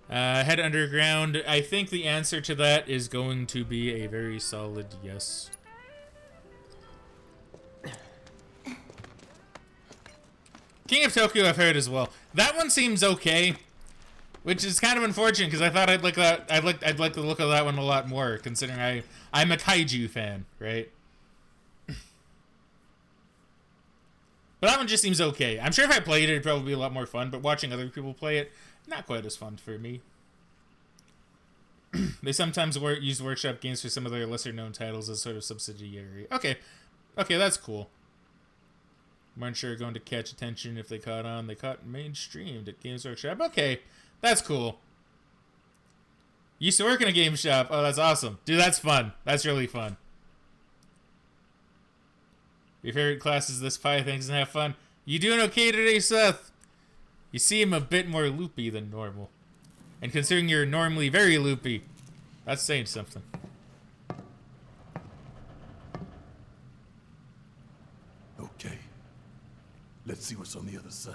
Head underground. I think the answer to that is going to be a very solid yes. King of Tokyo I've heard as well. That one seems okay, which is kind of unfortunate because I thought I'd like that. I'd like the look of that one a lot more, considering I'm a kaiju fan, right? But that one just seems okay. I'm sure if I played it, it'd probably be a lot more fun, but watching other people play it, not quite as fun for me. They sometimes use workshop games for some of their lesser-known titles as sort of subsidiary. Okay, that's cool. Weren't sure going to catch attention if they caught on. They caught mainstreamed at Games Workshop. Okay, that's cool. Used to work in a game shop. Oh, that's awesome. Dude, that's fun. That's really fun. Your favorite class is this pie. Thanks and have fun. You doing okay today, Seth? You seem a bit more loopy than normal. And considering you're normally very loopy, that's saying something. Okay. Let's see what's on the other side.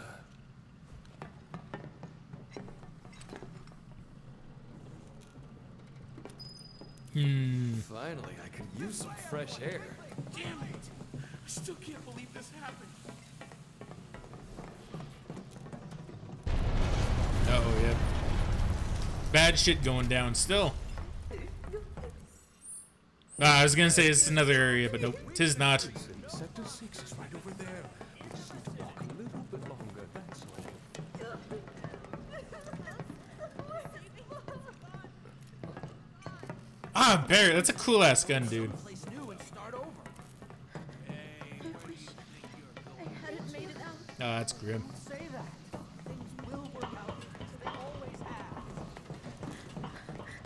Finally, I could use some fresh air. Damn it! I still can't believe this happened. Uh-oh, yeah. Bad shit going down still. I was gonna say it's another area, but nope, 'tis not. Sector 6 is right over there. We just need to walk a little bit longer, that's all. Ah, Barrett, that's a cool ass gun, dude. Oh, that's grim.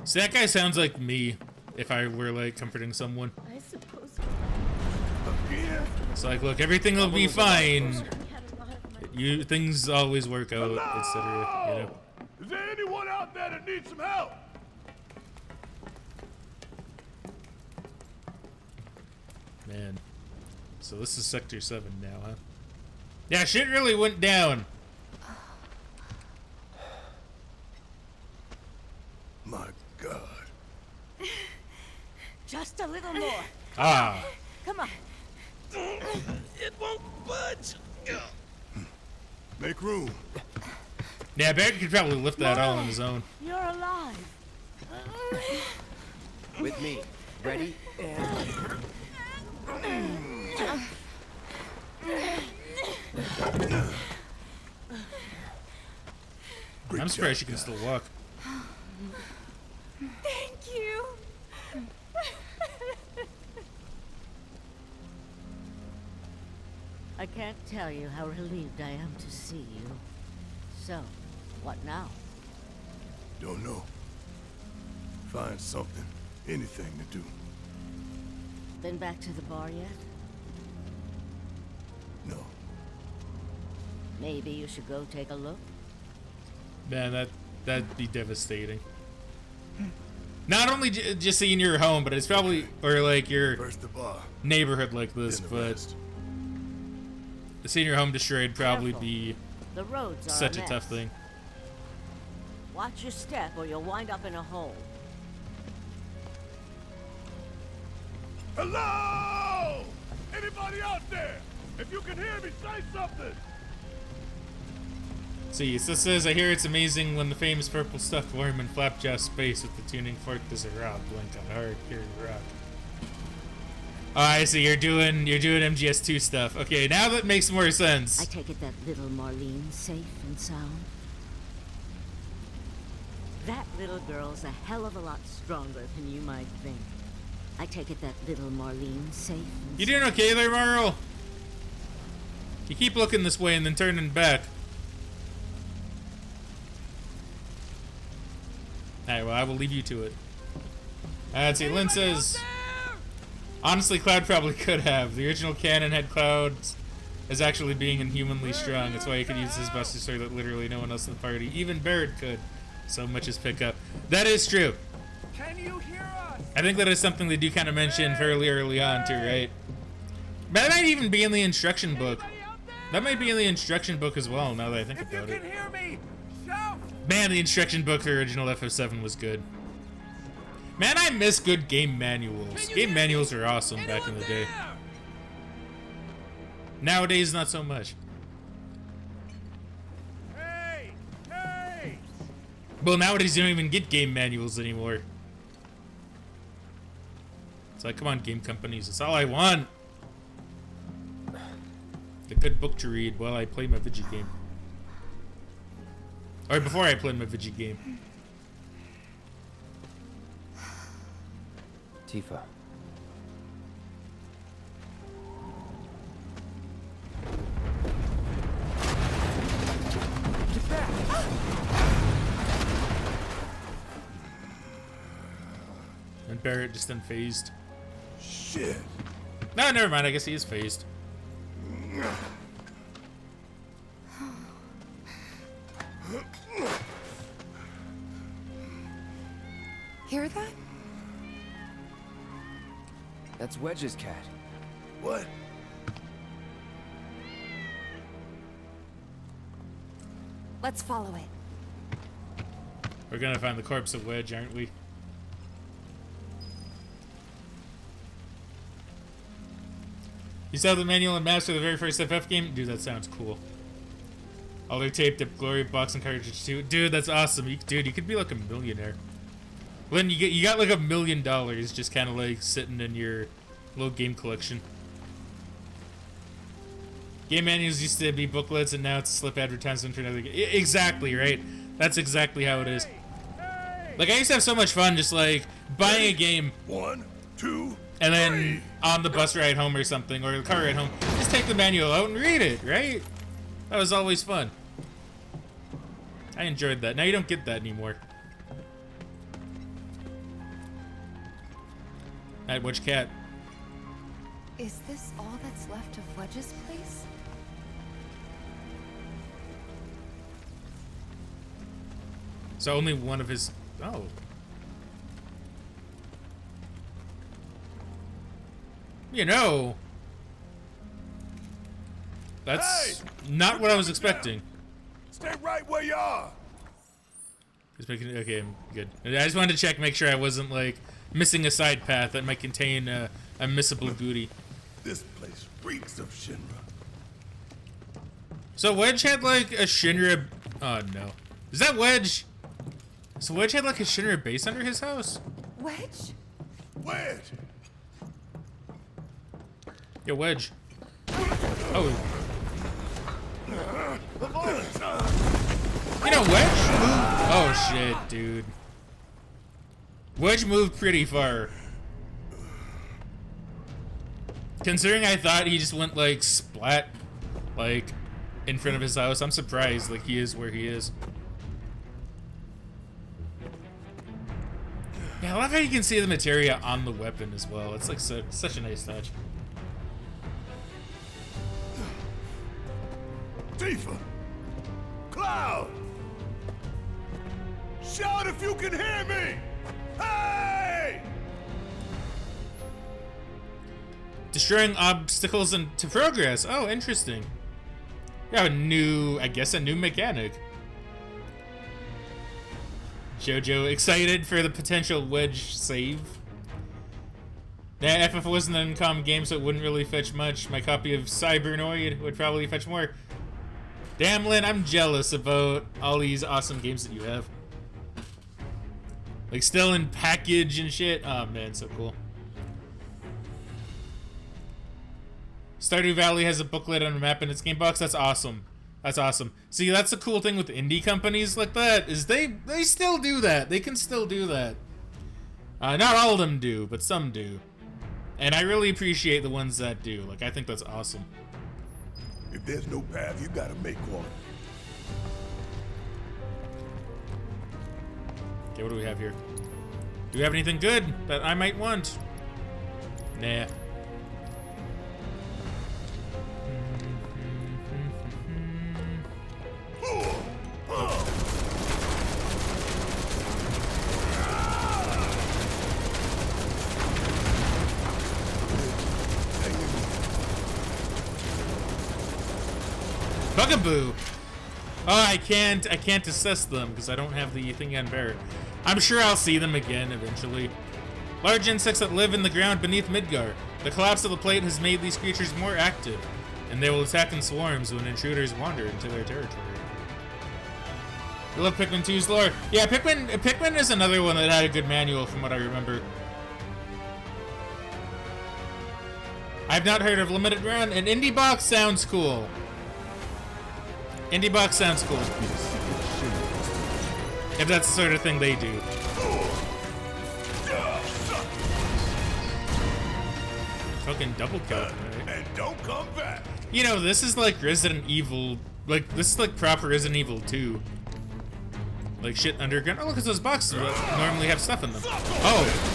So that guy sounds like me if I were like comforting someone. I suppose. It's like, look, everything will be fine. Things always work out, etc. You know. Is there anyone out there that needs some help? Man. So this is Sector 7 now, huh? Yeah, shit really went down. My God. Just a little more. Ah. Come on. It won't budge. Make room. Yeah, Barrett could probably lift that all on his own. You're alive. With me. Ready? And... I'm surprised she can still walk. Thank you. I can't tell you how relieved I am to see you. So, what now? Don't know. Find something. Anything to do. Been back to the bar yet? No. Maybe you should go take a look. Man, that'd be devastating. Not only just seeing your home, but it's probably, or like your First the bar. neighborhood like this, Then the but rest. seeing your home destroyed probably Careful. be The roads are such a mess. tough thing. Watch your step or you'll wind up in a hole. Hello! Anybody out there? If you can hear me, say something! See, so it says, I hear it's amazing when the famous purple stuffed worm in Flapjaw space with the tuning fork does a rob blink on hard carry rock. Oh, I see, you're doing MGS2 stuff. Okay, now that makes more I sense. take it that little Marlene's safe and sound? That little girl's a hell of a lot stronger than you might think. I take it that little Marlene's safe and You doing okay there, Marl? You keep looking this way and then turning back. Alright, well, I will leave you to it. Let's see, Lynn says... Honestly, Cloud probably could have. The original canon had Cloud as actually being inhumanly strong. That's why he could use his Buster Sword that literally no one else in the party, even Barrett, could. So much as pick up. That is true. Can you hear us? I think that is something they do kind of mention fairly early on, too, right? But that might even be in the instruction book. That might be in the instruction book as well, now that I think If you about can it. hear me, shout. Man, the instruction book for original FF7 was good. Man, I miss good game manuals. Game manuals are awesome back in the day. Nowadays, not so much. Hey! Hey! Well, nowadays you don't even get game manuals anymore. It's like, come on, game companies. That's all I want. A good book to read while I play my video game. Or before I play my video game. Tifa. Get back! And Barrett just unfazed. Shit! No, never mind. I guess he is phased. Hear that? That's Wedge's cat. What? Let's follow it. We're gonna find the corpse of Wedge, aren't we? You saw the manual and maps for the very first FF game? Dude, that sounds cool. All their taped up glory box and cartridge too. Dude, that's awesome. Dude, you could be like a millionaire. When you got like $1 million just kind of like sitting in your little game collection. Game manuals used to be booklets and now it's a slip advertisement for another game. Exactly, right? That's exactly how it is. Like, I used to have so much fun just like buying a game 1, 2, and then 3. on the bus ride home or something, or the car ride home, just take the manual out and read it, right? That was always fun. I enjoyed that. Now you don't get that anymore. Alright, which cat? Is this all that's left of Wedge's place? So only one of his... Oh. You know... That's not what I was expecting. Stay right where you are. Just making, okay, I'm good. I just wanted to check, make sure I wasn't, like, missing a side path that might contain a missable goodie. This place reeks of Shinra. So Wedge had, like, a Shinra... Oh, no. Is that Wedge? So Wedge had, like, a Shinra base under his house? Wedge? Wedge! Yeah, Wedge. Oh. You know, Wedge moved... Oh, shit, dude. Wedge moved pretty far. Considering I thought he just went, like, splat, like, in front of his house, I'm surprised, like, he is where he is. Yeah, I love how you can see the materia on the weapon as well. It's, like, such a nice touch. Tifa! Cloud! Shout if you can hear me! Hey! Destroying obstacles to progress. Oh, interesting. Yeah, a new, I guess a new mechanic. Jojo, excited for the potential Wedge save. Nah, FF wasn't an uncommon game, so it wouldn't really fetch much. My copy of Cybernoid would probably fetch more. Damn, Lynn, I'm jealous about all these awesome games that you have. Like, still in package and shit. Oh, man, so cool. Stardew Valley has a booklet and a map in its game box. That's awesome. That's awesome. See, that's the cool thing with indie companies like that, is they still do that. They can still do that. Not all of them do, but some do. And I really appreciate the ones that do. Like, I think that's awesome. If there's no path, you gotta make one. Okay, what do we have here? Do we have anything good that I might want? Nah. Bugaboo! Oh, I can't assess them because I don't have the thing on bear. I'm sure I'll see them again eventually. Large insects that live in the ground beneath Midgar. The collapse of the plate has made these creatures more active, and they will attack in swarms when intruders wander into their territory. I love Pikmin 2's lore. Yeah, Pikmin is another one that had a good manual from what I remember. I've not heard of Limited Run, and Indie Box sounds cool. Indie Box sounds cool. If that's the sort of thing they do. Fucking double kill. Right? And don't come back. You know, this is like Resident Evil. Like, this is like proper Resident Evil 2. Like shit underground. Oh, look at those boxes that normally have stuff in them. Oh.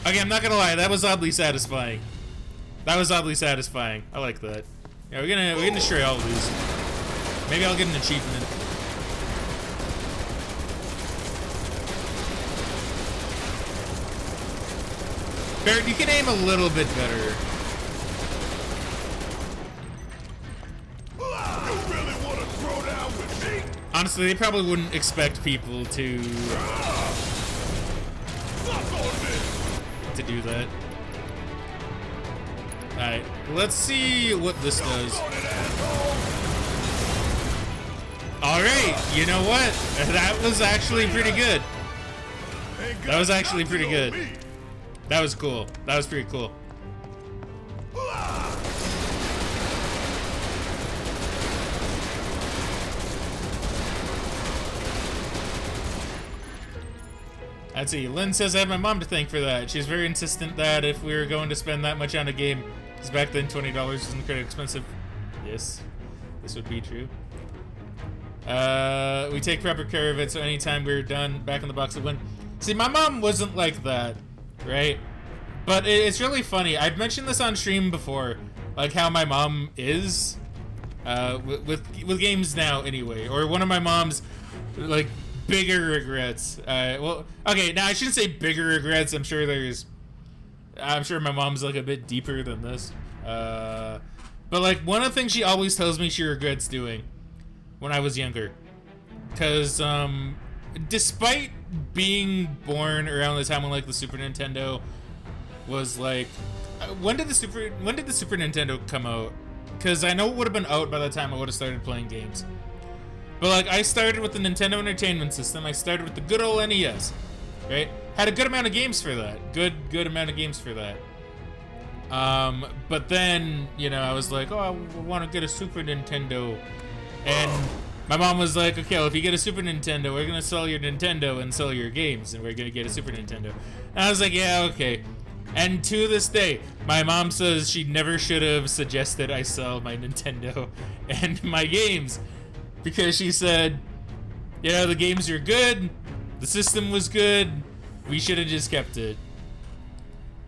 Okay, I'm not gonna lie, that was oddly satisfying. That was oddly satisfying. I like that. Yeah, we're gonna destroy all of these. Maybe I'll get an achievement. Barrett, you can aim a little bit better. You really want to throw down with me? Honestly, they probably wouldn't expect people to do that. Alright, let's see what this does. Alright, you know what? That was actually pretty good. That was actually pretty good. That was cool. That was pretty cool. Let's see. Lynn says I have my mom to thank for that. She's very insistent that if we were going to spend that much on a game, because back then $20 wasn't quite expensive. Yes, this would be true. We take proper care of it, so anytime we're done, back in the box it went. See, my mom wasn't like that, right? But it's really funny. I've mentioned this on stream before, like how my mom is with games now, anyway. Or one of my mom's like bigger regrets. Well, okay, now I shouldn't say bigger regrets. I'm sure my mom's like a bit deeper than this. But like one of the things she always tells me she regrets doing when I was younger, because despite being born around the time when like the Super Nintendo was like, when did the Super Nintendo come out? Because I know it would have been out by the time I would have started playing games. But like I started with the Nintendo Entertainment System. I started with the good old NES, right? Had a good amount of games for that. Good amount of games for that. But then, you know, I was like, oh, I want to get a Super Nintendo. And my mom was like, okay, well, if you get a Super Nintendo, we're going to sell your Nintendo and sell your games, and we're going to get a Super Nintendo. And I was like, yeah, okay. And to this day, my mom says she never should have suggested I sell my Nintendo and my games, because she said, you know, the games are good, the system was good, we should have just kept it.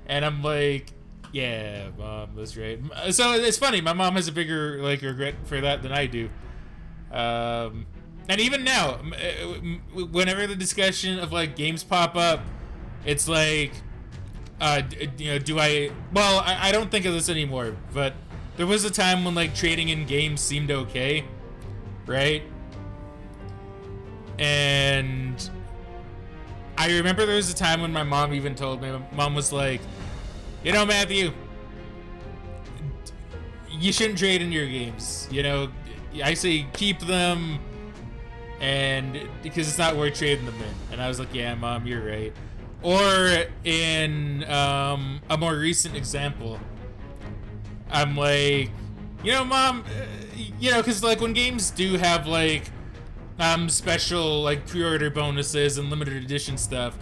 And I'm like, yeah, Mom, that's right. So it's funny, my mom has a bigger like regret for that than I do. And even now, whenever the discussion of like games pop up, it's like, you know, do I? Well, I don't think of this anymore, but there was a time when like trading in games seemed okay, right? And I remember there was a time when my mom even told me, my mom was like, you know, Matthew, you shouldn't trade in your games. You know, I say keep them, and because it's not worth trading them in. And I was like, yeah, Mom, you're right. Or in a more recent example, I'm like, you know, Mom, you know, because like when games do have like special like pre-order bonuses and limited edition stuff,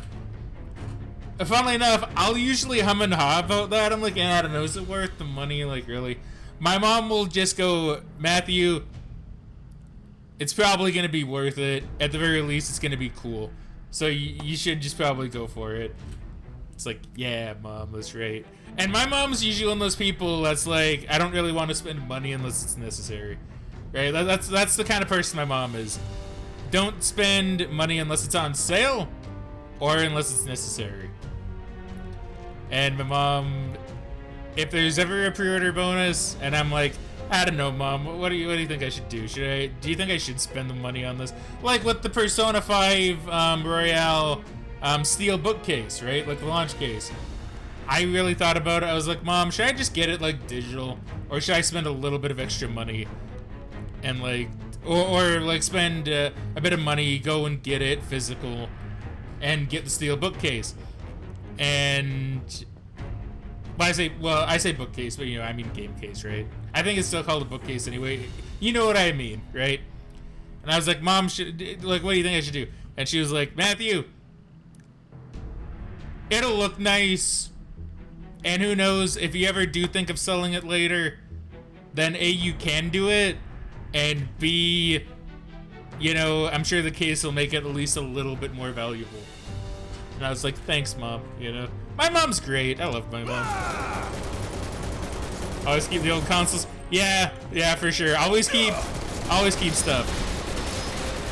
funnily enough, I'll usually hum and haw about that. I'm like, yeah, I don't know, is it worth the money? Like, really? My mom will just go, Matthew, it's probably going to be worth it. At the very least, it's going to be cool. So you should just probably go for it. It's like, yeah, Mom, that's right. And my mom's usually one of those people that's like, I don't really want to spend money unless it's necessary. Right? That's the kind of person my mom is. Don't spend money unless it's on sale or unless it's necessary. And my mom, if there's ever a pre-order bonus, and I'm like, I don't know, Mom, what do you think I should do? Do you think I should spend the money on this? Like with the Persona 5 Royale steel bookcase, right? Like the launch case. I really thought about it. I was like, Mom, should I just get it like digital, or should I spend a little bit of extra money and like, or like spend a bit of money, go and get it physical, and get the steel bookcase? And I say bookcase, but you know, I mean game case, right? I think it's still called a bookcase anyway. You know what I mean, right? And I was like, Mom, what do you think I should do? And she was like, Matthew, it'll look nice. And who knows, if you ever do think of selling it later, then A, you can do it, and B, you know, I'm sure the case will make it at least a little bit more valuable. And I was like, thanks, Mom, you know? My mom's great. I love my mom. Always keep the old consoles. Yeah, for sure. Always keep stuff.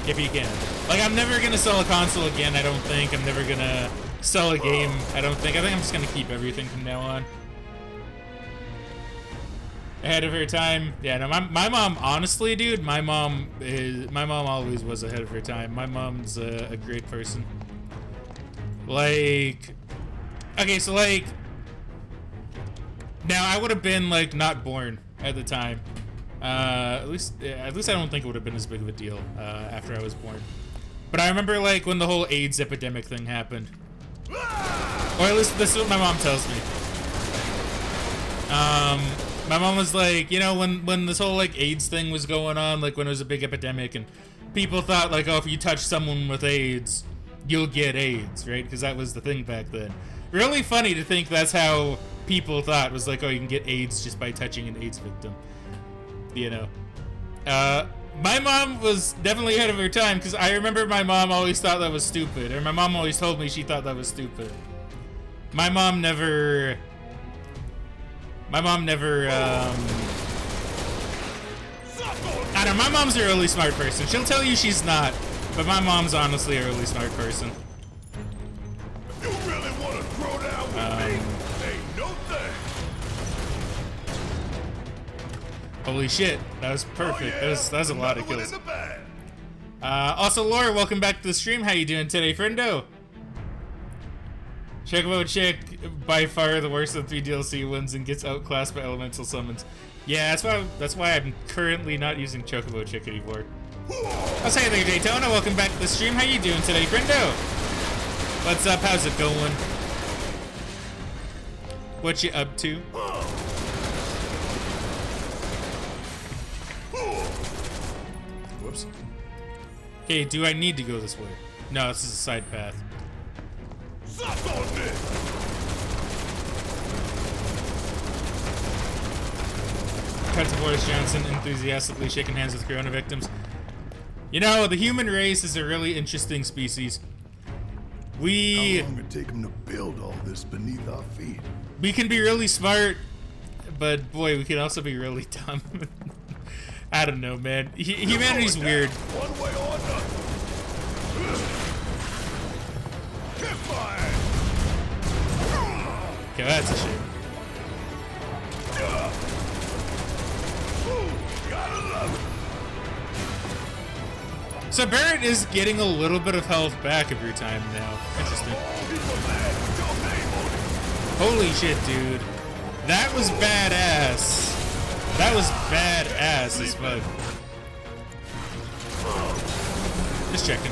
If you can. Like, I'm never gonna sell a console again, I don't think. I'm never gonna sell a game, I don't think. I think I'm just gonna keep everything from now on. Ahead of her time. Yeah, no, my mom, honestly, dude, my mom always was ahead of her time. My mom's a great person. Like, okay, so like, now I would have been like not born at the time. At least I don't think it would have been as big of a deal after I was born. But I remember like when the whole AIDS epidemic thing happened, or at least this is what my mom tells me. My mom was like, you know, when this whole like AIDS thing was going on, like when it was a big epidemic, and people thought like, oh, if you touch someone with AIDS, you'll get AIDS, right? Because that was the thing back then. Really funny to think that's how people thought, was like, oh, you can get AIDS just by touching an AIDS victim. You know. My mom was definitely ahead of her time, because I remember my mom always thought that was stupid, or my mom always told me she thought that was stupid. My mom never, I don't know, my mom's a really smart person. She'll tell you she's not, but my mom's honestly a really smart person. You really want to throw down with me? Ain't no thing. Holy shit, that was perfect. Oh, yeah. That was a lot of Another kills. one in the bag. Also, Laura, welcome back to the stream. How you doing today, friendo? Chocobo Chick, by far the worst of the 3 DLC ones, and gets outclassed by elemental summons. Yeah, that's why I'm currently not using Chocobo Chick anymore. I'll say there, Daytona. Welcome back to the stream. How you doing today, friendo? What's up? How's it going? What you up to? Whoops. Okay, do I need to go this way? No, this is a side path. Suck on this. Cut to Boris Johnson enthusiastically shaking hands with corona victims. You know, the human race is a really interesting species. How long did it take him to build all this beneath our feet? We can be really smart, but boy, we can also be really dumb. I don't know, man. Humanity's weird. One way or another. Kick my ass. Okay, that's a shame. Gotta love it. So Barrett is getting a little bit of health back every time now. Interesting. Holy shit, dude. That was badass. That was badass as fuck. Just checking.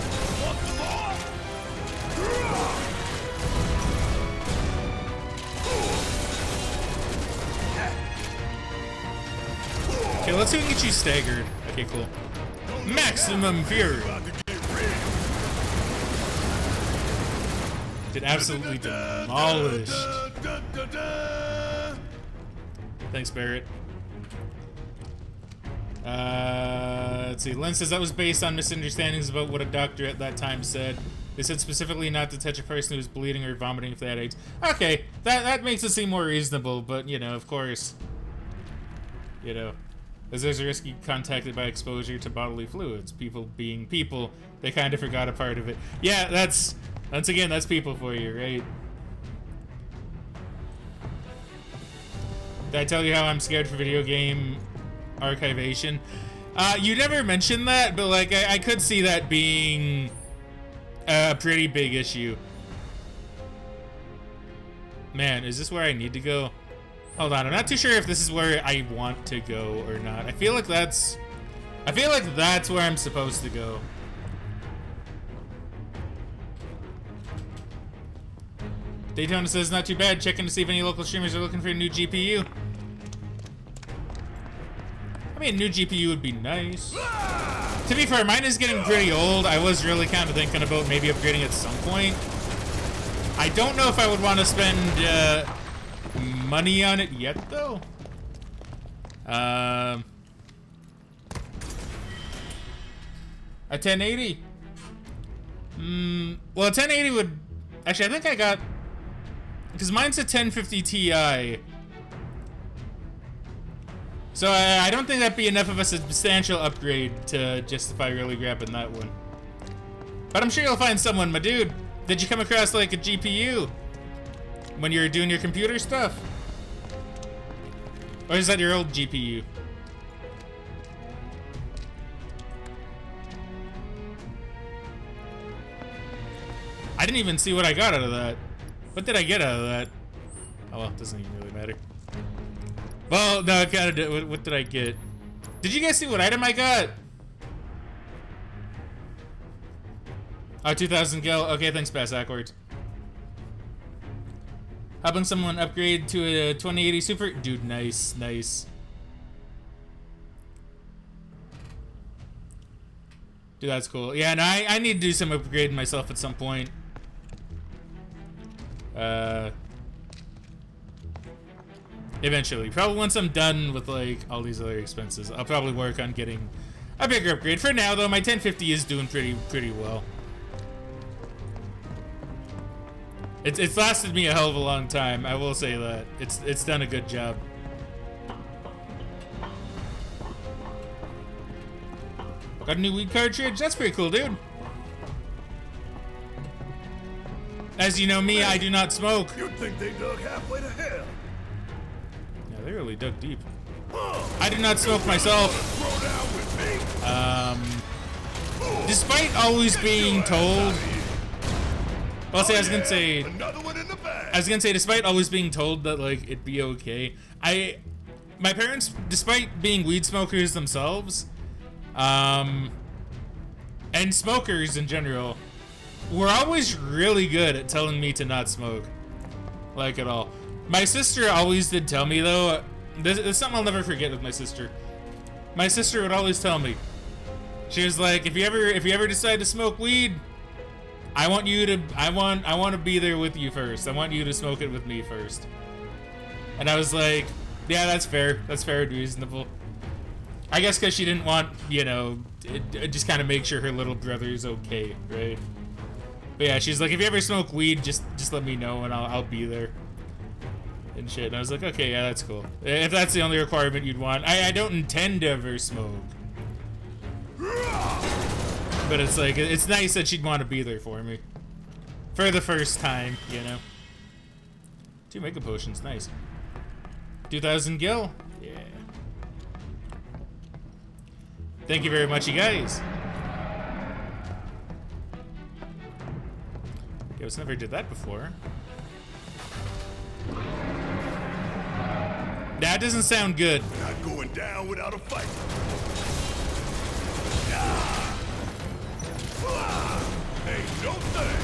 Okay, let's see if we can get you staggered. Okay, cool. Maximum Fury. Did absolutely demolish. Thanks, Barrett. Let's see. Len says that was based on misunderstandings about what a doctor at that time said. They said specifically not to touch a person who was bleeding or vomiting if they had AIDS. Okay, that makes it seem more reasonable, but, you know, of course, you know, as there's a risk you contacted by exposure to bodily fluids. People being people, they kind of forgot a part of it. Yeah, once again, that's people for you, right? Did I tell you how I'm scared for video game archivation? You never mentioned that, but like I could see that being a pretty big issue. Man, is this where I need to go? Hold on, I'm not too sure if this is where I want to go or not. I feel like that's where I'm supposed to go. Daytona says not too bad. Checking to see if any local streamers are looking for a new GPU. I mean, a new GPU would be nice. To be fair, mine is getting pretty old. I was really kind of thinking about maybe upgrading at some point. I don't know if I would want to spend money on it yet, though. A 1080. Well, a 1080 would... Actually, I think I got... Because mine's a 1050 Ti. So I don't think that'd be enough of a substantial upgrade to justify really grabbing that one. But I'm sure you'll find someone, my dude. Did you come across like a GPU when you were doing your computer stuff? Or is that your old GPU? I didn't even see what I got out of that. What did I get out of that? Oh well, it doesn't even really matter. Well, no, it kind of. What did I get? Did you guys see what item I got? Oh, 2,000 gil. Okay, thanks, Bass Backwards. Helping someone upgrade to a 2080 Super. Dude, nice, nice. Dude, that's cool. Yeah, no, I need to do some upgrading myself at some point. Eventually. Probably once I'm done with, like, all these other expenses. I'll probably work on getting a bigger upgrade. For now, though, my 1050 is doing pretty well. It's lasted me a hell of a long time, I will say that. It's done a good job. Got a new weed cartridge? That's pretty cool, dude. As you know me, I do not smoke. You'd think they dug halfway to hell. Yeah, they really dug deep. I do not smoke myself. Despite always being told... Well, see, I was gonna say, despite always being told that, like, it'd be okay. My parents, despite being weed smokers themselves, and smokers in general, were always really good at telling me to not smoke. Like, at all. My sister always did tell me, though, this is something I'll never forget with my sister. My sister would always tell me, she was like, if you ever decide to smoke weed, I want to be there with you first. I want you to smoke it with me first. And I was like, yeah, that's fair. That's fair and reasonable. I guess because she didn't want, you know, just kind of make sure her little brother's okay, right? But yeah, she's like, if you ever smoke weed, just let me know and I'll be there. And shit. And I was like, okay, yeah, that's cool. If that's the only requirement you'd want. I don't intend to ever smoke. But it's like, it's nice that she'd want to be there for me. For the first time, you know. 2 mega potions, nice. 2,000 gil? Yeah. Thank you very much, you guys. I was never did that before. That doesn't sound good. Not going down without a fight. Ain't no thing.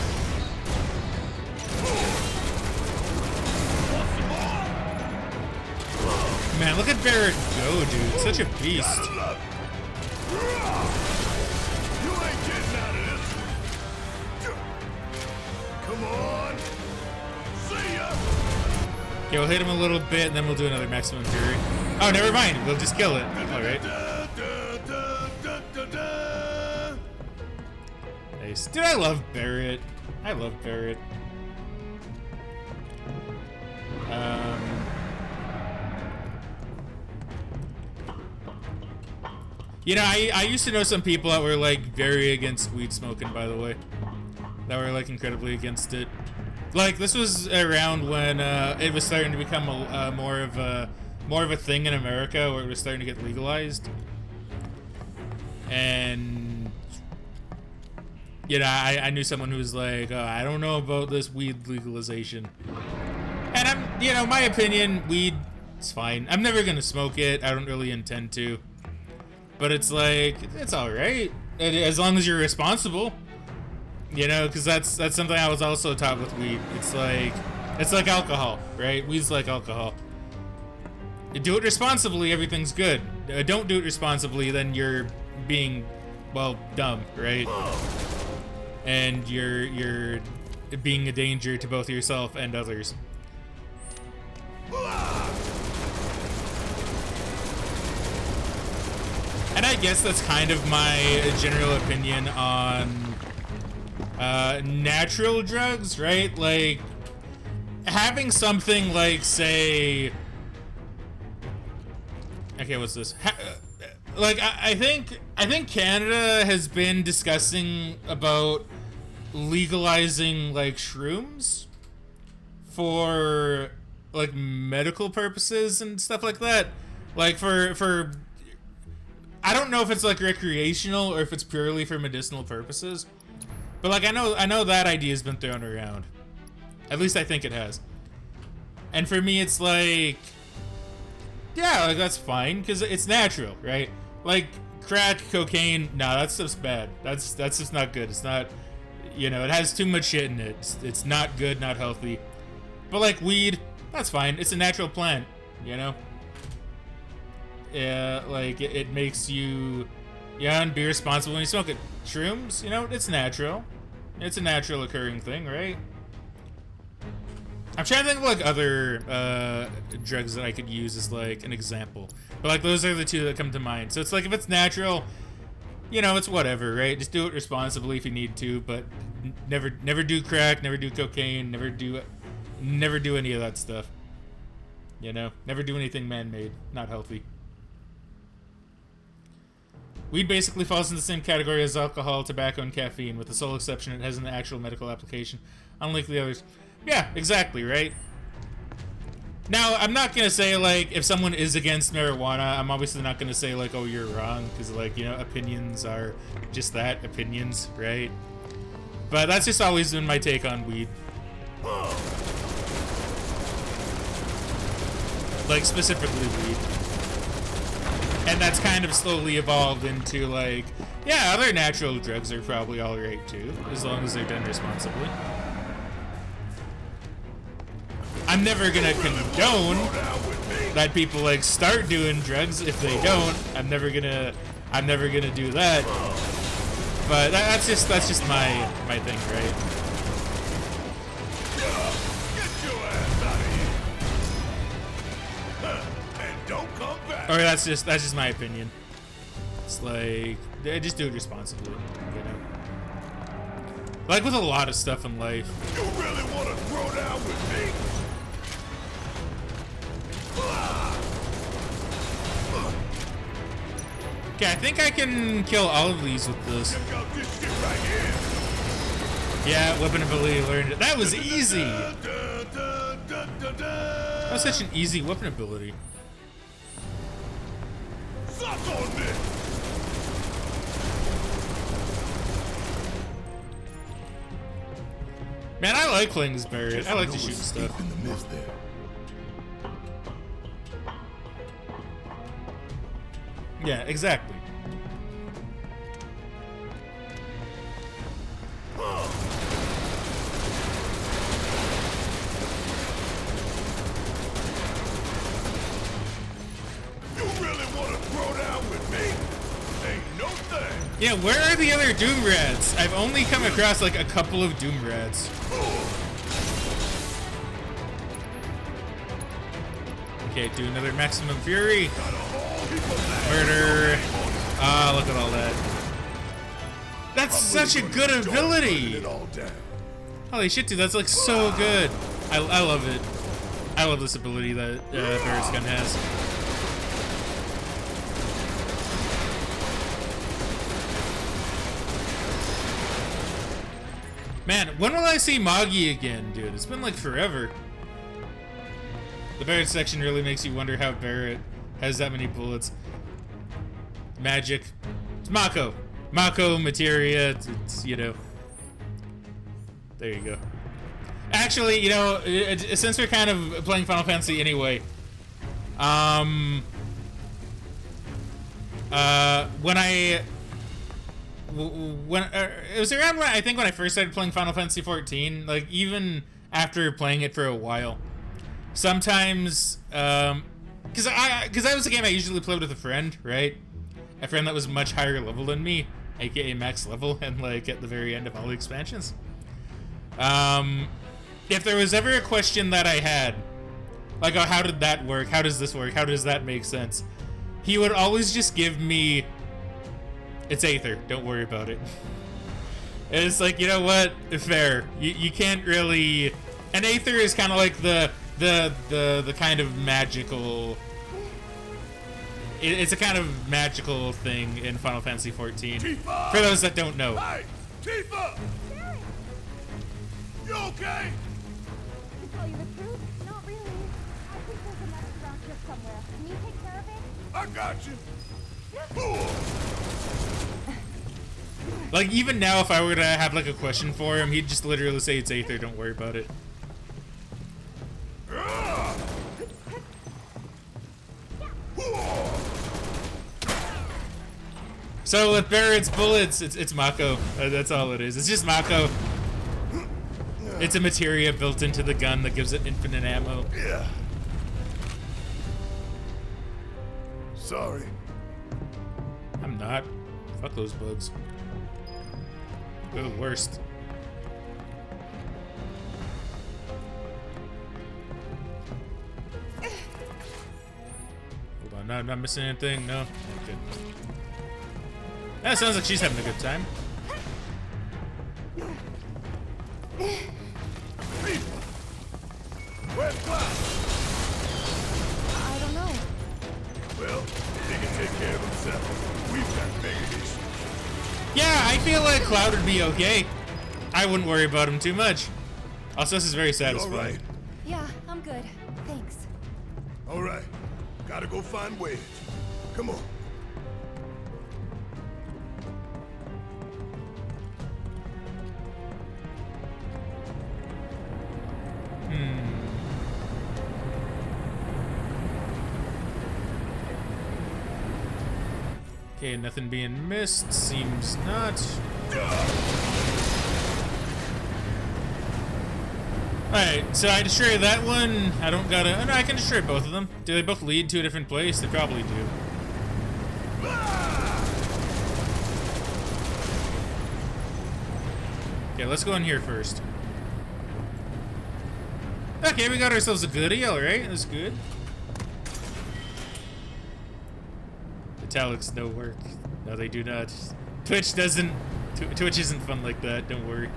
Man, look at Barrett go, dude. Such a beast. You ain't getting out of this. Come on. See ya. Okay, we'll hit him a little bit, and then we'll do another maximum fury. Oh, never mind. We'll just kill it. All right. Nice. Dude, I love Barrett. I love Barrett. You know, I used to know some people that were, like, very against weed smoking, by the way. That were, like, incredibly against it. Like, this was around when it was starting to become more of a more of a thing in America where it was starting to get legalized. And, you know, I knew someone who was like, oh, I don't know about this weed legalization. And I'm, you know, my opinion, weed is fine. I'm never gonna smoke it. I don't really intend to. But it's like, it's all right as long as you're responsible. You know, because that's something I was also taught with weed. It's like alcohol, right? Weed's like alcohol. You do it responsibly, everything's good. Don't do it responsibly, then you're being, well, dumb, right? And you're being a danger to both yourself and others. And I guess that's kind of my general opinion on natural drugs, right? Like, having something like, say, okay, what's this? Like, I think Canada has been discussing about legalizing like shrooms for like medical purposes and stuff like that. Like for I don't know if it's like recreational or if it's purely for medicinal purposes. But like I know that idea has been thrown around. At least I think it has. And for me it's like, yeah, like that's fine because it's natural, right? Like crack, cocaine, nah, that stuff's bad. That's just not good. It's not, you know, it has too much shit in it. It's not good, not healthy. But like weed, that's fine. It's a natural plant, you know? Yeah, like it makes you, yeah, and be responsible when you smoke it. Shrooms, you know, it's natural. It's a natural occurring thing, right? I'm trying to think of like other drugs that I could use as like an example. But like those are the two that come to mind. So it's like if it's natural, you know, it's whatever, right? Just do it responsibly if you need to, but never do crack, never do cocaine, never do any of that stuff. You know, never do anything man-made, not healthy. Weed basically falls in the same category as alcohol, tobacco, and caffeine, with the sole exception it has an actual medical application, unlike the others. Yeah, exactly, right? Now, I'm not gonna say, like, if someone is against marijuana, I'm obviously not gonna say, like, oh, you're wrong, because, like, you know, opinions are just that, opinions, right? But that's just always been my take on weed. Like, specifically weed. And that's kind of slowly evolved into, like, yeah, other natural drugs are probably alright, too, as long as they're done responsibly. I'm never gonna condone that people like start doing drugs if they don't. I'm never gonna do that. But that's just my thing, right? Get your ass out of here. And don't come back. Or that's just my opinion. It's like just do it responsibly, you know. Like with a lot of stuff in life. You really want to throw down with me? Okay, I think I can kill all of these with this. Check out this shit right here. Yeah, weapon ability learned it. That was easy. That was such an easy weapon ability. Suck on this. Man, I like playing this Barret. I like to shoot stuff. In the mist there. Yeah, exactly. You really want to throw down with me? Ain't no thing. Yeah, where are the other Doom Rats? I've only come across like a couple of Doom Rats. Okay, do another Maximum Fury. Murder. Ah, look at all that. That's such a good ability. Holy shit, dude, that's like so good. I love it. I love this ability that Barret's gun has. Man, when will I see Moggy again, dude? It's been like forever. The Barrett section really makes you wonder how Barrett has that many bullets. Magic. It's Mako. Mako, materia, it's you know. There you go. Actually, you know, since we're kind of playing Final Fantasy anyway, when it was around when I think when I first started playing Final Fantasy 14, like even after playing it for a while, sometimes because that was a game I usually played with a friend, right? A friend that was much higher level than me, aka max level, and like at the very end of all the expansions. If there was ever a question that I had, like, oh, how did that work? How does this work? How does that make sense? He would always just give me, it's Aether, don't worry about it. And it's like, you know what? Fair. You can't really, and Aether is kind of like the kind of magical, it's a kind of magical thing in Final Fantasy 14. Tifa! For those that don't know. Hey, Tifa! You okay? To tell you the truth, not really. I think there's a mess around here somewhere. Can you take care of it? I got you. Like, even now, if I were to have, like, a question for him, he'd just literally say, it's Aether, don't worry about it. So, with Barrett's bullets, it's Mako. That's all it is. It's just Mako. It's a materia built into the gun that gives it infinite ammo. Yeah. Sorry. I'm not. Fuck those bugs. They're the worst. Hold on, no, I'm not missing anything. No, good. That sounds like she's having a good time. Where's Cloud? I don't know. Well, he can take care of himself. We've got bigger issues. Yeah, I feel like Cloud would be okay. I wouldn't worry about him too much. Also, this is very You satisfying. all right? Yeah, I'm good. Thanks. All right. Gotta go find Wedge. Come on. Okay, nothing being missed. Seems not. Alright, so I destroyed that one. I don't gotta. Oh, no, I can destroy both of them. Do they both lead to a different place? They probably do. Okay, let's go in here first. Okay, we got ourselves a goodie, alright, that's good. Italics no work. No, they do not. Twitch doesn't. Twitch isn't fun like that, don't worry.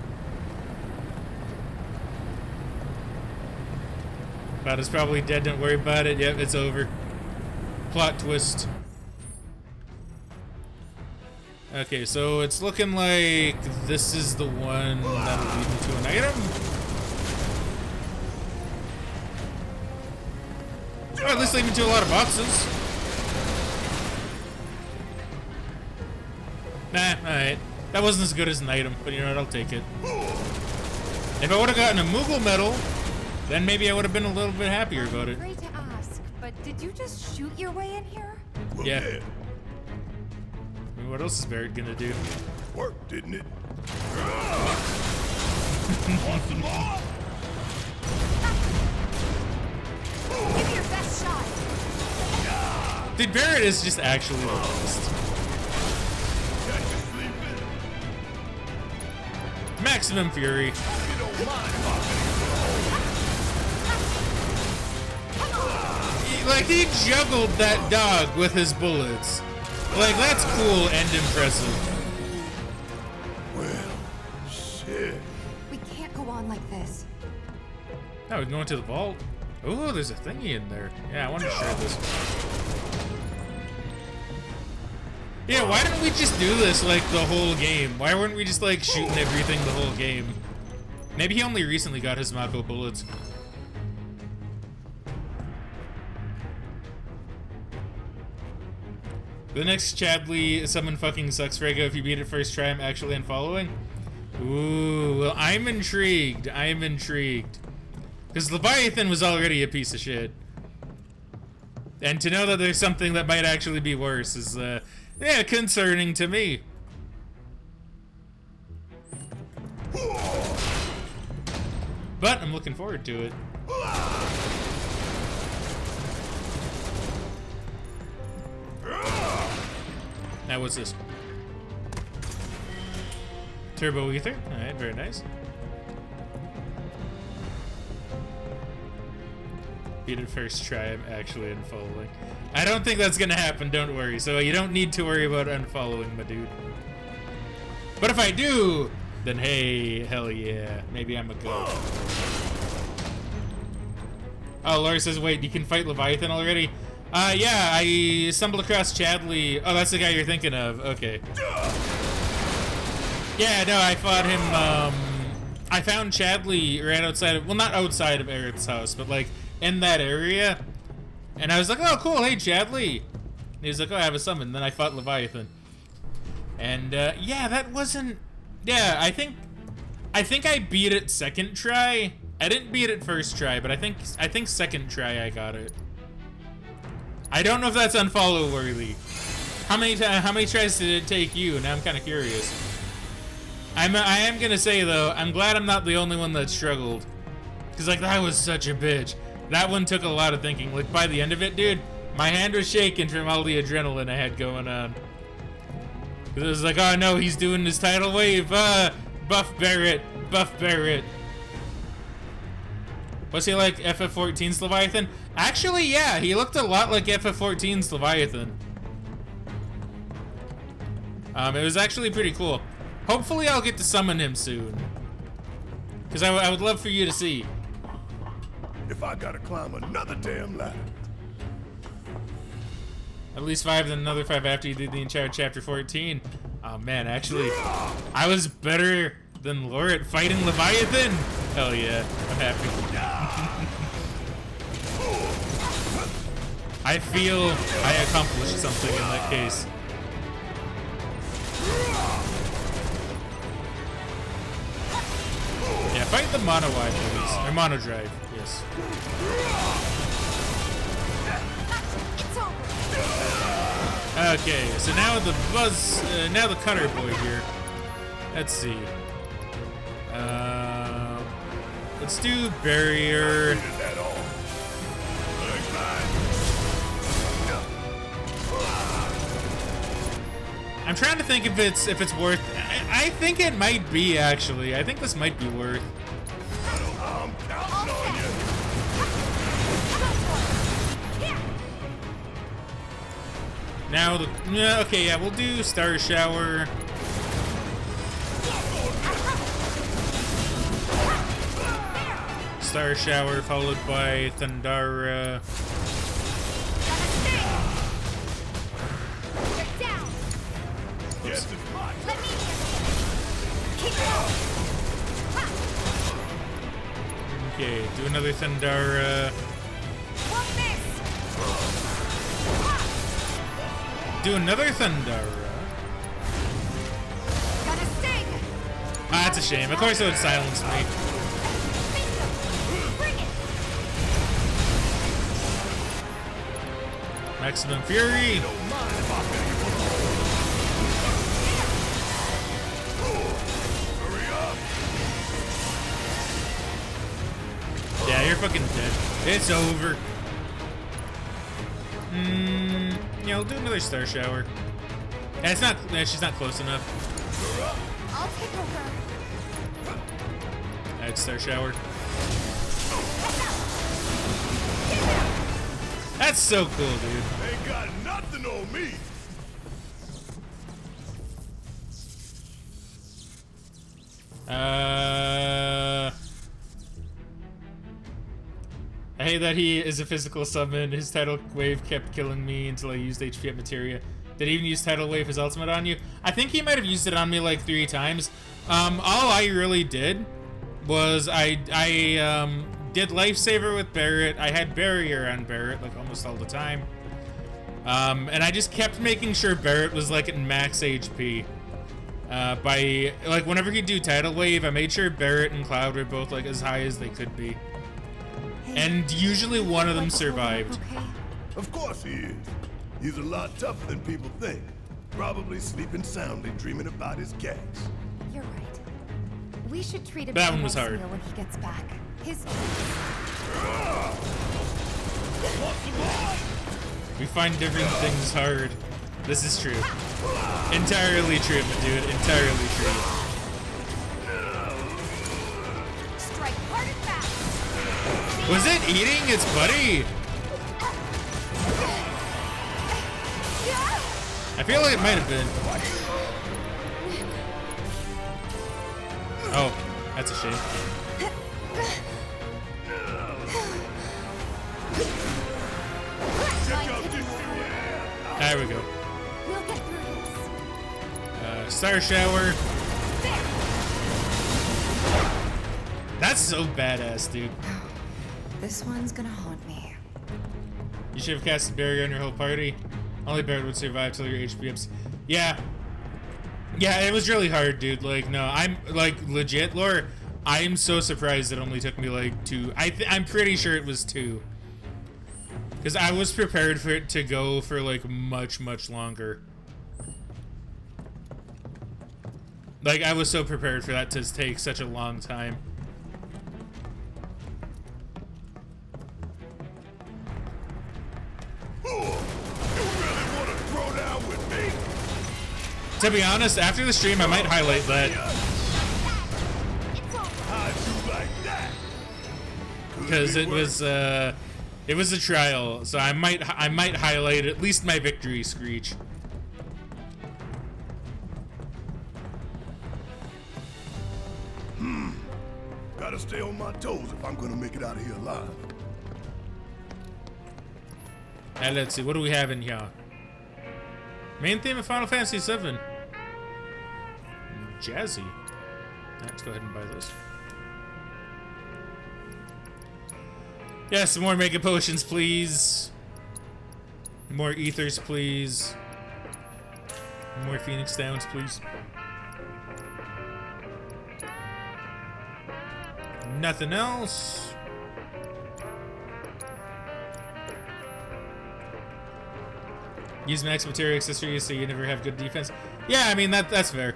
Cloud is probably dead, don't worry about it. Yep, it's over. Plot twist. Okay, so it's looking like this is the one that'll lead me to an item. Oh, at least lead me to a lot of boxes. Nah, alright. That wasn't as good as an item, but you know what, I'll take it. If I would have gotten a Moogle medal, then maybe I would have been a little bit happier about it. Great to ask, but did you just shoot your way in here? Well, Yeah. I mean, what else is Barrett gonna do? Worked, didn't it? Give me your best shot. Dude, Barrett is just actually the best. Catch you sleeping. Maximum Fury. You don't mind popping. Like, he juggled that dog with his bullets. Like, that's cool and impressive. Well, shit. We can't go on like this. Now we're going to the vault. Oh, there's a thingy in there. Yeah, I want to share this. Yeah, why didn't we just do this, like, the whole game? Why weren't we just, like, shooting everything the whole game? Maybe he only recently got his Mako bullets. The next Chadley summon fucking sucks, Frego. If you beat it first try, I'm actually unfollowing. Ooh, well, I'm intrigued. I'm intrigued. Because Leviathan was already a piece of shit. And to know that there's something that might actually be worse is, yeah, concerning to me. But I'm looking forward to it. Now what's this? Turbo Ether. Alright, very nice. Beat it first try, I'm actually unfollowing. I don't think that's gonna happen, don't worry. So you don't need to worry about unfollowing, my dude. But if I do, then hey, hell yeah. Maybe I'm a go. Oh, Laura says, wait, you can fight Leviathan already? Yeah, I stumbled across Chadley. Oh, that's the guy you're thinking of. Okay. Yeah, no, I fought him, I found Chadley right outside of, well, not outside of Aerith's house, but like in that area. And I was like, oh, cool, hey, Chadley. And he was like, oh, I have a summon. And then I fought Leviathan. And, yeah, that wasn't, yeah, I think I beat it second try. I didn't beat it first try, but I think second try I got it. I don't know if that's unfollow worthy. How many tries did it take you? Now I'm kind of curious. I am gonna say though, I'm glad I'm not the only one that struggled, cause like that was such a bitch. That one took a lot of thinking. Like by the end of it, dude, my hand was shaking from all the adrenaline I had going on. Cause it was like, oh no, he's doing his tidal wave. Buff Barrett, Buff Barrett. Was he like FF14's Leviathan? Actually, yeah, he looked a lot like FF14's Leviathan. It was actually pretty cool. Hopefully I'll get to summon him soon. Because I would love for you to see. If I gotta climb another damn ladder. At least 5, then another 5 after you did the entire chapter 14. Oh man, actually, I was better than Laura at fighting Leviathan. Hell yeah, I'm happy. I feel I accomplished something in that case. Yeah, fight the Mono Eye, please. Or Mono Drive, yes. Okay, so now the now the Cutter Boy here. Let's see. Let's do Barrier. I'm trying to think if it's worth. I think it might be actually. I think this might be worth. I'm counting on you. Now the okay, yeah, we'll do Star Shower. Star Shower followed by Thundara. Yes, it's mine. Okay, do another Thundara. Do another Thundara. Ah, that's a shame. Of course it would silence me. Maximum Fury. Yeah, you're fucking dead. It's over. Yeah, I'll do another Star Shower. Yeah, it's not. She's not close enough. I'll take over. Alright, Star Shower. That's so cool, dude. Ain't got nothing on me. I hate that he is a physical summon. His tidal wave kept killing me until I used HP at materia. Did he even use tidal wave his ultimate on you? I think he might have used it on me like 3 times. All I really did was I did Lifesaver with Barrett. I had Barrier on Barrett like almost all the time. And I just kept making sure Barrett was like at max HP. By like whenever he'd do tidal wave, I made sure Barrett and Cloud were both like as high as they could be. And usually one of them survived. Okay. Of course he is. He's a lot tougher than people think. Probably sleeping soundly, dreaming about his gags. You're right. We should treat him That to a one was nice hard. meal when he gets back. His We find different things hard. This is true. Entirely true, dude. Entirely true. strike hard and fast. Was it eating its buddy? I feel like it might have been. Oh, that's a shame. There we go. We'll get through this. Star shower. That's so badass, dude. This one's gonna haunt me. You should have cast a barrier on your whole party. Only Barrett would survive till your HP ups. Yeah. Yeah, it was really hard, dude. Like, no, I'm like legit, lore. I'm so surprised it only took me like 2. I'm pretty sure it was 2. Because I was prepared for it to go for like much, much longer. Like, I was so prepared for that to take such a long time. To be honest, after the stream, I might highlight that. Because it was a trial, so I might highlight at least my victory screech. Gotta stay on my toes if I'm gonna make it out of here alive. Now let's see, what do we have in here? Main theme of Final Fantasy VII. Jazzy. Let's go ahead and buy this. Yeah, some more Mega Potions, please. More Ethers, please. More Phoenix Downs, please. Nothing else. Use max material accessories so you never have good defense. Yeah, I mean, that's fair.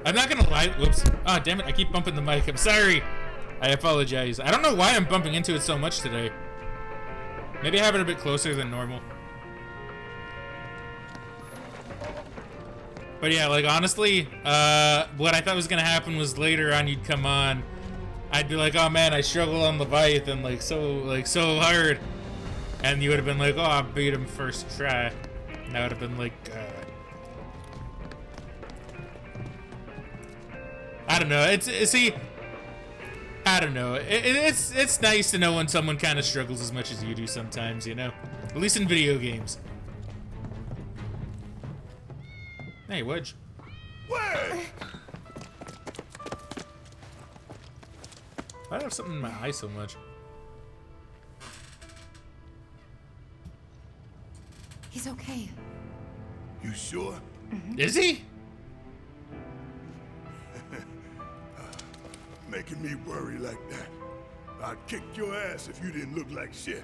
I'm not gonna lie. Whoops. Ah, damn it. I keep bumping the mic. I'm sorry. I apologize. I don't know why I'm bumping into it so much today. Maybe I have it a bit closer than normal. But yeah, like, honestly, what I thought was gonna happen was later on you'd come on. I'd be like, oh man, I struggle on Leviathan so hard. And you would have been like, oh, I beat him first try. And I would have been like, I don't know. I don't know. It's nice to know when someone kind of struggles as much as you do sometimes, you know? At least in video games. Hey, Wedge. Wait! Why do I have something in my eye so much? He's okay. You sure? Is he? Making me worry like that. I'd kick your ass if you didn't look like shit.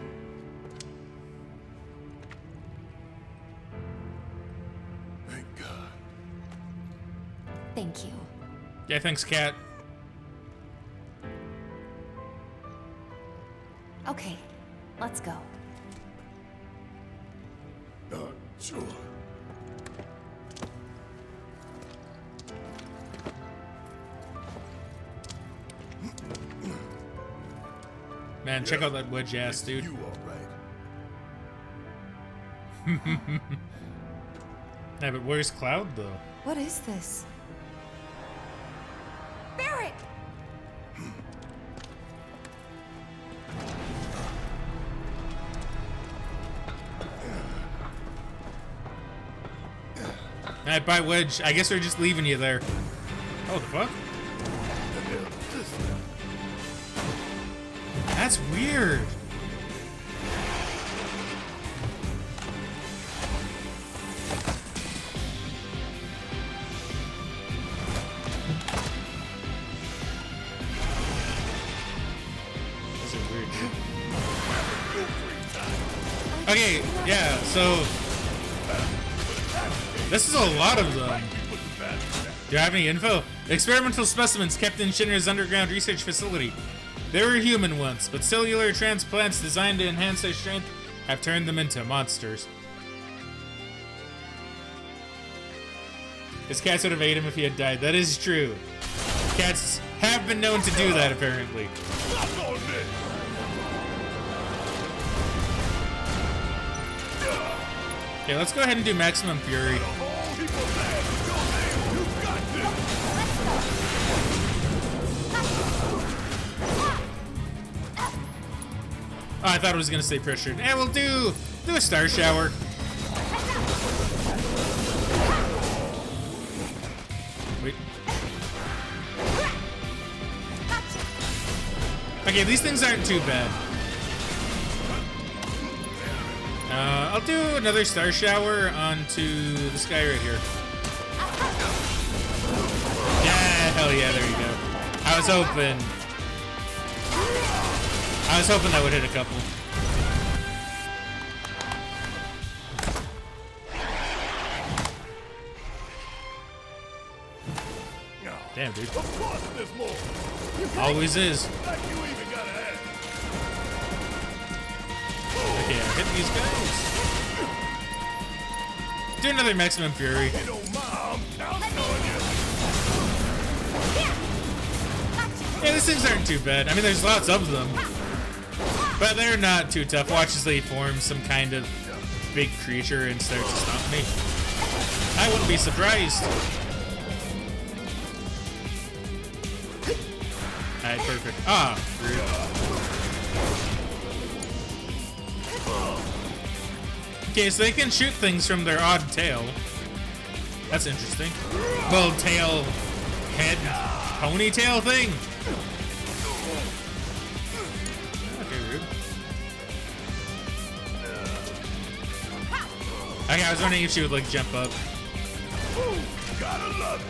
Thank God. Thank you. Yeah, thanks, Cat. Okay, let's go. Sure. Man, check out that wedge ass, dude. You all right? Yeah, but where's Cloud, though? What is this? Barrett! Alright, bye, Wedge. I guess we're just leaving you there. Oh, the fuck? What the hell system. That's weird. That's a weird. Okay, yeah, so this is a lot of them. Do you have any info? Experimental specimens kept in Shinra's underground research facility. They were human once, but cellular transplants designed to enhance their strength have turned them into monsters. His cats would have ate him if he had died. That is true. Cats have been known to do that, apparently. Okay, let's go ahead and do Maximum Fury. Oh, I thought it was gonna say pressured. And we'll do a Star Shower. Wait. Okay, these things aren't too bad. I'll do another Star Shower onto this guy right here. Yeah, hell yeah, there you go. I was hoping that would hit a couple. Damn, dude. Of course there's more. Always is. Like you even got an ass. Okay, I hit these guys. Do another Maximum Fury. You know, Mom, counting on you. Yeah, these things aren't too bad. I mean, there's lots of them. But they're not too tough. Watch as they form some kind of big creature and start to stomp me. I wouldn't be surprised. Alright, perfect. Ah, rude. Okay, so they can shoot things from their odd tail. That's interesting. Well, tail, head, ponytail thing. Okay, I was wondering if she would like jump up. Ooh, gotta love it.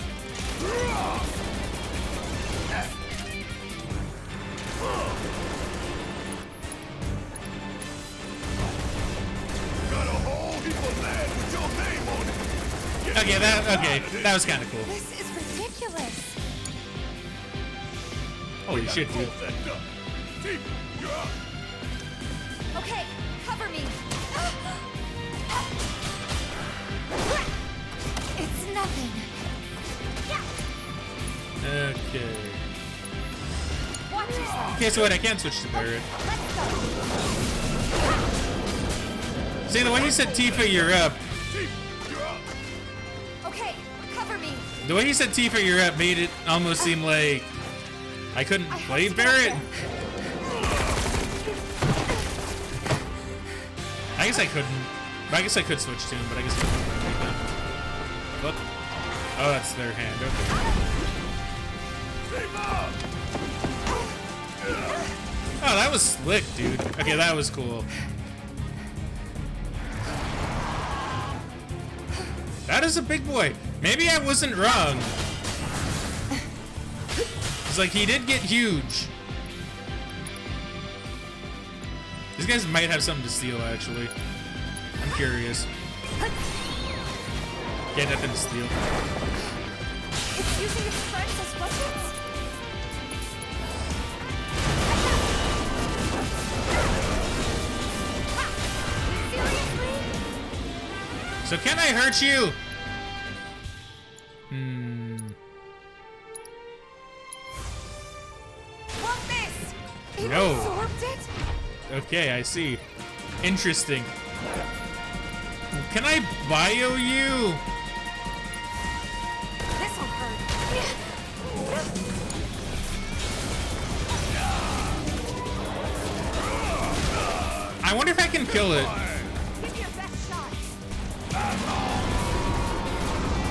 Got a whole heap of land with your name on it. Okay, that was kind of cool. This is ridiculous. Holy shit, dude. Chief, you're up. Okay, cover me. It's nothing. Okay. Watch yourself. Okay, so what? I can't switch to Barret. Let's go. See, the way he said Tifa, you're up. Chief, you're up. Okay, cover me. The way he said Tifa, you're up made it almost seem like I couldn't play Barret. I guess I couldn't. I guess I could switch to him, but I guess I couldn't play with them. Look. Oh, that's their hand. Okay. Oh, that was slick, dude. Okay, that was cool. That is a big boy. Maybe I wasn't wrong. It's like he did get huge. These guys might have something to steal, actually. I'm curious. Yeah, nothing to steal. It's using its strength as weapons? Seriously? So can I hurt you? Want this? It No. absorbed it? Okay, I see. Interesting. Can I bio you? This'll hurt. I wonder if I can kill it. Give your best shot.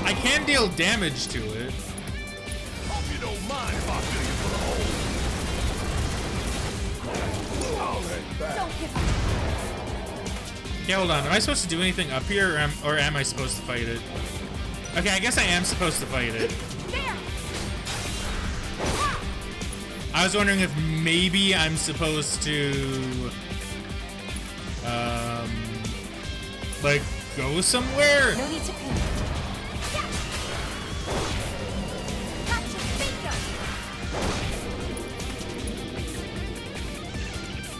I can deal damage to it. Hope you don't mind if I fill you for the whole Okay, hold on. Am I supposed to do anything up here, or am I supposed to fight it? Okay, I guess I am supposed to fight it. I was wondering if maybe I'm supposed to, like, go somewhere? No need to panic. Gotcha, bingo.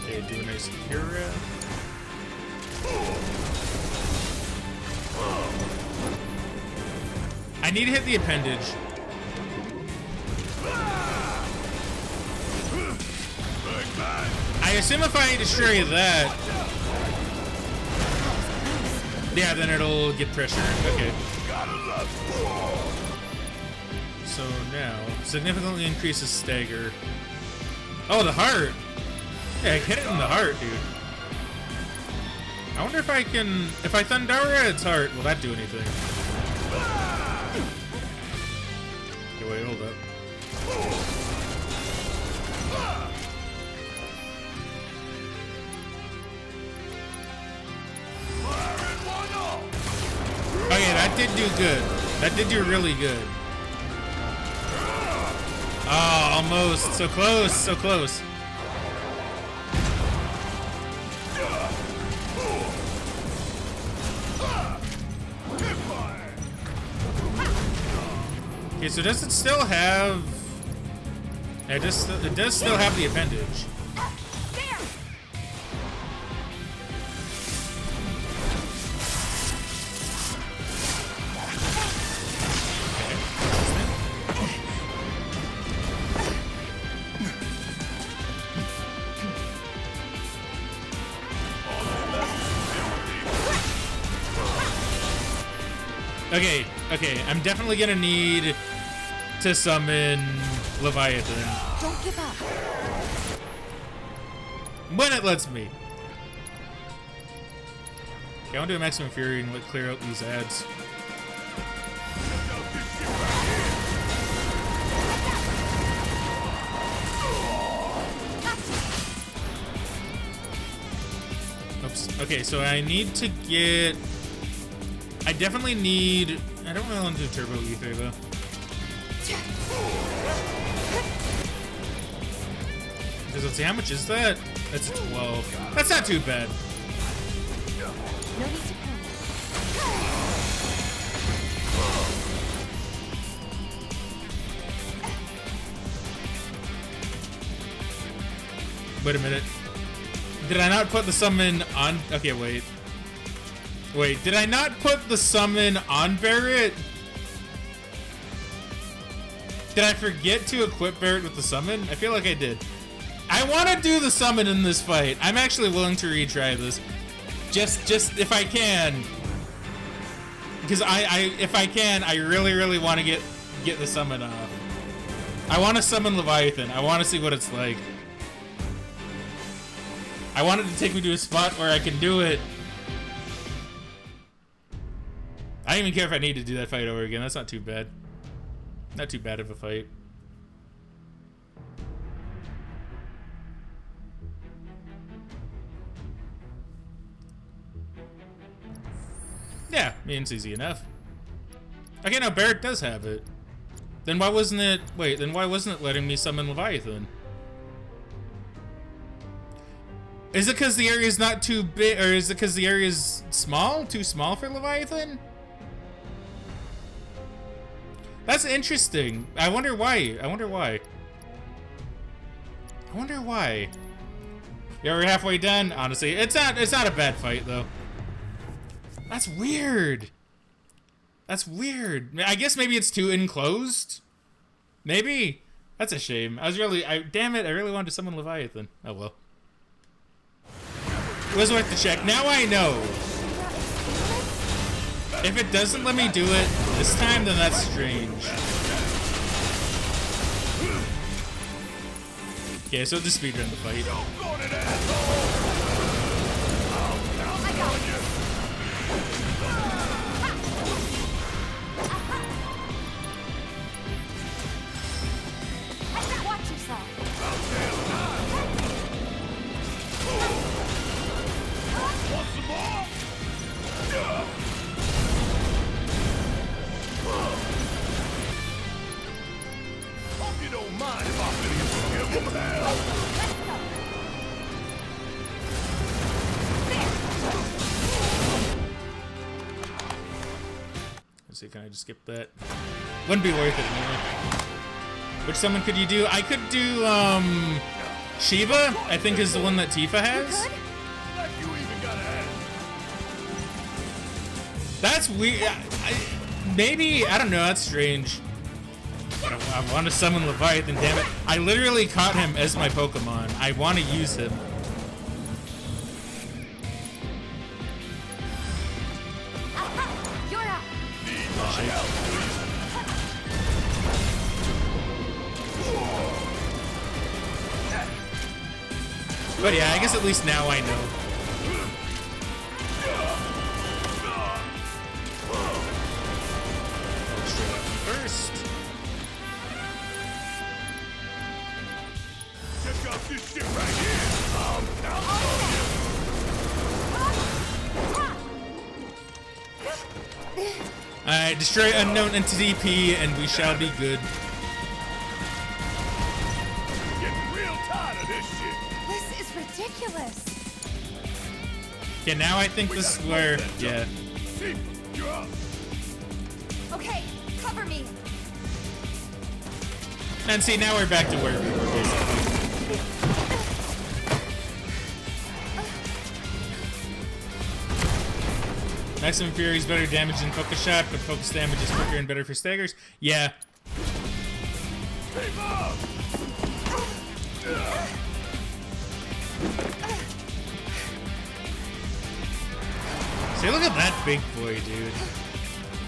Okay, do a nice Kira. I need to hit the appendage. I assume if I destroy that, yeah, then it'll get pressure. Okay. So now, significantly increases stagger. Oh, the heart. Yeah, I hit it in the heart, dude. I wonder if I can, if I Thundara its heart, will that do anything? Okay, wait, hold up. Okay, that did do good. That did do really good. Oh, almost. So close, so close. Okay, so does it still have... It does still have the appendage. Okay, okay, I'm definitely gonna need to summon Leviathan. Don't give up. When it lets me. Okay, I want to do a maximum fury and clear out these ads. Oops. Okay, so I need to get... I definitely need... I don't really want to do Turbo Ether, though. Because let's see, how much is that? That's a 12. That's not too bad. No need to panic. Wait a minute. Did I not put the summon on... Okay, wait. Wait, did I not put the summon on Barret? Did I forget to equip Barret with the summon? I feel like I did. I want to do the summon in this fight. I'm actually willing to retry this. Just if I can. Because if I can, I really want to get the summon off. I want to summon Leviathan. I want to see what it's like. I want it to take me to a spot where I can do it. I don't even care if I need to do that fight over again. That's not too bad. Not too bad of a fight. Yeah, I mean, it's easy enough. Okay, now Barret does have it. Then why wasn't it... Wait, then why wasn't it letting me summon Leviathan? Is it because the area is not too big, or is it because the area is small? Too small for Leviathan? That's interesting. I wonder why. I wonder why. I wonder why. Yeah, we're halfway done. Honestly, it's not a bad fight though. That's weird. That's weird. I guess maybe it's too enclosed. Maybe. That's a shame. Damn it, I really wanted to summon Leviathan. Oh well. It was worth the check. Now I know. If it doesn't let me do it this time, then that's strange. Okay, so just speedrun the fight. Watch yourself. Want some more? Hope you don't mind if I give him hell. Let's see, can I just skip that? Wouldn't be worth it anyway. Which summon could you do? I could do, Shiva, I think is the one that Tifa has. Like you even got an ass. That's weird. Maybe, I don't know, that's strange. I want to summon Leviathan, damn it. I literally caught him as my Pokemon. I want to use him. You're up. But yeah, I guess at least now I know. First. Check out this shit right here. Alright, destroy unknown entity P and we shall be good. Getting real tired of this shit. This is ridiculous. Okay, now I think this is where, yeah. See, you're up. Okay, cover me. And see, now we're back to where we were basically. Maximum Fury is better damage than Focus Shot, but Focus damage is quicker and better for staggers. Yeah. Keep up. See, look at that big boy, dude.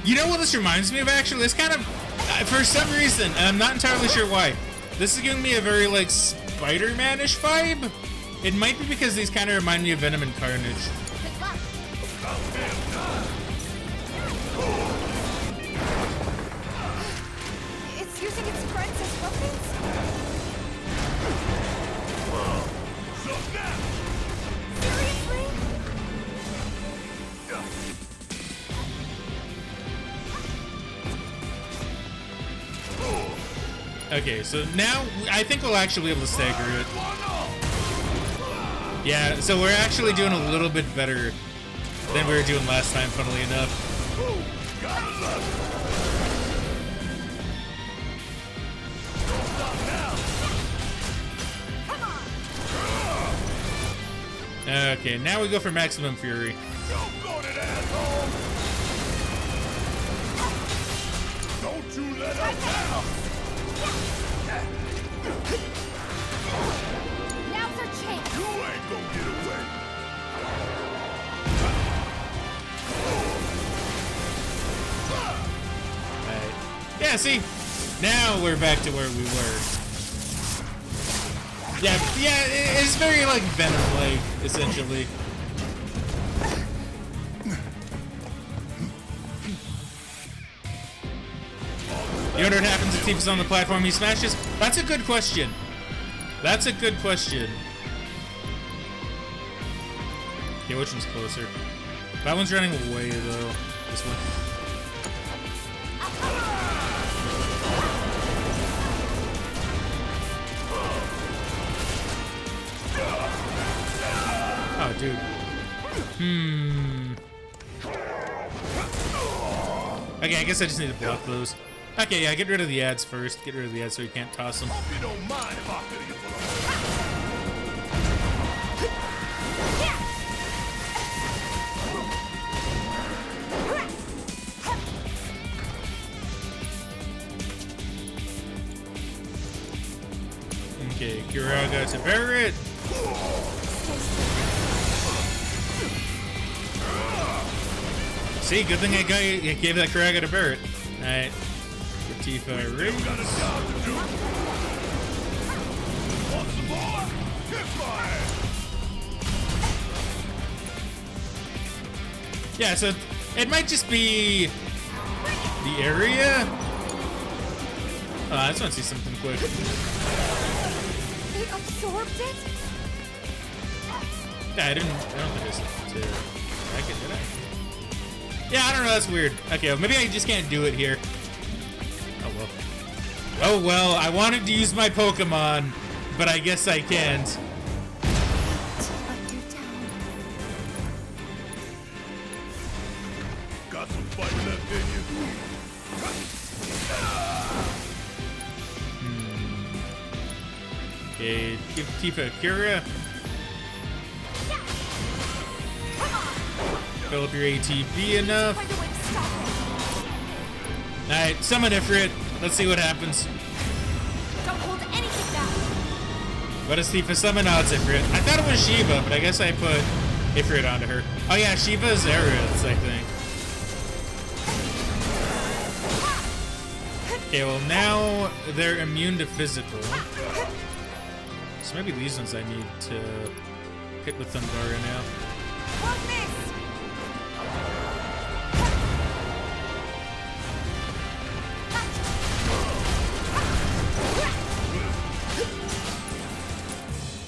You know what this reminds me of, actually? This kind of, for some reason, and I'm not entirely sure why, this is giving me a very, like, Spider-Man-ish vibe. It might be because these kind of remind me of Venom and Carnage. It's using its friends as weapons? Seriously? Okay, so now I think we'll actually be able to stagger it. Yeah, so we're actually doing a little bit better than we were doing last time, funnily enough. Okay, now we go for Maximum Fury. Don't go to that asshole. Don't you let up now. Now's our chance. You ain't gonna get away. Alright. Yeah, see? Now we're back to where we were. Yeah, it's very like Venom-like, essentially. You wonder what happens if Tifa's on the platform he smashes? That's a good question. That's a good question. Okay, which one's closer? That one's running away, though. This one. Oh, dude. Okay, I guess I just need to block those. Okay, yeah, get rid of the ads first. Get rid of the ads so you can't toss them. Hope you don't mind if I fill you full of Okay, Kiraga to Barrett. See, good thing I gave that Kiraga to Barrett. Alright. Get Tifa ready. got a job to do. Want some more? Kiss my ass. Yeah, so it might just be the area. I just want to see something quick. They absorbed it? Yeah, I don't think I did I? Yeah, I don't know. That's weird. Okay, well, maybe I just can't do it here. Oh well. Oh well. I wanted to use my Pokemon, but I guess I can't. To let you down. Got some fight left in you. Okay, give Tifa a Cura. Fill up your ATB enough. Find a way to stop it. Alright, summon Ifrit. Let's see what happens. Don't hold anything back. What does Tifa summon? Oh, it's Ifrit. I thought it was Shiva, but I guess I put Ifrit onto her. Oh yeah, Shiva's Aeriths, I think. Okay, well now they're immune to physical. So maybe these ones I need to hit with Thundara now. Won't miss.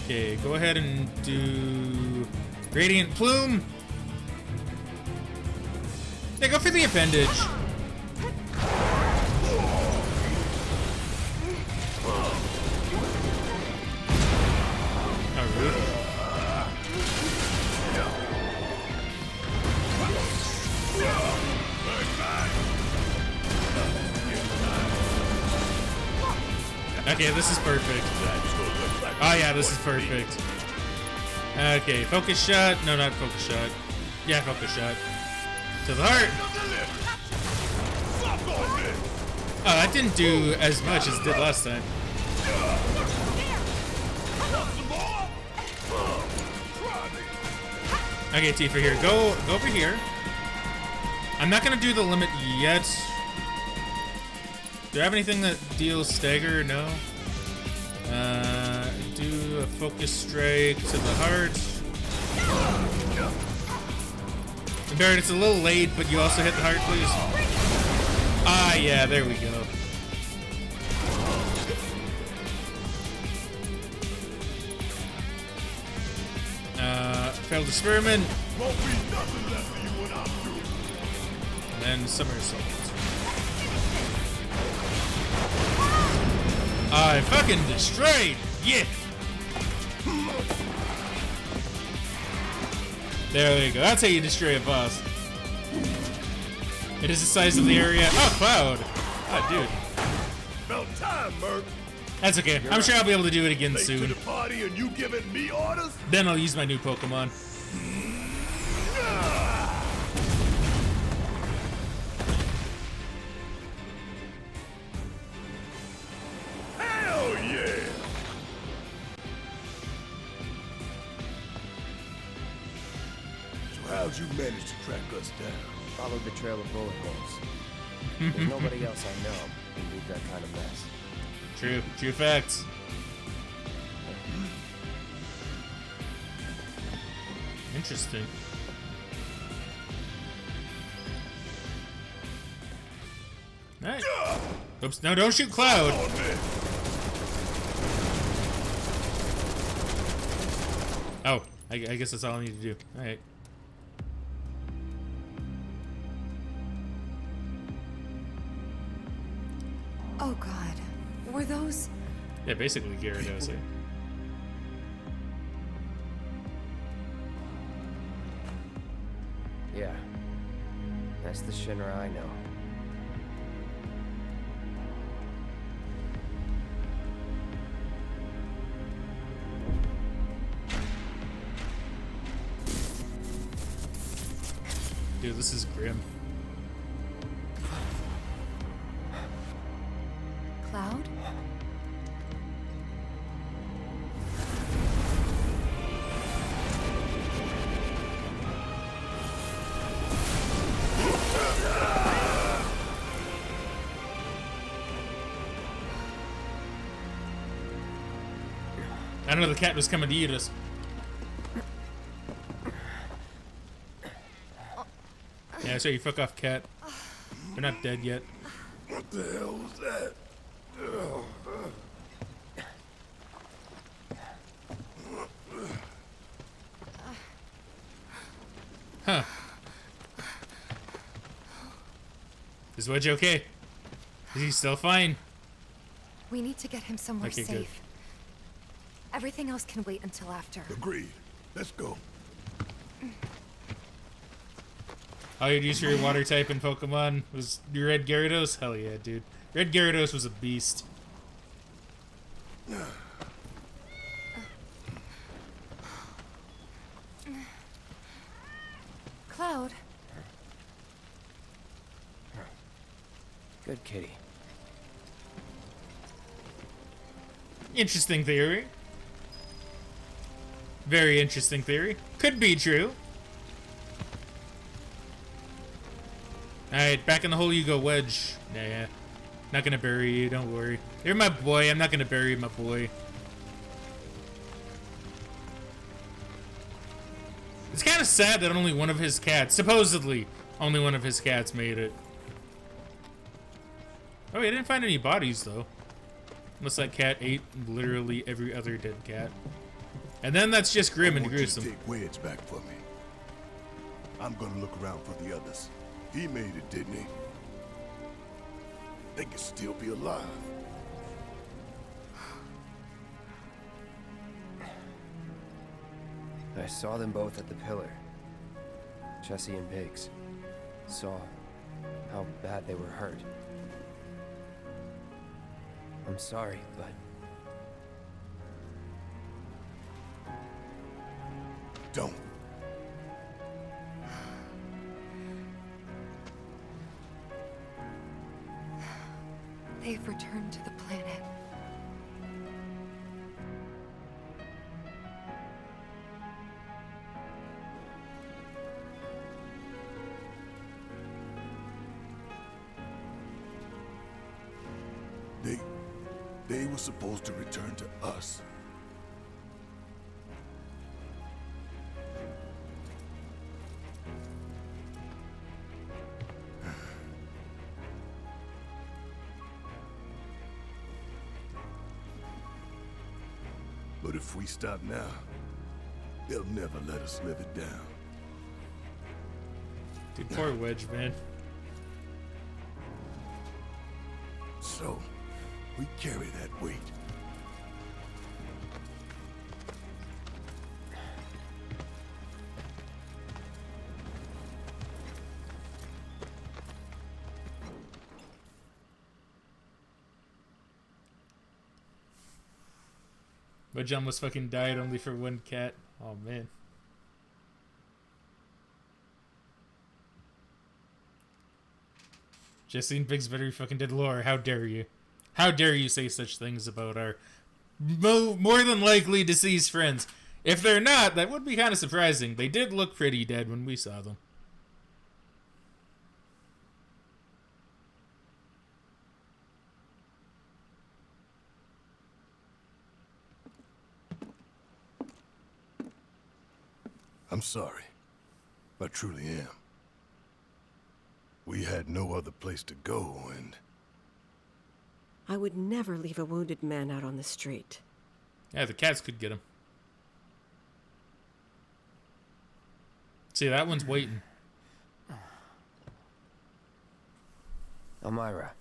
Okay, go ahead and do Radiant Plume. Yeah, go for the appendage. Oh, rude. Okay, this is perfect. Oh yeah, this is perfect. Okay, focus shot. No, not focus shot. Yeah, focus shot. To the heart. Oh, that didn't do as much as it did last time. Okay, Tifa, here. Go over here. I'm not gonna do the limit yet. Do I have anything that deals stagger? No. Do a focus strike to the heart. Barrett, it's a little late, but you also hit the heart, please. Ah, yeah, there we go. Failed experiment. Won't be nothing left for you when I'm through. And then somersault. I fucking destroyed! Yeah! There you go. That's how you destroy a boss. It is the size of the area. Oh, Cloud! Oh, dude. About time, Merc. That's okay. I'm sure I'll be able to do it again Late to soon. the party and you giving me orders? Then I'll use my new Pokemon. Hell yeah! So how'd you manage to track us down? Followed the trail of bullet holes. There's nobody else I know who leave that kind of mess. True. True facts. Interesting. Alright. Oops. No, don't shoot Cloud. Oh, I guess that's all I need to do. Alright. Oh God, were those? Yeah, basically Gyarados. Yeah. That's the Shinra I know. Dude, this is grim. Cloud? I don't know, the cat was coming to eat us. Yeah, so you fuck off, cat. They're not dead yet. What the hell was that? Huh. Is Wedge okay? Is he still fine? We need to get him somewhere Okay, safe. good. Everything else can wait until after. Agreed. Let's go. How you'd use your water type in Pokemon was your Red Gyarados? Hell yeah, dude. Red Gyarados was a beast. Cloud, Good kitty. Interesting theory. Very interesting theory. Could be true. Alright, back in the hole you go, Wedge. Yeah. Not gonna bury you, don't worry. You're my boy, I'm not gonna bury my boy. It's kind of sad that only one of his cats, supposedly, only one of his cats made it. Oh, he didn't find any bodies, though. Unless that cat ate literally every other dead cat. And then that's just grim and I want you to gruesome. take Wedge back for me. I'm gonna look around for the others. He made it, didn't he? They could still be alive. I saw them both at the pillar. Jesse and Biggs. Saw how bad they were hurt. I'm sorry, but Don't. they've returned to the planet. They were supposed to return to us. But if we stop now, they'll never let us live it down. Dude, poor Wedge, man. So, we carry that weight. Wedge almost fucking died only for one cat. Oh, man. Jesse and Biggs better be fucking dead lore. How dare you? How dare you say such things about our more than likely deceased friends? If they're not, that would be kind of surprising. They did look pretty dead when we saw them. I'm sorry. I truly am. We had no other place to go, and I would never leave a wounded man out on the street. Yeah, the cats could get him. See, that one's waiting. Elmira,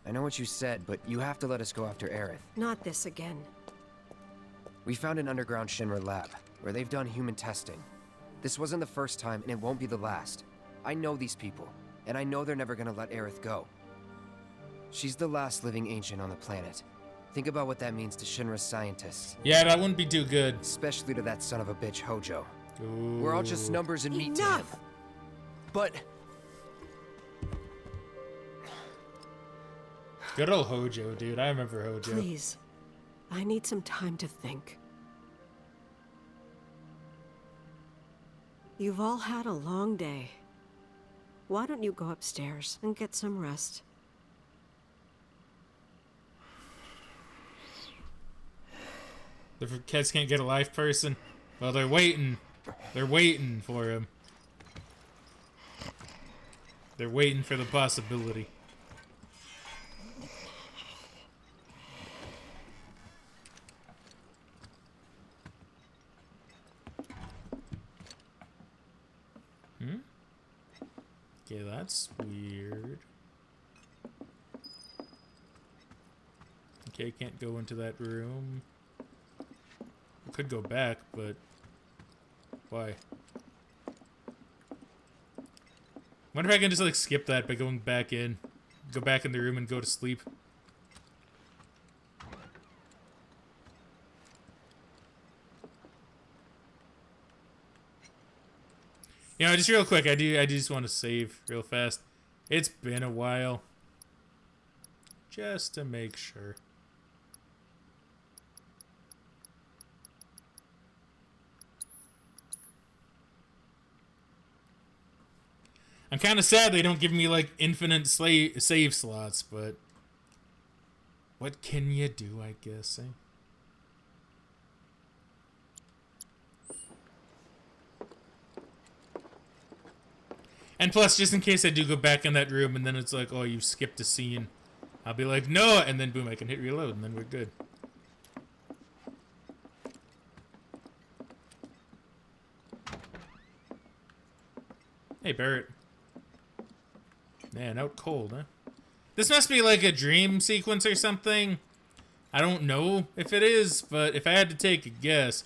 I know what you said, but you have to let us go after Aerith. Not this again. We found an underground Shinra lab, where they've done human testing. This wasn't the first time, and it won't be the last. I know these people, and I know they're never gonna let Aerith go. She's the last living ancient on the planet. Think about what that means to Shinra's scientists. Yeah, that wouldn't be too good. Especially to that son of a bitch, Hojo. Ooh. We're all just numbers and meat to him. Enough! But Good old Hojo, dude. I remember Hojo. Please. I need some time to think. You've all had a long day. Why don't you go upstairs and get some rest? The cats can't get a live person. Well, they're waiting. They're waiting for him. They're waiting for the possibility. Okay, that's weird. Okay, can't go into that room. I could go back, but why? Wonder if I can just like skip that by going back in, go back in the room and go to sleep. You know, just real quick, I just want to save real fast. It's been a while. Just to make sure. I'm kind of sad they don't give me like infinite save slots, but what can you do, I guess, eh? And plus, just in case I do go back in that room and then it's like, oh, you skipped a scene, I'll be like, no, and then boom, I can hit reload and then we're good. Hey, Barrett. Man, out cold, huh? This must be like a dream sequence or something. I don't know if it is, but if I had to take a guess.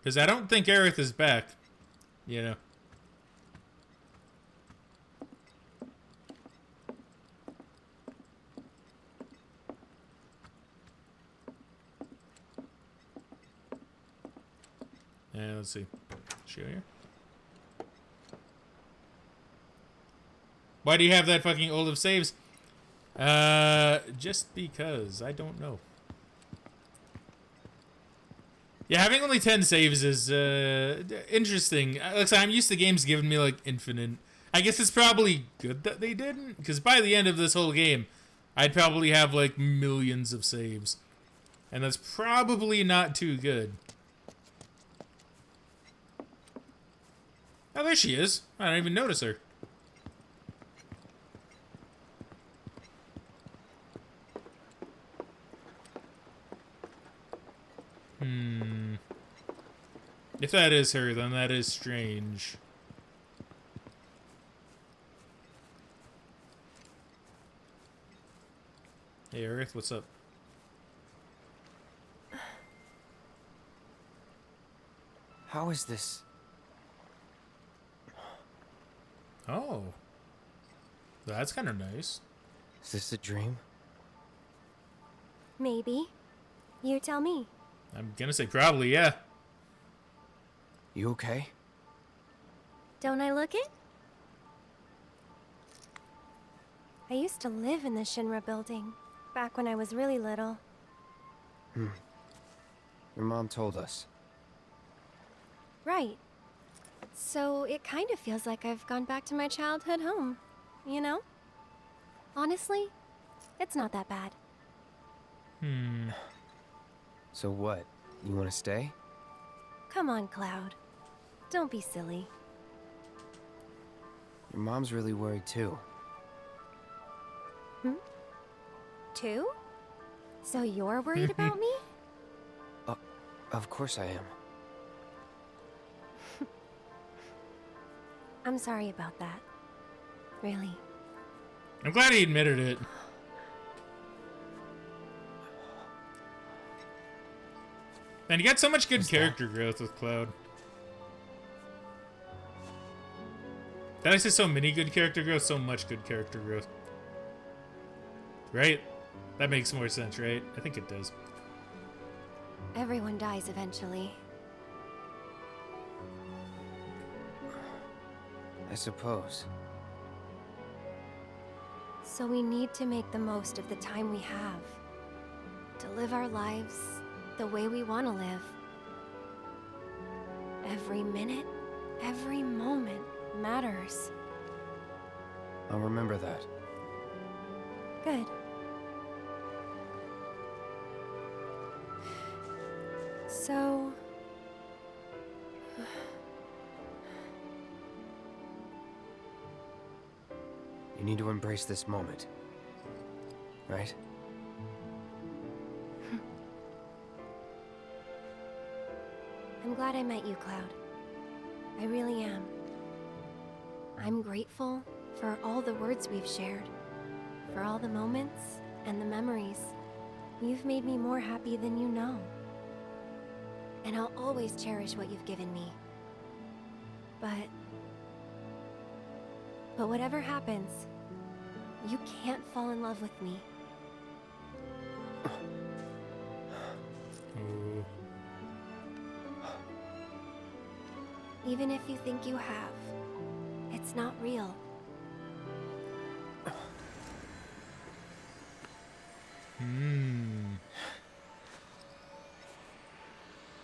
Because I don't think Aerith is back. You know. Yeah, let's see. Show here. Why do you have that fucking old of saves? Just because. I don't know. Yeah, having only 10 saves is, interesting. Like I'm used to games giving me, like, infinite. I guess it's probably good that they didn't, because by the end of this whole game, I'd probably have, like, millions of saves. And that's probably not too good. Oh, there she is. I don't even notice her. If that is her, then that is strange. Hey, Aerith, what's up? How is this? Oh. That's kind of nice. Is this a dream? Maybe. You tell me. I'm gonna say probably, yeah. You okay? Don't I look it? I used to live in the Shinra building, back when I was really little. Your mom told us. Right. So it kind of feels like I've gone back to my childhood home, you know? Honestly, it's not that bad. So what? You want to stay? Come on, Cloud. Don't be silly. Your mom's really worried too. Two? So you're worried about me? Of course I am. I'm sorry about that. Really. I'm glad he admitted it. Man, you got so much good character growth with Cloud. Did I say so many good character growth? So much good character growth. Right? That makes more sense, right? I think it does. Everyone dies eventually. I suppose. So we need to make the most of the time we have. To live our lives the way we want to live. Every minute, every moment matters. I'll remember that. Good. So... You need to embrace this moment. Right? I'm glad I met you, Cloud. I really am. I'm grateful for all the words we've shared, for all the moments and the memories. You've made me more happy than you know. And I'll always cherish what you've given me. But whatever happens, you can't fall in love with me. Ooh. Even if you think you have, it's not real.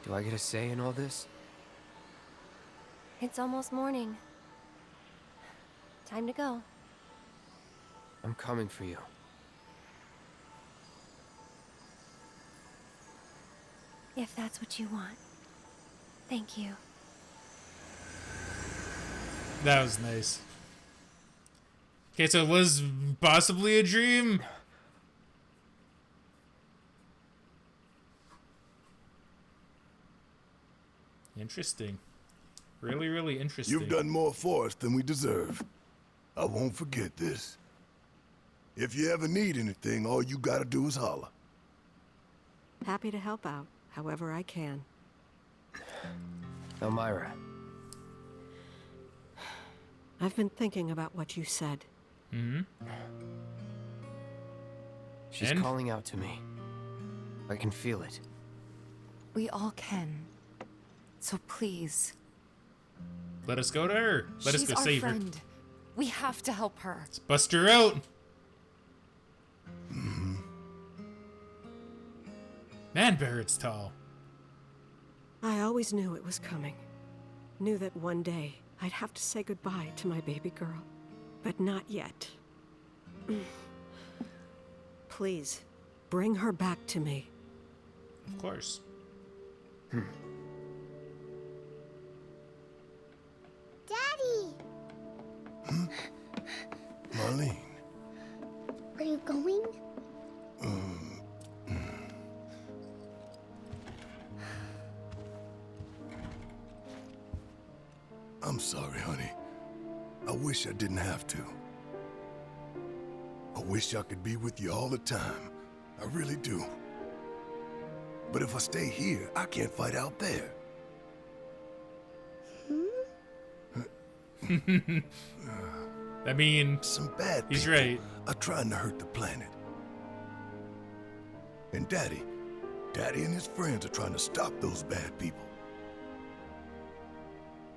Do I get a say in all this? It's almost morning. Time to go. I'm coming for you. If that's what you want. Thank you. That was nice. Okay, so it was possibly a dream. Interesting. Really, really interesting. You've done more for us than we deserve. I won't forget this. If you ever need anything, all you gotta do is holler. Happy to help out, however I can. Elmira, I've been thinking about what you said. she's And? calling out to me. I can feel it. We all can. So please. Let us go to her. Let us She's go our save friend. We have to help her. Let's bust her out. Man, Barrett's tall. I always knew it was coming. Knew that one day I'd have to say goodbye to my baby girl. But not yet. Please, bring her back to me. Of course. Daddy! Marlene, Are you going? I'm sorry, honey. I wish I didn't have to. I wish I could be with you all the time. I really do. But if I stay here, I can't fight out there. I mean, Some bad he's people right. are trying to hurt the planet. And Daddy and his friends are trying to stop those bad people.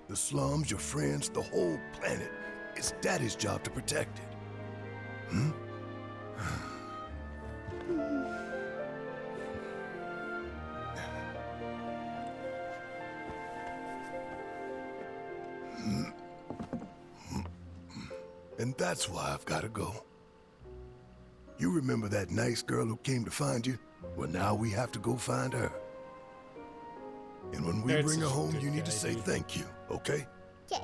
The slums, your friends, the whole planet. It's Daddy's job to protect it. And that's why I've got to go. You remember that nice girl who came to find you? Well, now we have to go find her. And when we That's bring her such a home, good you need to guy, say dude. thank you, okay? Okay.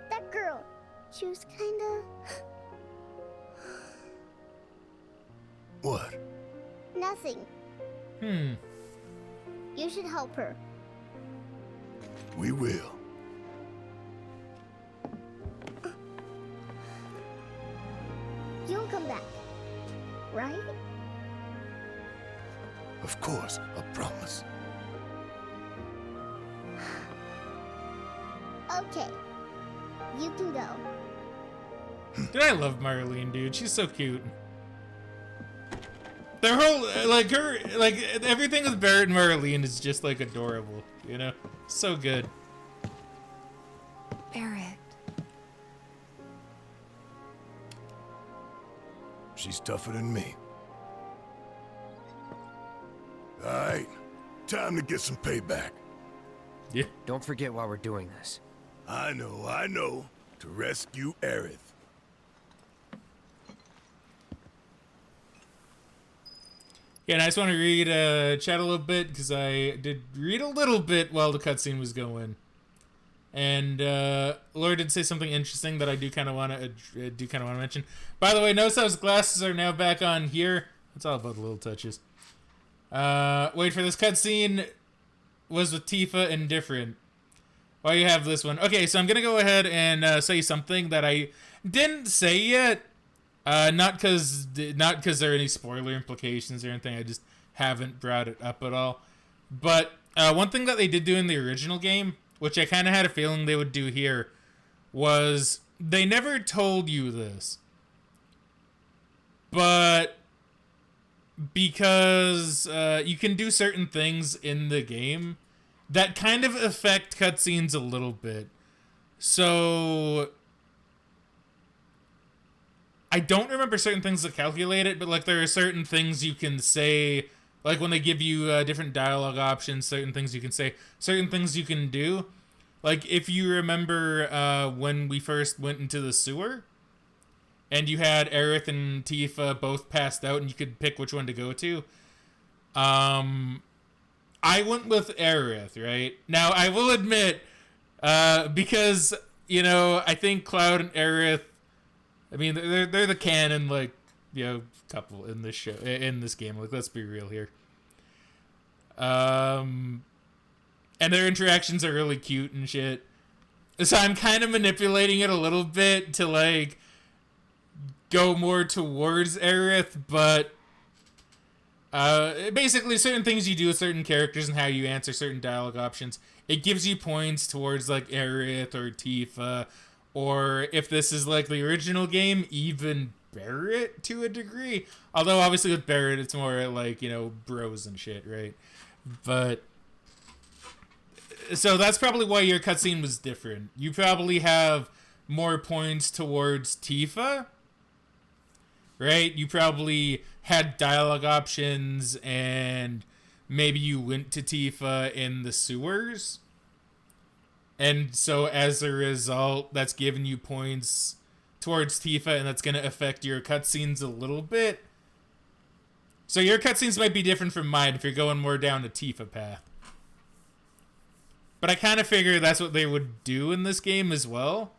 That girl, she was kinda... What? nothing. You should help her. We will. You'll come back, right? Of course, I promise. Okay. You can go. Dude, I love Marlene, dude. She's so cute. Their whole, everything with Barrett and Marlene is just, like, adorable, you know? So good. Barrett. She's tougher than me. All right, time to get some payback. Yeah. Don't forget why we're doing this. I know. To rescue Aerith. Yeah, and I just want to read chat a little bit because I did read a little bit while the cutscene was going, and Laura did say something interesting that I do kind of want to mention. By the way, notice how his glasses are now back on here. It's all about the little touches. Wait for this cutscene was with Tifa and different. while you have this one. Okay, so I'm gonna go ahead and say something that I didn't say yet. Not because there are any spoiler implications or anything. I just haven't brought it up at all. But one thing that they did do in the original game, which I kind of had a feeling they would do here, was they never told you this. But because you can do certain things in the game that kind of affect cutscenes a little bit. So I don't remember certain things that calculate it, but like there are certain things you can say, like when they give you different dialogue options, certain things you can say, certain things you can do. Like if you remember when we first went into the sewer, and you had Aerith and Tifa both passed out, and you could pick which one to go to. I went with Aerith, right? Now, I will admit, because, you know, I think Cloud and Aerith, I mean, they're the canon, like, you know, couple in this show, in this game. Like, let's be real here. And their interactions are really cute and shit. So I'm kind of manipulating it a little bit to, like, go more towards Aerith, but basically certain things you do with certain characters and how you answer certain dialogue options, it gives you points towards like Aerith or Tifa, or if this is like the original game, even Barrett to a degree. Although obviously with Barrett it's more like, you know, bros and shit, right? But so that's probably why your cutscene was different. You probably have more points towards Tifa, right? You probably had dialogue options and maybe you went to Tifa in the sewers. And so as a result, that's giving you points towards Tifa, and that's going to affect your cutscenes a little bit. So your cutscenes might be different from mine if you're going more down the Tifa path. But I kind of figure that's what they would do in this game as well.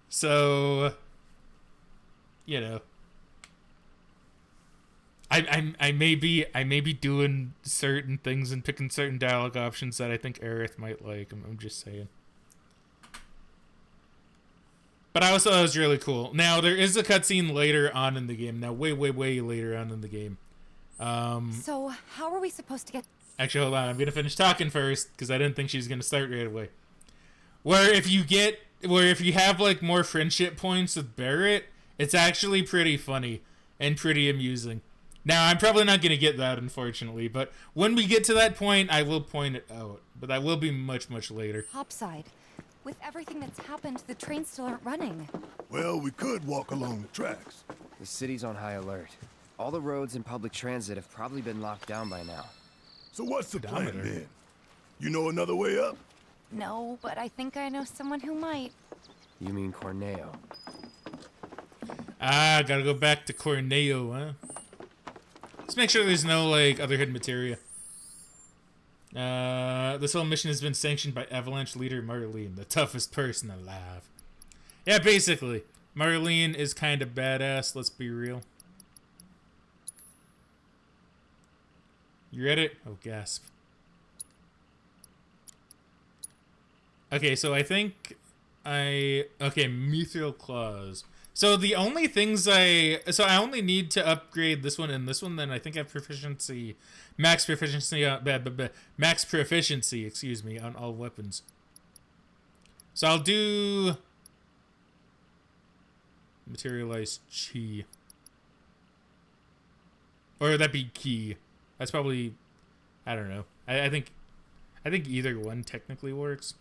So, you know, I may be doing certain things and picking certain dialogue options that I think Aerith might like. I'm just saying. But I also thought it was really cool. Now there is a cutscene later on in the game. Now way later on in the game. So how are we supposed to get? Actually, hold on. I'm gonna finish talking first because I didn't think she was gonna start right away. Where if you have like more friendship points with Barrett, it's actually pretty funny and pretty amusing. Now, I'm probably not going to get that, unfortunately, but when we get to that point, I will point it out. But that will be much later. Topside. With everything that's happened, the trains still aren't running. Well, we could walk along the tracks. The city's on high alert. All the roads and public transit have probably been locked down by now. So what's the plan then? You know another way up? No, but I think I know someone who might. You mean Corneo? Ah, gotta go back to Corneo, huh? Let's make sure there's no, like, other hidden materia. This whole mission has been sanctioned by Avalanche leader Marlene, the toughest person alive. Yeah, basically. Marlene is kind of badass, let's be real. You read it? Oh, gasp. Okay, so I think okay, Mithril Claws. So the only things I only need to upgrade this one and this one, then I think I have proficiency, max proficiency, excuse me, on all weapons. So I'll do materialize chi. Or would that be key? That's probably, I don't know. I think either one technically works.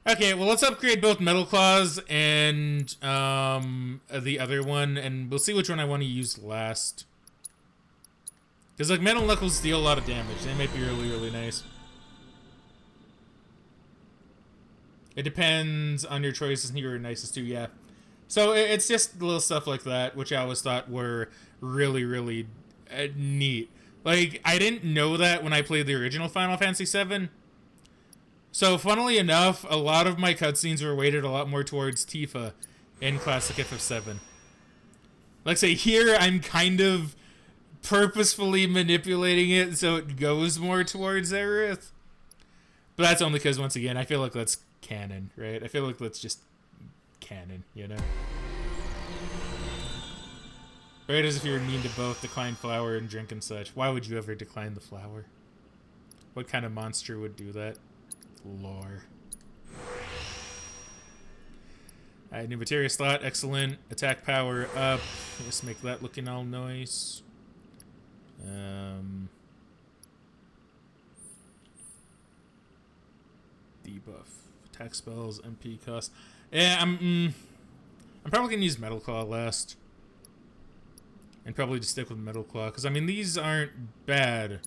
Okay, well, let's upgrade both Metal Claws and the other one, and we'll see which one I want to use last. Because, like, Metal Knuckles deal a lot of damage. They might be really nice. It depends on your choices and who you're nicest to, yeah. So, it's just little stuff like that, which I always thought were really neat. Like, I didn't know that when I played the original Final Fantasy VII. So, funnily enough, a lot of my cutscenes were weighted a lot more towards Tifa in Classic FF7. Like I say, here I'm kind of purposefully manipulating it so it goes more towards Aerith. But that's only because, once again, I feel like that's canon, right? I feel like that's just canon, you know? Right, as if you're mean to both decline flower and drink and such. Why would you ever decline the flower? What kind of monster would do that? Lore. Alright, new materia slot, excellent. Attack power up. Let's make that looking all nice. Debuff. Attack spells, MP cost. Yeah, I'm probably gonna use Metal Claw last. And probably just stick with Metal Claw, because I mean these aren't bad.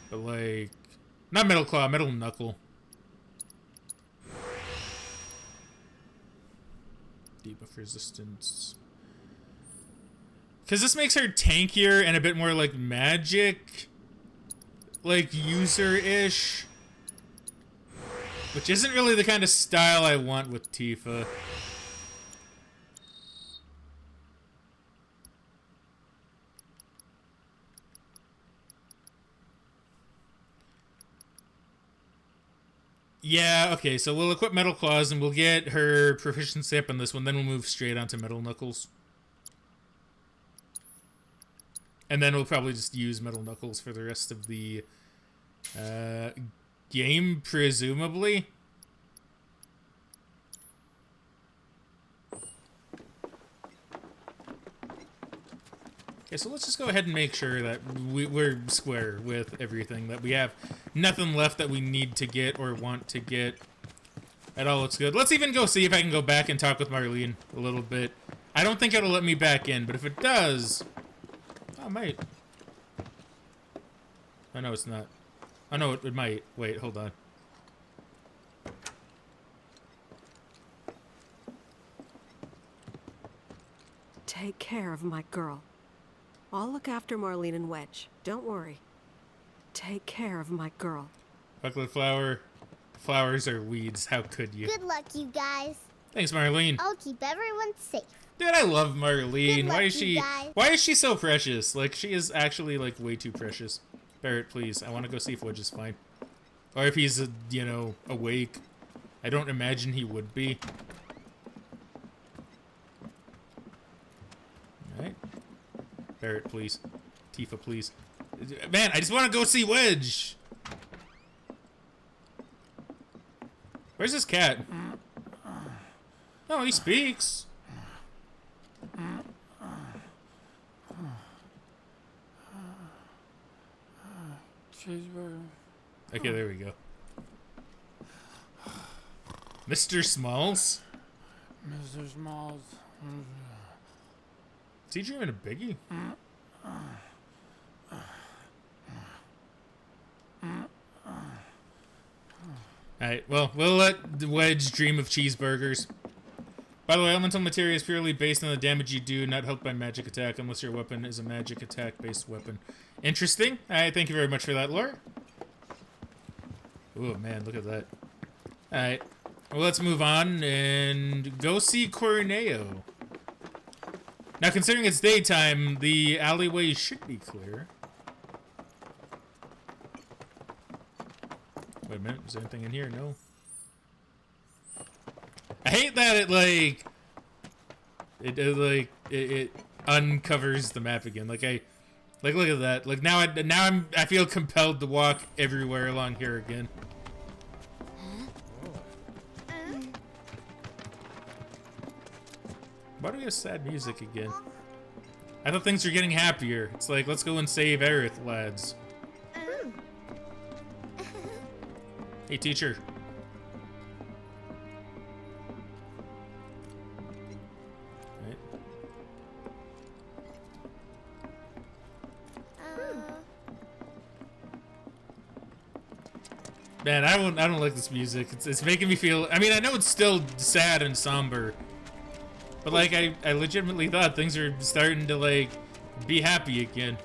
But like, not Metal Claw, Metal Knuckle. Debuff resistance. Because this makes her tankier and a bit more like magic, like user-ish. Which isn't really the kind of style I want with Tifa. Yeah, okay, so we'll equip Metal Claws and we'll get her proficiency up on this one, then we'll move straight onto Metal Knuckles. And then we'll probably just use Metal Knuckles for the rest of the game, presumably. Okay, so let's just go ahead and make sure that we're square with everything, that we have nothing left that we need to get or want to get. That all looks good. Let's even go see if I can go back and talk with Marlene a little bit. I don't think it'll let me back in, but if it does... Oh, it might. Oh, no, it's not. Oh, no, it might. Wait, hold on. Take care of my girl. I'll look after Marlene and Wedge. Don't worry. Take care of my girl. Bucklet flower. Flowers are weeds. How could you? Good luck, you guys. Thanks, Marlene. I'll keep everyone safe. Dude, I love Marlene. Good luck, Why is you she? guys. Why is she so precious? Like, she is actually like way too precious. Barrett, please. I want to go see if Wedge is fine, or if he's you know, awake. I don't imagine he would be. All right. Barrett, please. Tifa, please. Man, I just want to go see Wedge. Where's this cat? Oh, he speaks. Cheeseburger. Okay, there we go. Mr. Smalls? Mr. Smalls. Is he dreaming a biggie? Alright, well, we'll let Wedge dream of cheeseburgers. By the way, elemental materia is purely based on the damage you do, not helped by magic attack, unless your weapon is a magic attack-based weapon. Interesting. Alright, thank you very much for that, lore. Oh man, look at that. Alright, well, let's move on and go see Corneo. Now, considering it's daytime, the alleyway should be clear. Wait a minute, is there anything in here? No. I hate that it uncovers the map again. Like look at that. Like now I feel compelled to walk everywhere along here again. Why do we have sad music again? I thought things were getting happier. It's like, let's go and save Aerith, lads. Hey, teacher. Right. Man, I don't like this music. It's making me feel. I mean, I know it's still sad and somber, but like I legitimately thought things are starting to like be happy again.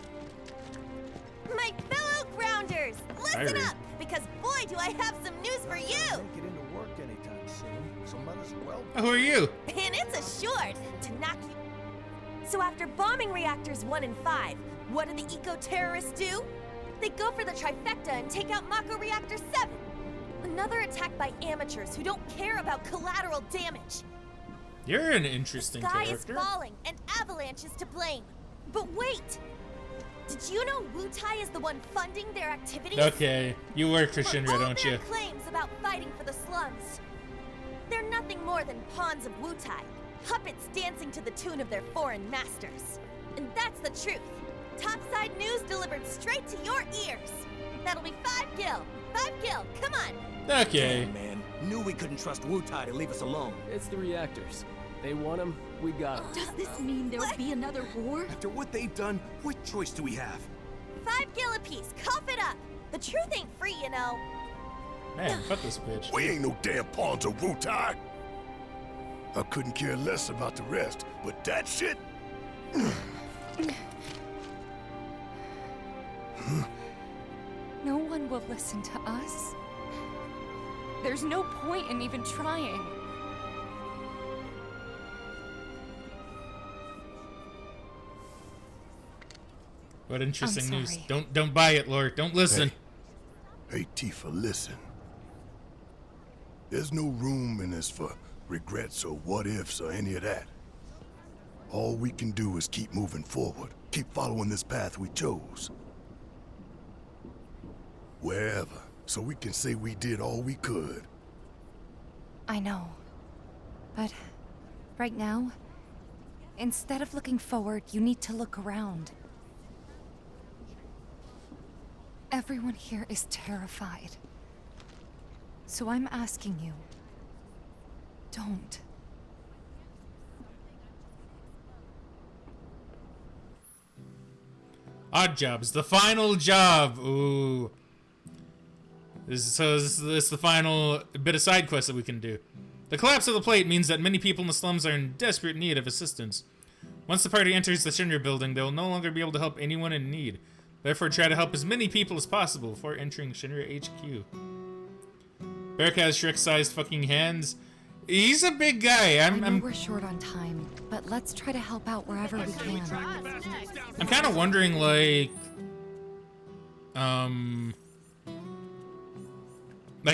My fellow grounders, listen up, because boy, do I have some news for you. Can't get into work anytime soon, so might as well. Who are you? And it's assured to knock you. So after bombing reactors 1 and 5, what do the eco-terrorists do? They go for the trifecta and take out Mako Reactor 7. Another attack by amateurs who don't care about collateral damage. You're an interesting The sky character. is falling, and Avalanche is to blame. But wait! Did you know Wutai is the one funding their activities? Okay, you work for Shinra, don't you? Their claims about fighting for the slums. They're nothing more than pawns of Wutai, puppets dancing to the tune of their foreign masters. And that's the truth. Topside news delivered straight to your ears. That'll be 5 gil. 5 gil, come on. Okay. Damn, man. Knew we couldn't trust Wutai to leave us alone. It's the reactors. They want them, we got them. Does this mean there'll be another war? After what they've done, what choice do we have? 5 gil apiece, cough it up. The truth ain't free, you know. Man, fuck this bitch. We ain't no damn pawns of Wutai. I couldn't care less about the rest, but that shit... No one will listen to us. There's no point in even trying. What interesting I'm news. sorry. Don't buy it, Lord. Don't listen. Hey, Tifa, listen. There's no room in this for regrets or what-ifs or any of that. All we can do is keep moving forward. Keep following this path we chose. Wherever, so we can say we did all we could. I know. But right now, instead of looking forward, you need to look around. Everyone here is terrified. So I'm asking you, don't. Odd Jobs, the final job. Ooh. This is the final bit of side quest that we can do. The collapse of the plate means that many people in the slums are in desperate need of assistance. Once the party enters the Shinra building, they will no longer be able to help anyone in need. Therefore, try to help as many people as possible before entering Shinra HQ. Beric has Shrek-sized fucking hands. He's a big guy. I know we're short on time, but let's try to help out wherever we can. I'm kind of wondering, like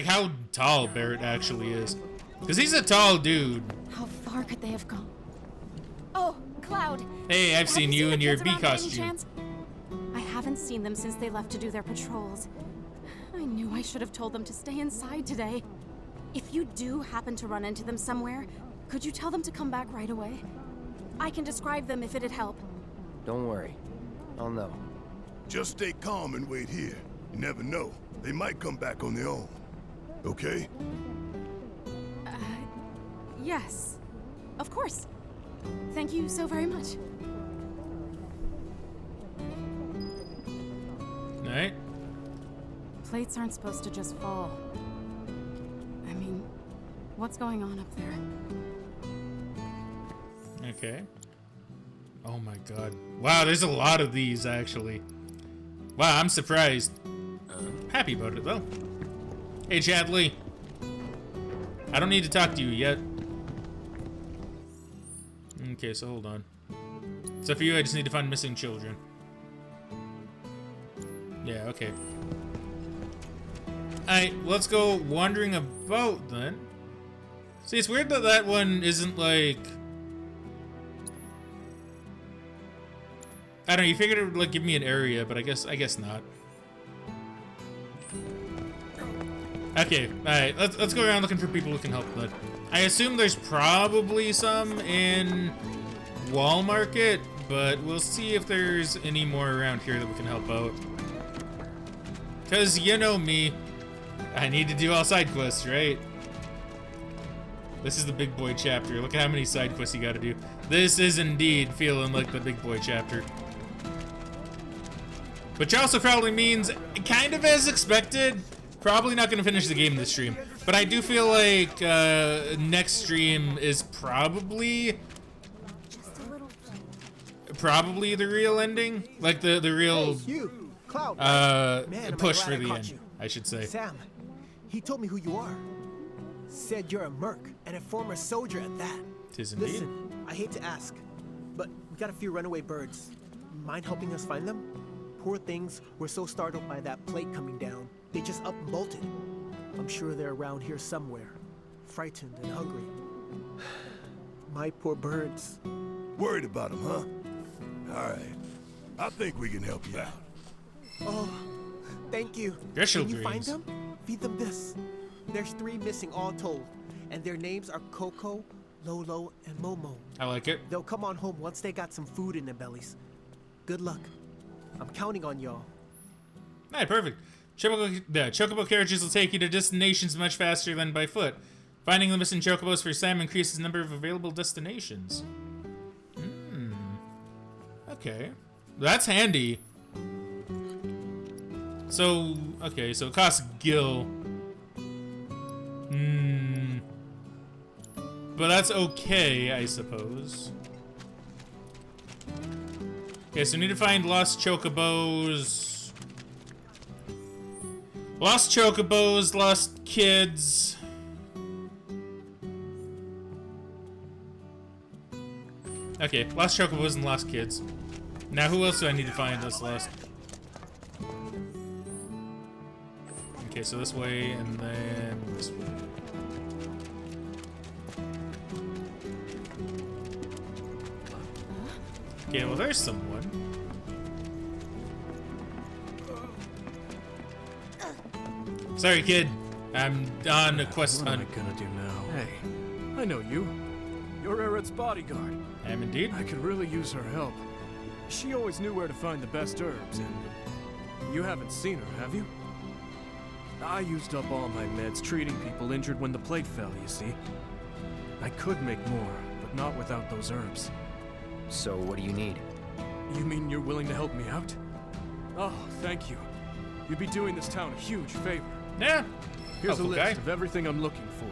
how tall Barrett actually is. Because he's a tall dude. How far could they have gone? Oh, Cloud. Hey, I've seen you in your kids bee around by any costume. chance? I haven't seen them since they left to do their patrols. I knew I should have told them to stay inside today. If you do happen to run into them somewhere, could you tell them to come back right away? I can describe them if it'd help. Don't worry. I'll know. Just stay calm and wait here. You never know. They might come back on their own. Okay? Yes. Of course. Thank you so very much. Alright. Plates aren't supposed to just fall. I mean, what's going on up there? Okay. Oh my god. Wow, there's a lot of these, actually. Wow, I'm surprised. Happy about it, though. Hey, Chadley. I don't need to talk to you yet. Okay, so hold on. So for you, I just need to find missing children. Yeah, okay. Alright, let's go wandering about, then. See, it's weird that that one isn't, like... I don't know, you figured it would, like, give me an area, but I guess not. Okay, alright, let's go around looking for people who can help, but I assume there's probably some in Wall Market, but we'll see if there's any more around here that we can help out. Because, you know me, I need to do all side quests, right? This is the big boy chapter. Look at how many side quests you gotta do. This is indeed feeling like the big boy chapter. Which also probably means, kind of as expected, probably not gonna finish the game this stream. But I do feel like next stream is probably the real ending. Like the real Cloud. Man, push I'm for glad the I caught end, you. I should say. Sam, he told me who you are. Said you're a merc and a former soldier at that. 'Tis indeed. Listen, I hate to ask, but we got a few runaway birds. Mind helping us find them? poor things were so startled by that plate coming down, they just up and bolted. I'm sure they're around here somewhere, frightened and hungry. My poor birds. Worried about them, huh? All right. I think we can help you out. Oh, thank you. Special Can you find dreams. them? Feed them this. There's 3 missing all told, and their names are Coco, Lolo, and Momo. I like it. They'll come on home once they got some food in their bellies. Good luck. I'm counting on y'all. Alright, perfect. Chocobo carriages will take you to destinations much faster than by foot. Finding the missing chocobos for Sam increases the number of available destinations. Okay. That's handy. So, okay, so it costs Gil. But that's okay, I suppose. Okay, so we need to find lost chocobos. Lost chocobos, lost kids. Okay, lost chocobos and lost kids. Now who else do I need to find that's lost? Okay, so this way and then this way. Okay, well there's someone. Sorry, kid. I'm on a quest hunt. What am I gonna do now? Hey, I know you. You're Aerith's bodyguard. I am indeed. I could really use her help. She always knew where to find the best herbs, and you haven't seen her, have you? I used up all my meds treating people injured when the plate fell, you see. I could make more, but not without those herbs. So what do you need? You mean you're willing to help me out? Oh, thank you. You'd be doing this town a huge favor. Yeah. Here's a Helpful list guy. of everything I'm looking for.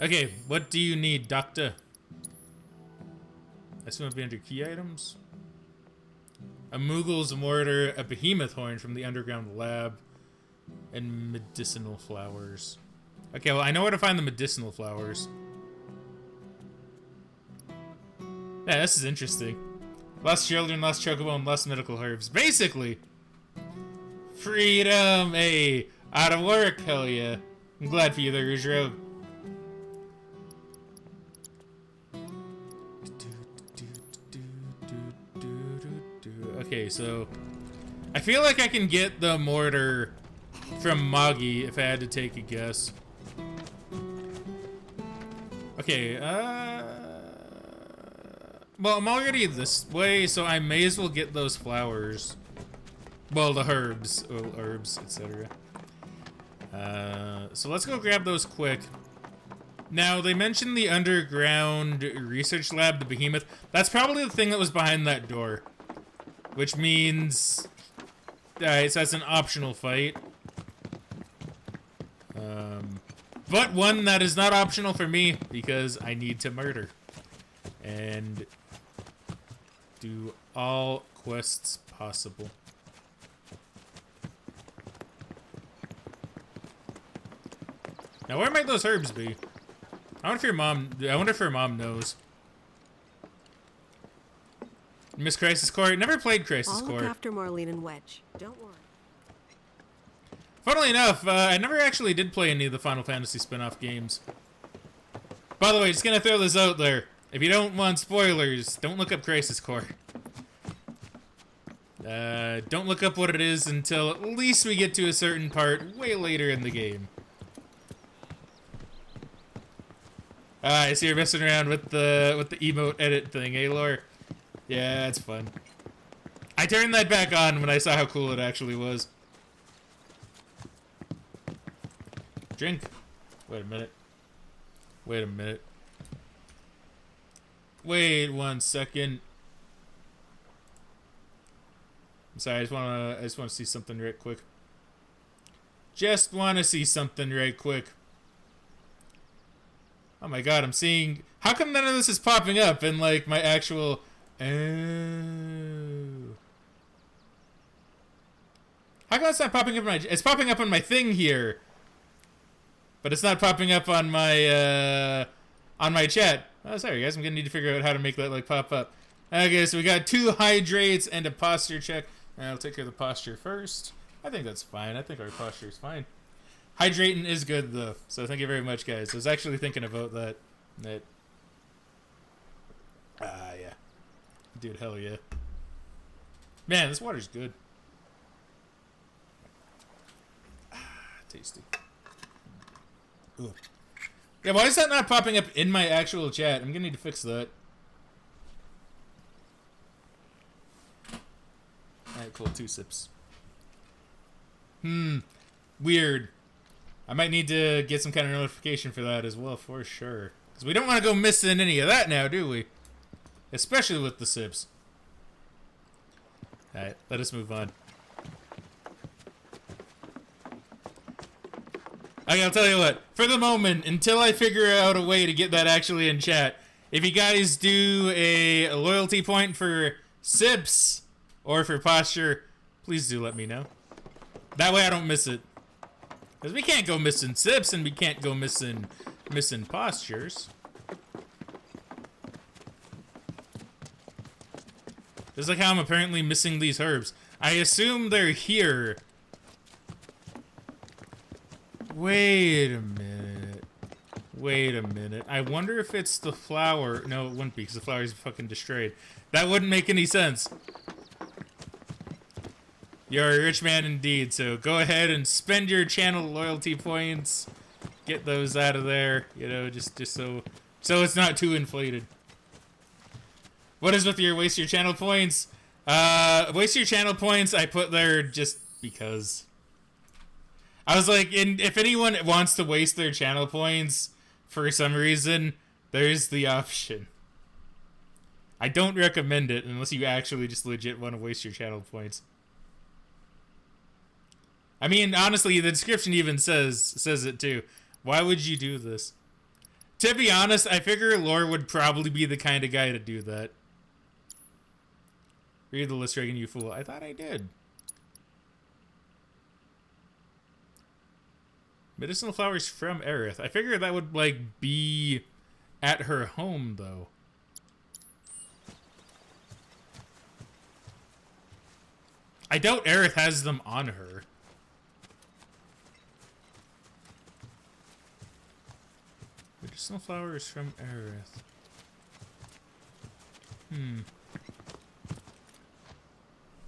Okay, what do you need, Doctor? I assume it'll be under key items. A Moogle's mortar, a behemoth horn from the underground lab, and medicinal flowers. Okay, well, I know where to find the medicinal flowers. Yeah, this is interesting. Lost children, lost chocobo, and lost medical herbs. Basically, freedom! Hey, out of work, hell yeah. I'm glad for you there, Rouge Rogue. Okay, so I feel like I can get the mortar from Moggy if I had to take a guess. Okay, well, I'm already this way, so I may as well get those flowers. Well, the herbs, etc. So let's go grab those quick. Now, they mentioned the underground research lab, the behemoth. That's probably the thing that was behind that door. Which means... Alright, so that's an optional fight. But one that is not optional for me, because I need to murder. And do all quests possible. Now, where might those herbs be? I wonder if her mom knows. Miss Crisis Core? Never played Crisis I'll Core. look after Marlene and Wedge. Don't worry. Funnily enough, I never actually did play any of the Final Fantasy spin-off games. By the way, just gonna throw this out there. If you don't want spoilers, don't look up Crisis Core. Don't look up what it is until at least we get to a certain part way later in the game. I see you're messing around with the emote edit thing, eh, Lore? Yeah, it's fun. I turned that back on when I saw how cool it actually was. Drink. Wait a minute. Wait a minute. Wait 1 second. I'm sorry, I just wanna see something right quick. Just wanna see something right quick. Oh my god, I'm seeing... How come none of this is popping up in, like, my actual... Oh. How come it's not popping up on my... It's popping up on my thing here. But it's not popping up on my chat. Oh, sorry, guys. I'm gonna need to figure out how to make that, like, pop up. Okay, so we got 2 hydrates and a posture check. I'll take care of the posture first. I think that's fine. I think our posture is fine. Hydrating is good, though. So thank you very much, guys. I was actually thinking about that. Yeah. Dude, hell yeah. Man, this water's good. Tasty. Ooh. Yeah, why is that not popping up in my actual chat? I'm gonna need to fix that. Alright, cool. 2 sips. Weird. I might need to get some kind of notification for that as well, for sure. Because we don't want to go missing any of that now, do we? Especially with the sips. Alright, let us move on. Okay, I'll tell you what. For the moment, until I figure out a way to get that actually in chat, if you guys do a loyalty point for sips or for posture, please do let me know. That way I don't miss it. Because we can't go missing sips and we can't go missing postures. Just like how I'm apparently missing these herbs. I assume they're here. Wait a minute. Wait a minute. I wonder if it's the flower. No, it wouldn't be because the flower is fucking destroyed. That wouldn't make any sense. You're a rich man indeed, so go ahead and spend your channel loyalty points. Get those out of there, you know, just so it's not too inflated. What is with your waste your channel points? Waste your channel points I put there just because. I was like, if anyone wants to waste their channel points for some reason, there's the option. I don't recommend it unless you actually just legit want to waste your channel points. I mean, honestly, the description even says it too. Why would you do this? To be honest, I figure Lore would probably be the kind of guy to do that. Read the list, Fraggin, you fool. I thought I did. Medicinal flowers from Aerith. I figured that would, like, be at her home, though. I doubt Aerith has them on her. Medicinal flowers from Aerith.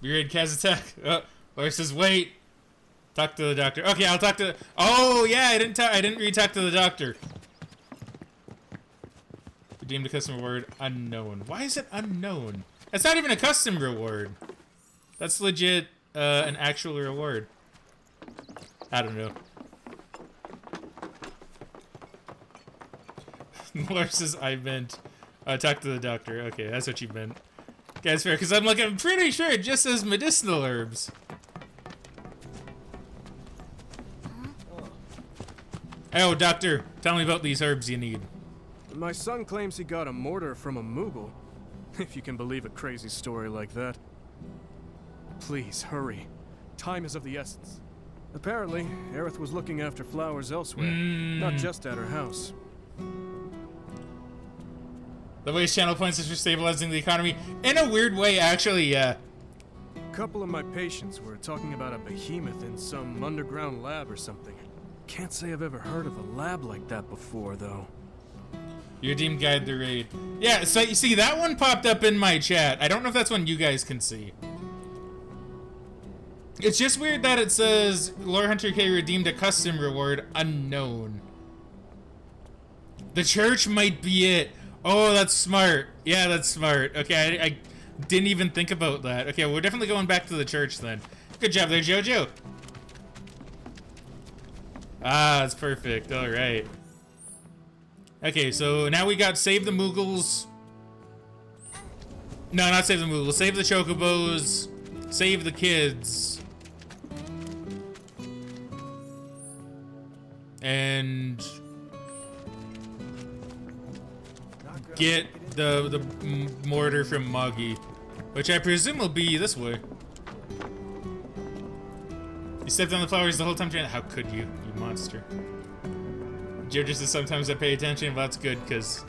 Weird Kaz attack. Oh, Laura says, wait. Talk to the doctor. Okay, I'll talk to. Oh yeah, I didn't re-talk to the doctor. Redeemed a custom reward unknown. Why is it unknown? It's not even a custom reward. That's legit an actual reward. I don't know. Laura says I meant talk to the doctor. Okay, that's what you meant. Okay, that's fair. Because I'm pretty sure it just says medicinal herbs. Oh, doctor, tell me about these herbs you need. My son claims he got a mortar from a Moogle. If you can believe a crazy story like that. Please, hurry. Time is of the essence. Apparently, Aerith was looking after flowers elsewhere, not just at her house. The waste channel points is for stabilizing the economy. In a weird way, actually, yeah. A couple of my patients were talking about a behemoth in some underground lab or something. Can't say I've ever heard of a lab like that before, though. Your deemed guide the raid. Yeah, so you see, that one popped up in my chat. I don't know if that's one you guys can see. It's just weird that it says Lore Hunter K redeemed a custom reward unknown. The church might be it. Oh, that's smart. Yeah, that's smart. Okay, I didn't even think about that. Okay, we're definitely going back to the church then. Good job there, Jojo. Ah, that's perfect. All right. Okay, so now we got save the Moogles. No, not save the Moogles. Save the Chocobos. Save the kids. And get the mortar from Moggy, which I presume will be this way. You stepped on the flowers the whole time. How could you monster? Jojo says sometimes I pay attention, but that's good because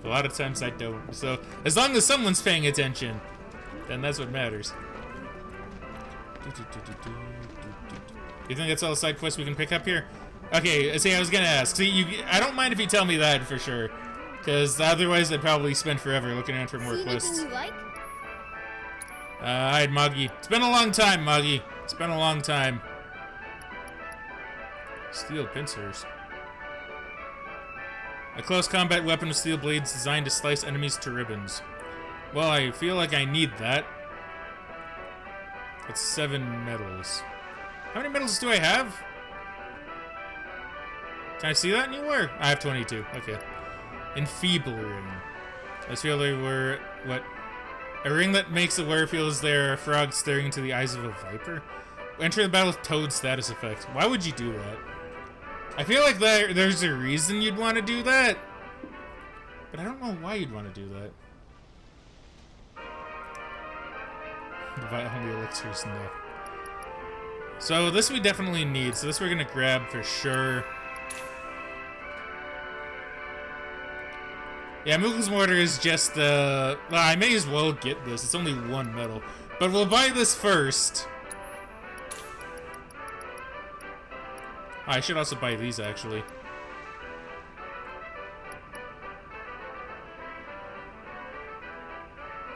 A lot of times I don't. So as long as someone's paying attention, then that's what matters. You think that's all the side quests we can pick up here? Okay, see, I was gonna ask. See, I don't mind if you tell me that for sure, because otherwise I'd probably spend forever looking around for more quests. You like? Alright, Moggy. It's been a long time, Moggy. It's been a long time. Steel pincers. A close combat weapon with steel blades designed to slice enemies to ribbons. Well, I feel like I need that. That's 7 medals. How many medals do I have? Can I see that anywhere? I have 22. Okay. Enfeeble ring. I feel they were what? A ring that makes the wearer feel as they're a frog staring into the eyes of a viper. Enter the battle with Toad status effect. Why would you do that? I feel like there's a reason you'd want to do that, but I don't know why you'd want to do that. Buy only elixirs, no. So this we definitely need. So this we're gonna grab for sure. Yeah, Moogle's Mortar is just well, I may as well get this. It's only 1 medal, but we'll buy this first. I should also buy these actually.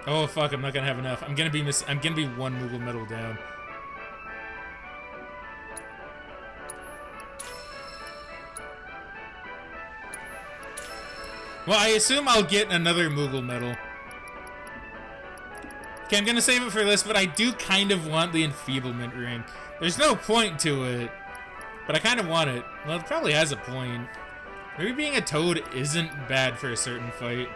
Oh fuck! I'm not gonna have enough. I'm gonna be 1 Moogle medal down. Well, I assume I'll get another Moogle medal. Okay, I'm gonna save it for this, but I do kind of want the Enfeeblement ring. There's no point to it, but I kind of want it. Well, it probably has a point. Maybe being a toad isn't bad for a certain fight.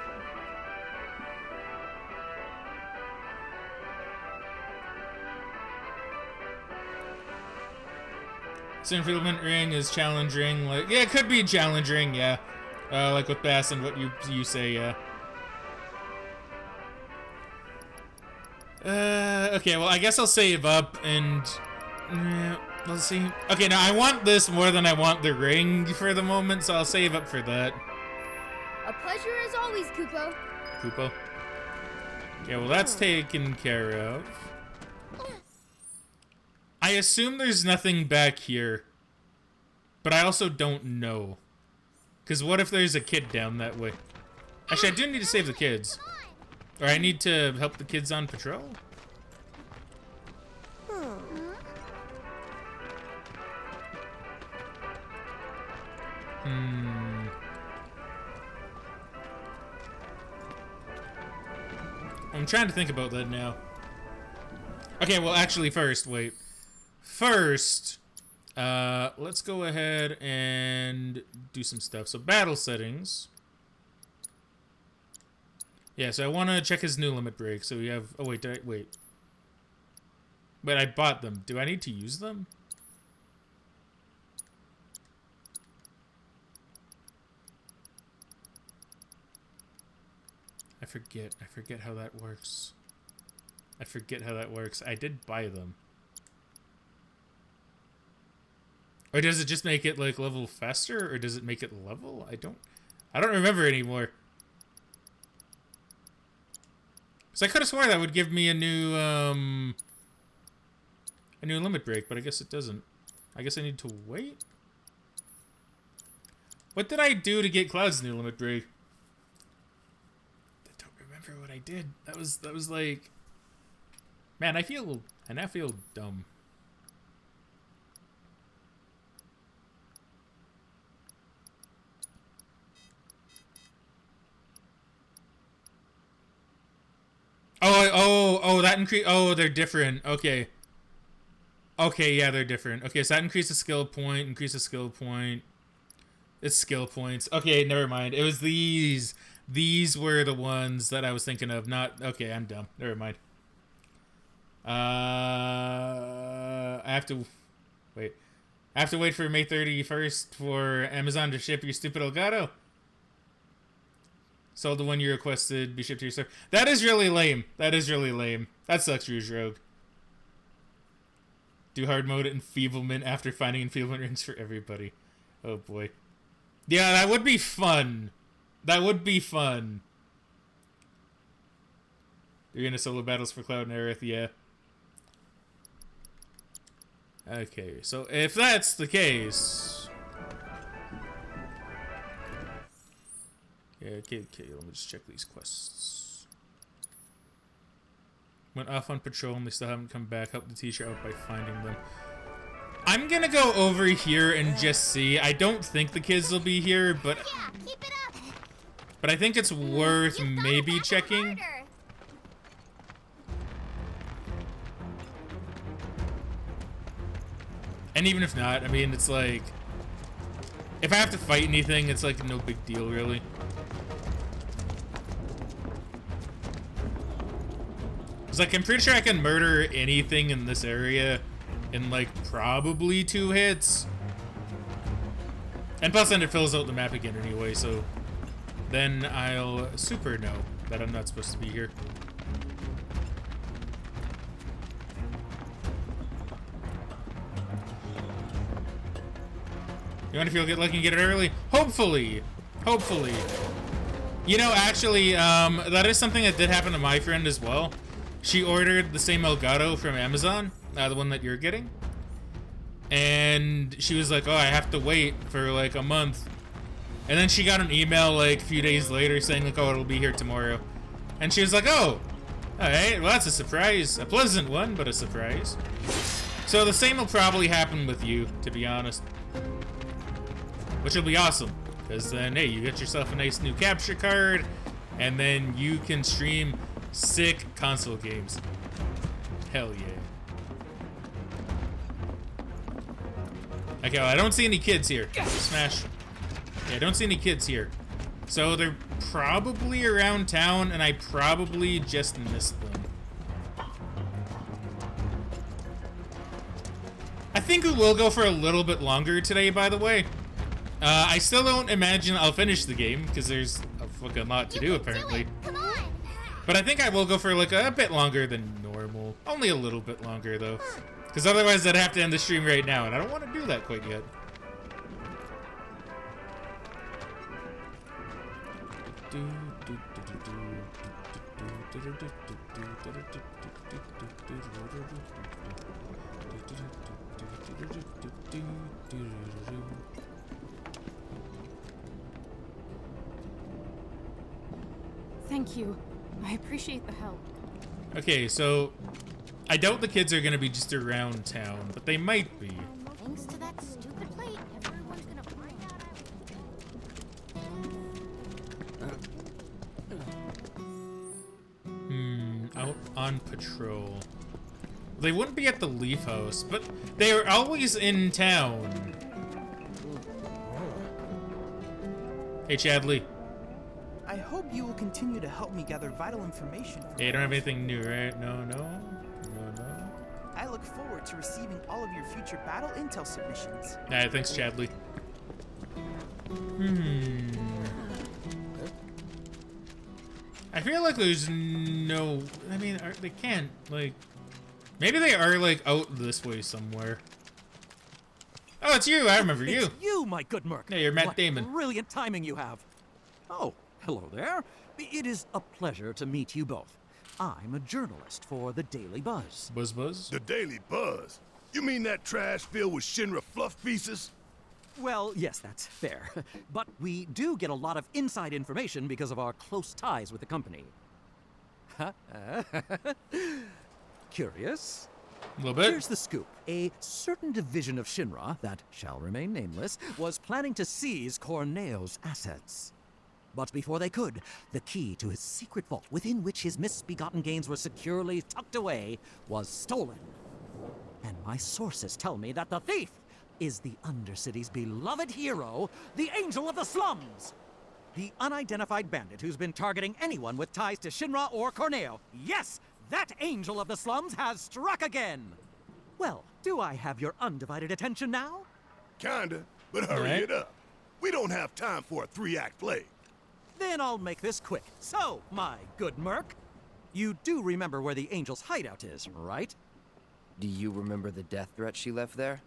So Enfeeblement ring is challenge ring, like yeah, it could be challenge ring, yeah. Like with Bass and what you say, yeah. Okay, well I guess I'll save up and let's see. Okay, now I want this more than I want the ring for the moment, so I'll save up for that. A pleasure as always, Kupo. Kupo. Okay, well that's taken care of. I assume there's nothing back here, but I also don't know. Because what if there's a kid down that way? Actually, I do need to save the kids. Or I need to help the kids on patrol? I'm trying to think about that now. Okay, well actually first, wait. First, let's go ahead and do some stuff. So battle settings. Yeah, so I want to check his new limit break. So we have, oh wait, wait. But I bought them. Do I need to use them? I forget how that works. I did buy them. Or does it just make it like level faster, or does it make it level? I don't remember anymore. Cause I could have swore that would give me a new limit break, but I guess it doesn't. I guess I need to wait. What did I do to get Cloud's new limit break? I don't remember what I did. That was like, man, I now feel dumb. Oh, that increase. Oh, they're different. Okay. Okay, yeah, they're different. Okay, so that increases skill point, increases skill point. It's skill points. Okay, never mind. It was these. These were the ones that I was thinking of. Not, okay, I'm dumb. Never mind. I have to wait. I have to wait for May 31st for Amazon to ship your stupid Elgato. Sold the one you requested, be shipped to your store. That is really lame. That sucks, Rouge Rogue. Do hard mode enfeeblement after finding enfeeblement rings for everybody. Oh boy. Yeah, that would be fun. That would be fun. You're gonna solo battles for Cloud and Aerith, yeah. Okay, so if that's the case... Yeah, okay, let me just check these quests. Went off on patrol and they still haven't come back. Help the teacher out by finding them. I'm gonna go over here and just see. I don't think the kids will be here, but... Yeah, keep it up. But I think it's worth maybe checking. And even if not, I mean, it's like... If I have to fight anything, it's like no big deal, really. It's like, I'm pretty sure I can murder anything in this area in, like, probably 2 hits. And plus, then it fills out the map again anyway, so... Then I'll super know that I'm not supposed to be here. You want to feel lucky and get it early? Hopefully. Hopefully. You know, actually, that is something that did happen to my friend as well. She ordered the same Elgato from Amazon, the one that you're getting. And she was like, oh, I have to wait for like a month. And then she got an email like a few days later saying like, oh, it'll be here tomorrow. And she was like, oh, all right, well, that's a surprise. A pleasant one, but a surprise. So the same will probably happen with you, to be honest. Which will be awesome. Because then, hey, you get yourself a nice new capture card. And then you can stream sick console games. Hell yeah. Okay, well, I don't see any kids here. Smash. Yeah, I don't see any kids here. So they're probably around town, and I probably just missed them. I think we will go for a little bit longer today, by the way. I still don't imagine I'll finish the game, because there's a fucking lot to do, apparently. Come on. But I think I will go for like a bit longer than normal. Only a little bit longer, though. Because otherwise I'd have to end the stream right now, and I don't want to do that quite yet. Thank you. I appreciate the help. Okay, so I doubt the kids are gonna be just around town, but they might be. Thanks to that stupid plate, everyone's gonna find out Out on patrol. They wouldn't be at the Leaf House, but they are always in town. Hey, Chadley. I hope you will continue to help me gather vital information. Hey, you don't have anything new, right? No. I look forward to receiving all of your future battle intel submissions. Alright, thanks, Chadley. I feel like there's no... I mean, they can't, like... Maybe they are, like, out this way somewhere. Oh, it's you! I remember you! It's you, my good Merc! Yeah, you're Matt What Damon. Brilliant timing you have! Oh, hello there. It is a pleasure to meet you both. I'm a journalist for the Daily Buzz. Buzz? The Daily Buzz? You mean that trash filled with Shinra fluff pieces? Well, yes, that's fair. But we do get a lot of inside information because of our close ties with the company. Curious? A little bit. Here's the scoop. A certain division of Shinra, that shall remain nameless, was planning to seize Corneo's assets. But before they could, the key to his secret vault, within which his misbegotten gains were securely tucked away, was stolen. And my sources tell me that the thief is the Undercity's beloved hero, the Angel of the Slums! The unidentified bandit who's been targeting anyone with ties to Shinra or Corneo. Yes, that Angel of the Slums has struck again! Well, do I have your undivided attention now? Kinda, but hurry it up. We don't have time for a 3-act play. Then I'll make this quick. So, my good Merc, you do remember where the Angel's hideout is, right? Do you remember the death threat she left there?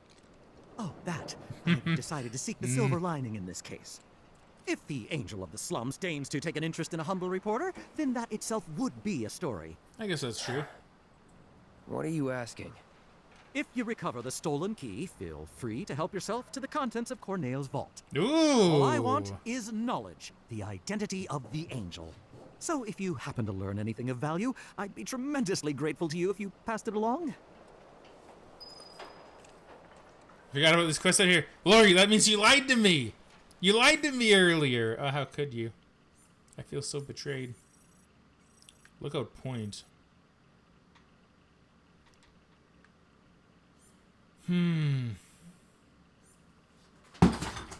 Oh, that. I decided to seek the silver lining in this case. If the Angel of the Slums deigns to take an interest in a humble reporter, then that itself would be a story. I guess that's true. What are you asking? If you recover the stolen key, feel free to help yourself to the contents of Corneo's vault. Ooh! All I want is knowledge, the identity of the Angel. So if you happen to learn anything of value, I'd be tremendously grateful to you if you passed it along. Forgot about this quest out here. Lori, that means you lied to me! You lied to me earlier! Oh, how could you? I feel so betrayed. Lookout point. Oh,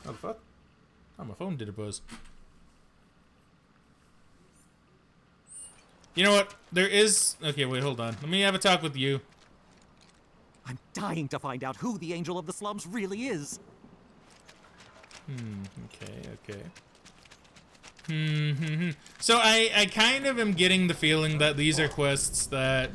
the fuck? Oh, my phone did a buzz. You know what? There is... Okay, wait, hold on. Let me have a talk with you. I'm dying to find out who the Angel of the Slums really is. Okay. So I kind of am getting the feeling that these are quests that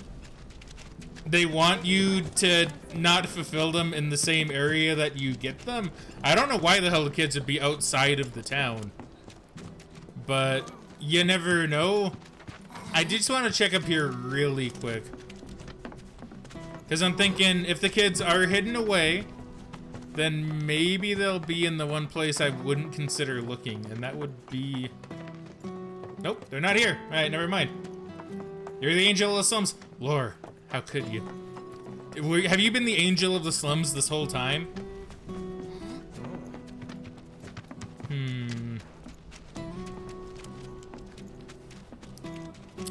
they want you to not fulfill them in the same area that you get them. I don't know why the hell the kids would be outside of the town, but you never know. I just want to check up here really quick, because I'm thinking if the kids are hidden away, then maybe they'll be in the one place I wouldn't consider looking, and that would be... Nope, they're not here. Alright, never mind. You're the Angel of the Slums. Lore, how could you? Have you been the Angel of the Slums this whole time?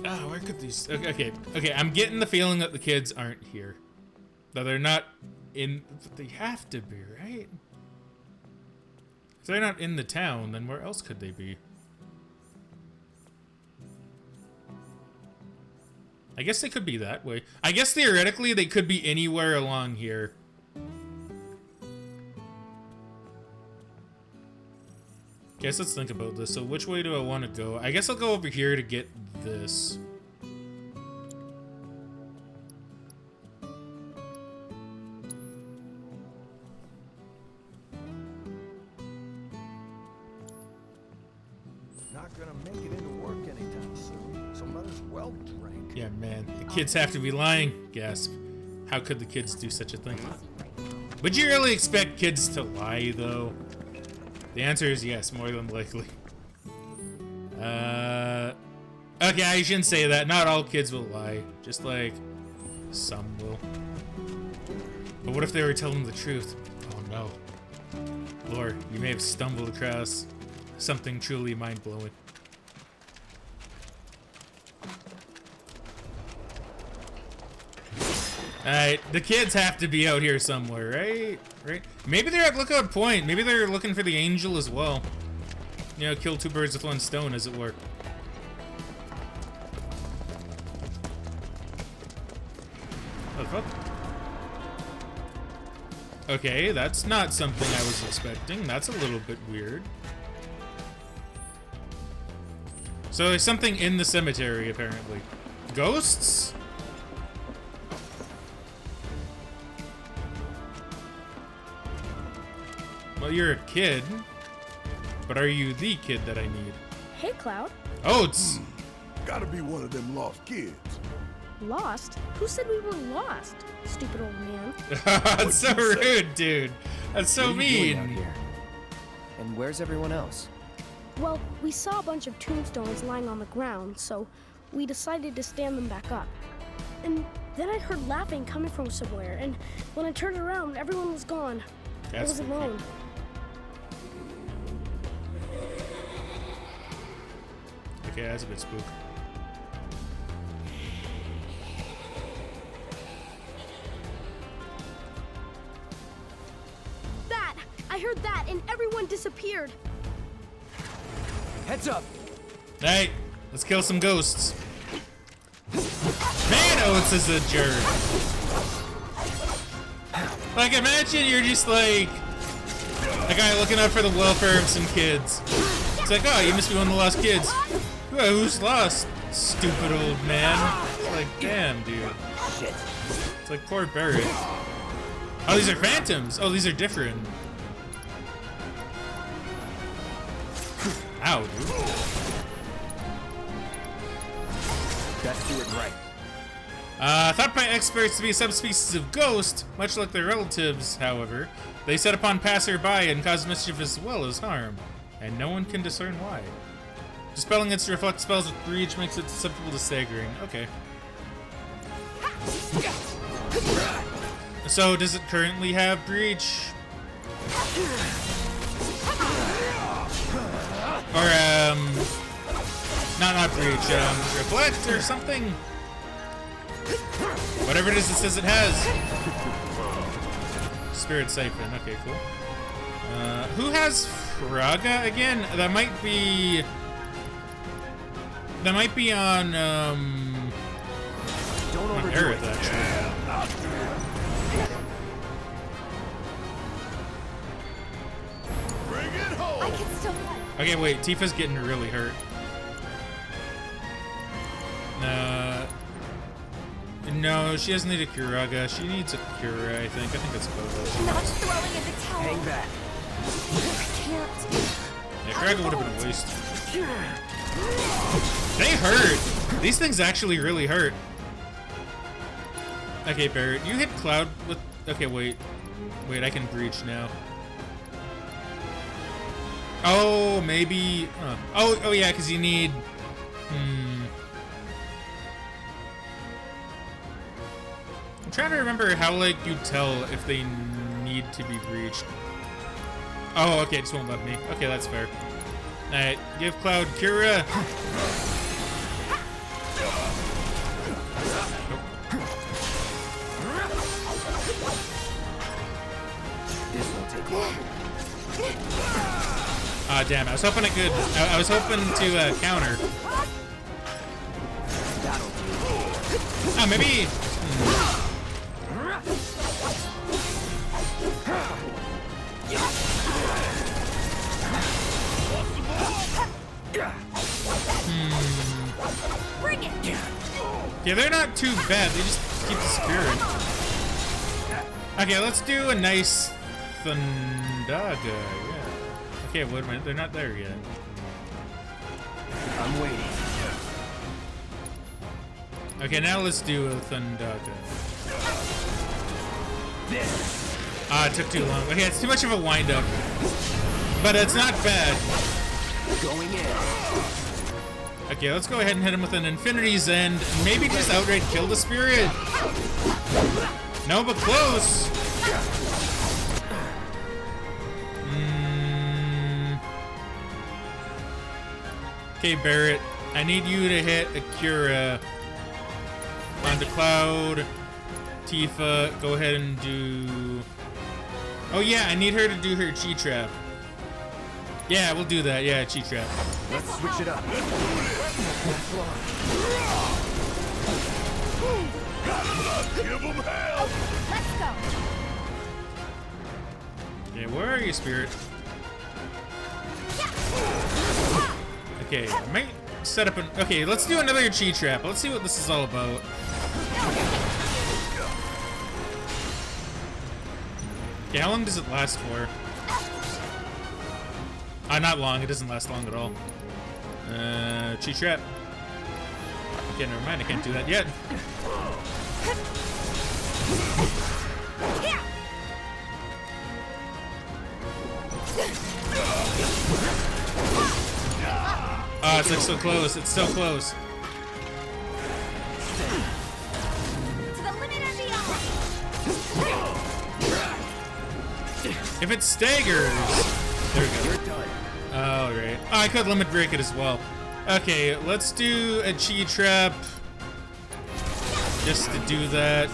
Oh, where could these... Okay, I'm getting the feeling that the kids aren't here. That they're not in... But they have to be, right? If they're not in the town, then where else could they be? I guess they could be that way. I guess theoretically they could be anywhere along here. Guess let's think about this. So which way do I want to go? I guess I'll go over here to get this. Not gonna make it into work anytime soon, so might as well drink. Yeah, man. The kids have to be lying. Gasp. How could the kids do such a thing? Would you really expect kids to lie, though? The answer is yes, more than likely. Okay, I shouldn't say that. Not all kids will lie. Just like some will. But what if they were telling the truth? Oh no. Lore, you may have stumbled across something truly mind-blowing. Alright, the kids have to be out here somewhere, right? Right? Maybe they're at Lookout Point. Maybe they're looking for the Angel as well. You know, kill two birds with one stone, as it were. What the fuck? Okay, that's not something I was expecting. That's a little bit weird. So there's something in the cemetery, apparently. Ghosts? Well, you're a kid, but are you the kid that I need? Hey, Cloud. Oh, it's... Gotta be one of them lost kids. Lost? Who said we were lost? Stupid old man. That's so rude, dude. That's so What are you doing mean. out here? And where's everyone else? Well, we saw a bunch of tombstones lying on the ground, so we decided to stand them back up. And then I heard laughing coming from somewhere, and when I turned around, everyone was gone. I was alone. Okay, that's a bit spook. That! I heard that, and everyone disappeared. Heads up! Hey, let's kill some ghosts. Man, Oates is a jerk. Like, imagine you're just like a guy looking out for the welfare of some kids. It's like, oh, you must be one of the lost kids. Well, who's lost? Stupid old man. It's like, damn, dude. Shit. It's like poor Barrett. Oh, these are phantoms. Oh, these are different. Ow, dude. Best do it right. Thought by experts to be a subspecies of ghost, much like their relatives, however, they set upon passerby and cause mischief as well as harm, and no one can discern why. Dispelling its reflect spells with breach makes it susceptible to staggering. Okay. So, does it currently have breach? Or, not breach, reflect or something? Whatever it is, it says it has. Spirit Siphon, okay, cool. Who has Fraga again? That might be on, Don't on overdo Aerith, it. actually. Bring it home. I can still fight. Okay, wait, Tifa's getting really hurt. No, she doesn't need a Kuraga. She needs a Cura, I think. I think that's both. Not throwing in the towel. Hang back. I can't. Yeah, Kuraga would have been a waste. They hurt! These things actually really hurt. Okay, Barrett, you hit Cloud with... Okay, wait. Wait, I can breach now. Oh, maybe... Oh, yeah, because you need... I'm trying to remember how, like, you tell if they need to be breached. Oh, okay, it just won't let me. Okay, that's fair. Alright, give Cloud Cura. This will take long. Ah, damn, I was hoping it could... I was hoping to, counter. That'll do. Ah, maybe... Bring it. Yeah, they're not too bad. They just keep the spirit. Okay, let's do a nice Thundaga. Yeah. Okay, wait a minute. They're not there yet. I'm waiting. Okay, now let's do a Thundaga. This. Ah, it took too long. Okay, it's too much of a wind-up. But it's not bad. Going in. Okay, let's go ahead and hit him with an Infinity's End. Maybe just outright kill the spirit. No, but close. Okay, Barrett, I need you to hit Akira onto Cloud. Tifa, go ahead and do... Oh yeah, I need her to do her Chi Trap. Yeah, we'll do that. Yeah, Chi Trap. Let's switch it up. Give them hell. Let's go. Okay, where are you, Spirit? Okay, I might set up an... Okay, let's do another Chi Trap. Let's see what this is all about. Okay, how long does it last for? Not long. It doesn't last long at all. Chi Trap. Okay, never mind. I can't do that yet. Oh, it's like so close. It's so close. To the limit and beyond. If it staggers... There we go. Oh, right. Oh, I could limit break it as well. Okay, let's do a Chi Trap. Just to do that.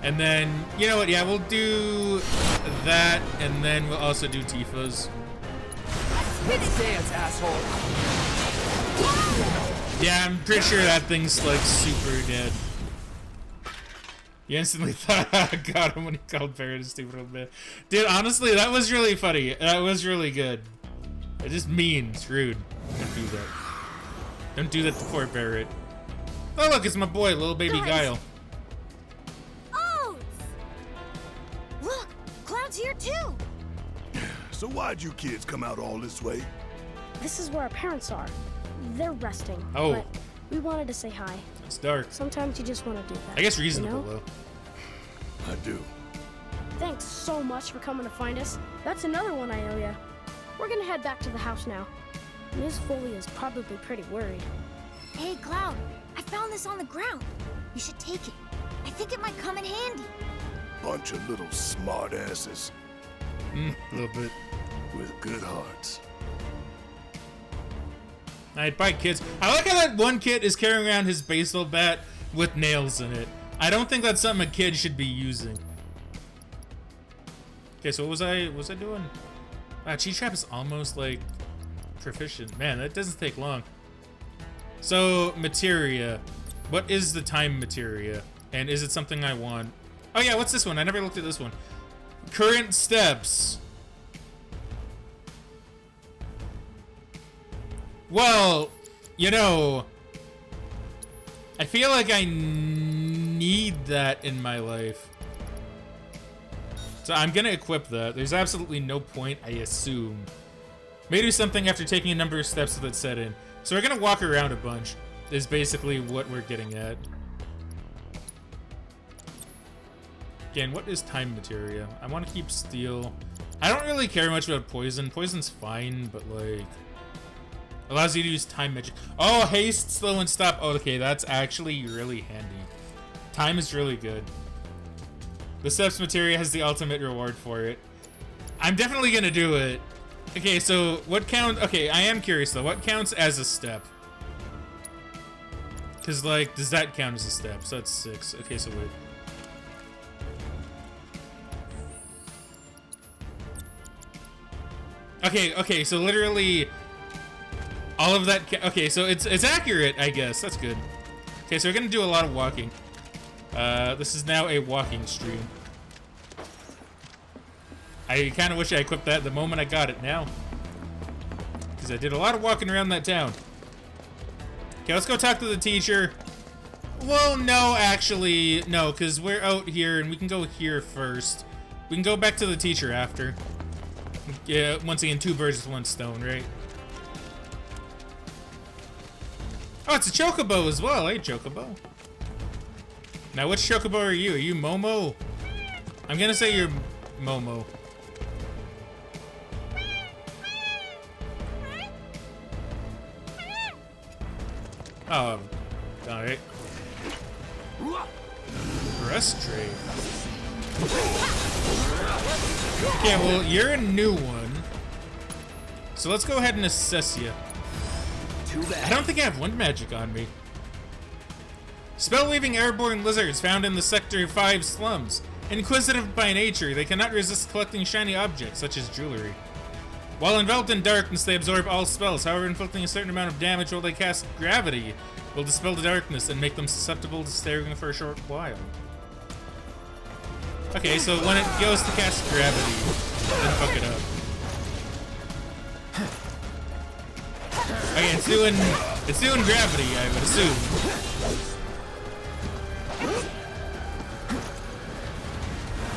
And then, you know what? Yeah, we'll do that, and then we'll also do Tifa's. Let's dance, asshole. Yeah, I'm pretty sure that thing's like super dead. You instantly thought I got him when he called Barrett a stupid little bit. Dude, honestly, that was really funny. That was really good. It's just mean. It's rude. Don't do that. Don't do that to poor Barrett. Oh, look, it's my boy, little baby Guile. Oats! Look, Cloud's here too. So why'd you kids come out all this way? This is where our parents are. They're resting. Oh. But we wanted to say hi. It's dark. Sometimes you just want to do that. I guess reasonable, you know? though. I do. Thanks so much for coming to find us. That's another one I owe ya. We're gonna head back to the house now. Ms. Foley is probably pretty worried. Hey, Cloud, I found this on the ground. You should take it. I think it might come in handy. Bunch of little smartasses. A little bit. With good hearts. Alright, bye, kids. I like how that one kid is carrying around his baseball bat with nails in it. I don't think that's something a kid should be using. Okay, so what was I doing? Wow, Cheat Trap is almost like proficient. Man, that doesn't take long. So, materia. What is the time materia? And is it something I want? Oh yeah, what's this one? I never looked at this one. Current steps. Well, you know, I feel like I need that in my life. So I'm gonna equip that. There's absolutely no point, I assume. Maybe something after taking a number of steps that set in. So we're gonna walk around a bunch, is basically what we're getting at. Again, what is time materia? I want to keep steel. I don't really care much about poison. Poison's fine, but like... allows you to use time magic. Oh, haste, slow, and stop. Oh, okay, that's actually really handy. Time is really good. The steps materia has the ultimate reward for it. I'm definitely gonna do it. Okay, so what counts? Okay, I am curious though. What counts as a step? Because like, does that count as a step? So that's 6. Okay, so wait. Okay, so literally all of that. Okay, so it's accurate, I guess. That's good. Okay, so we're gonna do a lot of walking. This is now a walking stream. I kind of wish I equipped that the moment I got it now, because I did a lot of walking around that town. Okay, let's go talk to the teacher. Well, no, actually, no, because we're out here and we can go here first. We can go back to the teacher after. Yeah, once again, 2 birds with 1 stone, right? Oh, it's a chocobo as well. Hey, chocobo. Now, which chocobo are you? Are you Momo? I'm gonna say you're Momo. Oh, alright. Rest trade. Okay, well, you're a new one. So let's go ahead and assess you. I don't think I have wind magic on me. Spell-weaving airborne lizards found in the Sector 5 slums. Inquisitive by nature, they cannot resist collecting shiny objects, such as jewelry. While enveloped in darkness, they absorb all spells. However, inflicting a certain amount of damage while they cast gravity will dispel the darkness and make them susceptible to staring for a short while. Okay, so when it goes to cast gravity, then fuck it up. Okay, it's doing gravity, I would assume.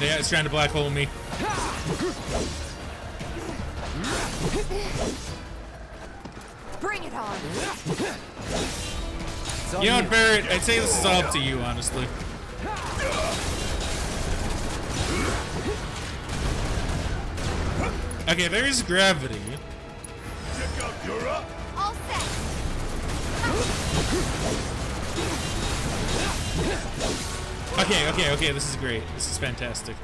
Yeah, it's trying to black hole me. Bring it on. You know what, Barrett? I'd say this is all up to you, honestly. Okay, there's gravity. Check out your up. All set. Okay, this is great. This is fantastic.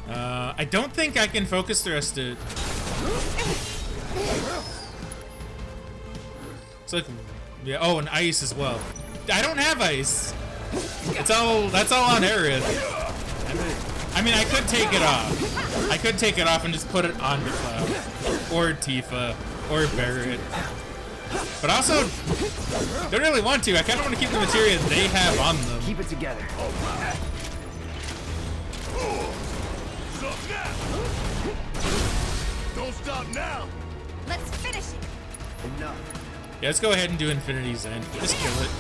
I don't think I can focus the rest of it. It's like, yeah, oh, and ice as well. I don't have ice. That's all on Aerith. I mean, I could take it off. I could take it off and just put it on the Cloud. Or Tifa. Or Barrett. But also, don't really want to. I kind of want to keep the materia they have on them. Keep it together. Don't stop now. Let's finish it. Enough. Yeah, let's go ahead and do Infinity's End. Just kill it.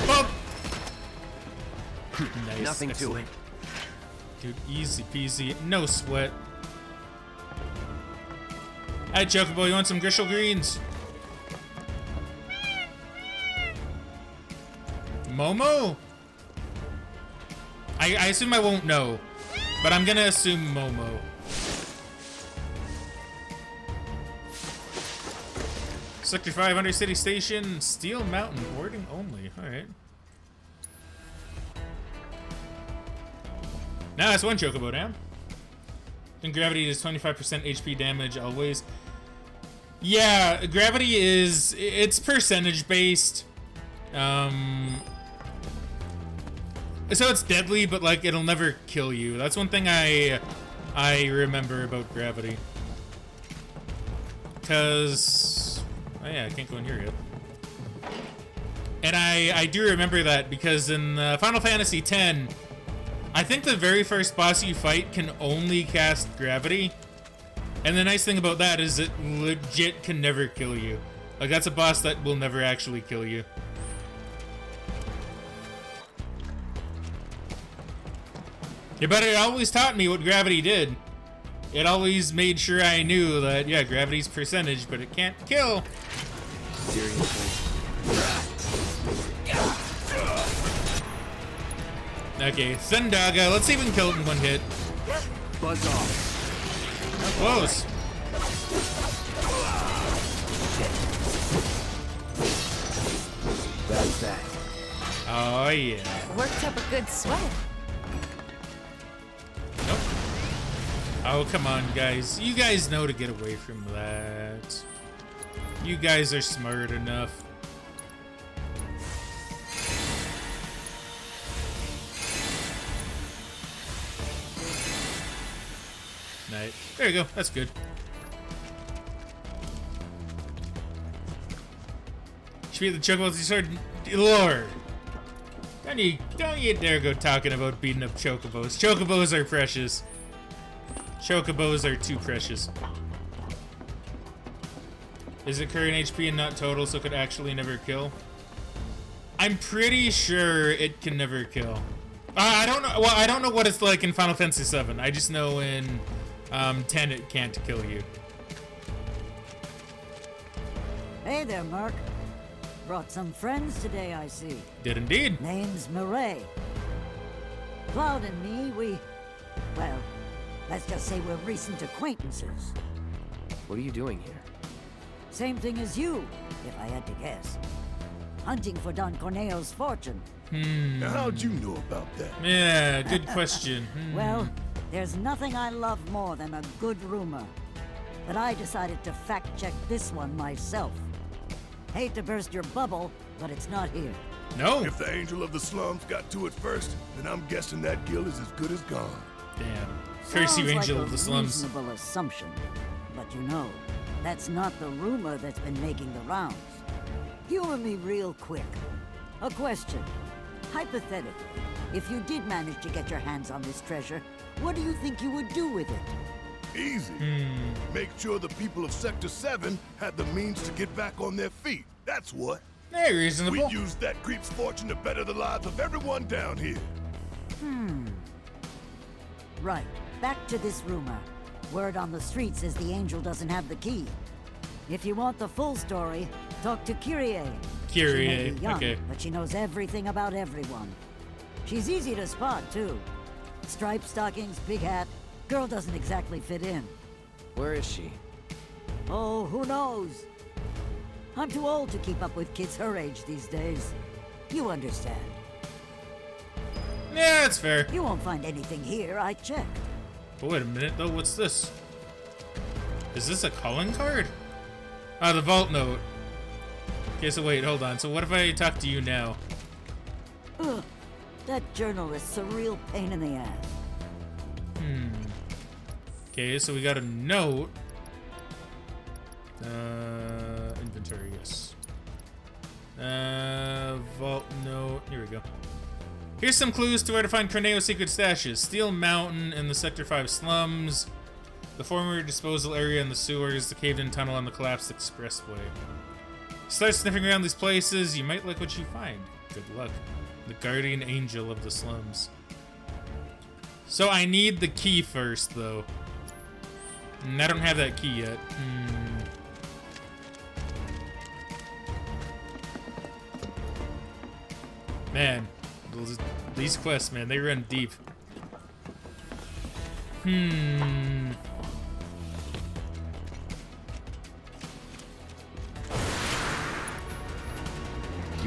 Bump! Nice. Nothing excellent. to it. Dude, easy peasy. No sweat. Hi, Chocobo. You want some Grishel Greens? Momo? I assume I won't know, but I'm gonna assume Momo. Sector 5 Undercity Station, Steel Mountain, boarding only. Alright. Now that's one Chocobo down. And gravity does 25% HP damage always. Yeah, gravity is, it's percentage based. So it's deadly, but like it'll never kill you. That's one thing I remember about gravity. Cause, oh yeah, I can't go in here yet. And I do remember that because in Final Fantasy X, I think the very first boss you fight can only cast gravity. And the nice thing about that is it legit can never kill you. Like that's a boss that will never actually kill you. Yeah, but it always taught me what gravity did. It always made sure I knew that, yeah, gravity's percentage, but it can't kill. Seriously. Okay, Thundaga, let's see if we can kill it in one hit. Buzz off. Close. That's that. Oh, yeah. Worked up a good sweat. Nope. Oh, come on, guys. You guys know to get away from that. You guys are smart enough. Nice. There you go. That's good. Should be the Chocobos sword, Lord. Don't you dare go talking about beating up Chocobos. Chocobos are precious. Chocobos are too precious. Is it current HP and not total, so it could actually never kill? I'm pretty sure it can never kill. I don't know. Well, I don't know what it's like in Final Fantasy VII. I just know in 10 it can't kill you. Hey there, Merc. Brought some friends today, I see. Did indeed. Name's Mireille. Cloud and me, well, let's just say we're recent acquaintances. What are you doing here? Same thing as you, if I had to guess. Hunting for Don Corneo's fortune. Now, how'd you know about that? Yeah, good question. Well, there's nothing I love more than a good rumor. But I decided to fact-check this one myself. Hate to burst your bubble, but it's not here. No. If the Angel of the Slums got to it first, then I'm guessing that guild is as good as gone. Damn. Curse you, Angel of the Slums. Reasonable assumption. But you know, that's not the rumor that's been making the rounds. Humor me real quick. A question. Hypothetically, if you did manage to get your hands on this treasure, what do you think you would do with it? Easy. Make sure the people of Sector 7 had the means to get back on their feet. That's what. Hey, reasonable. We used that creep's fortune to better the lives of everyone down here. Right. Back to this rumor. Word on the streets is the Angel doesn't have the key. If you want the full story, talk to Kyrie. She may be young, okay. but she knows everything about everyone. She's easy to spot, too. Striped stockings, big hat. Girl doesn't exactly fit in. Where is she? Oh, who knows? I'm too old to keep up with kids her age these days. You understand. Yeah, that's fair. You won't find anything here, I checked. But wait a minute, though. What's this? Is this a calling card? Ah, the vault note. Okay, so wait, hold on. So what if I talk to you now? Ugh, that journalist's a real pain in the ass. Okay, so we got a note. Inventory, yes. Vault note. Here we go. Here's some clues to where to find Corneo's secret stashes. Steel Mountain in the Sector 5 slums. The former disposal area in the sewers. The caved-in tunnel on the collapsed expressway. Start sniffing around these places. You might like what you find. Good luck. The guardian angel of the slums. So I need the key first, though. I don't have that key yet. Man, these quests, man, they run deep. You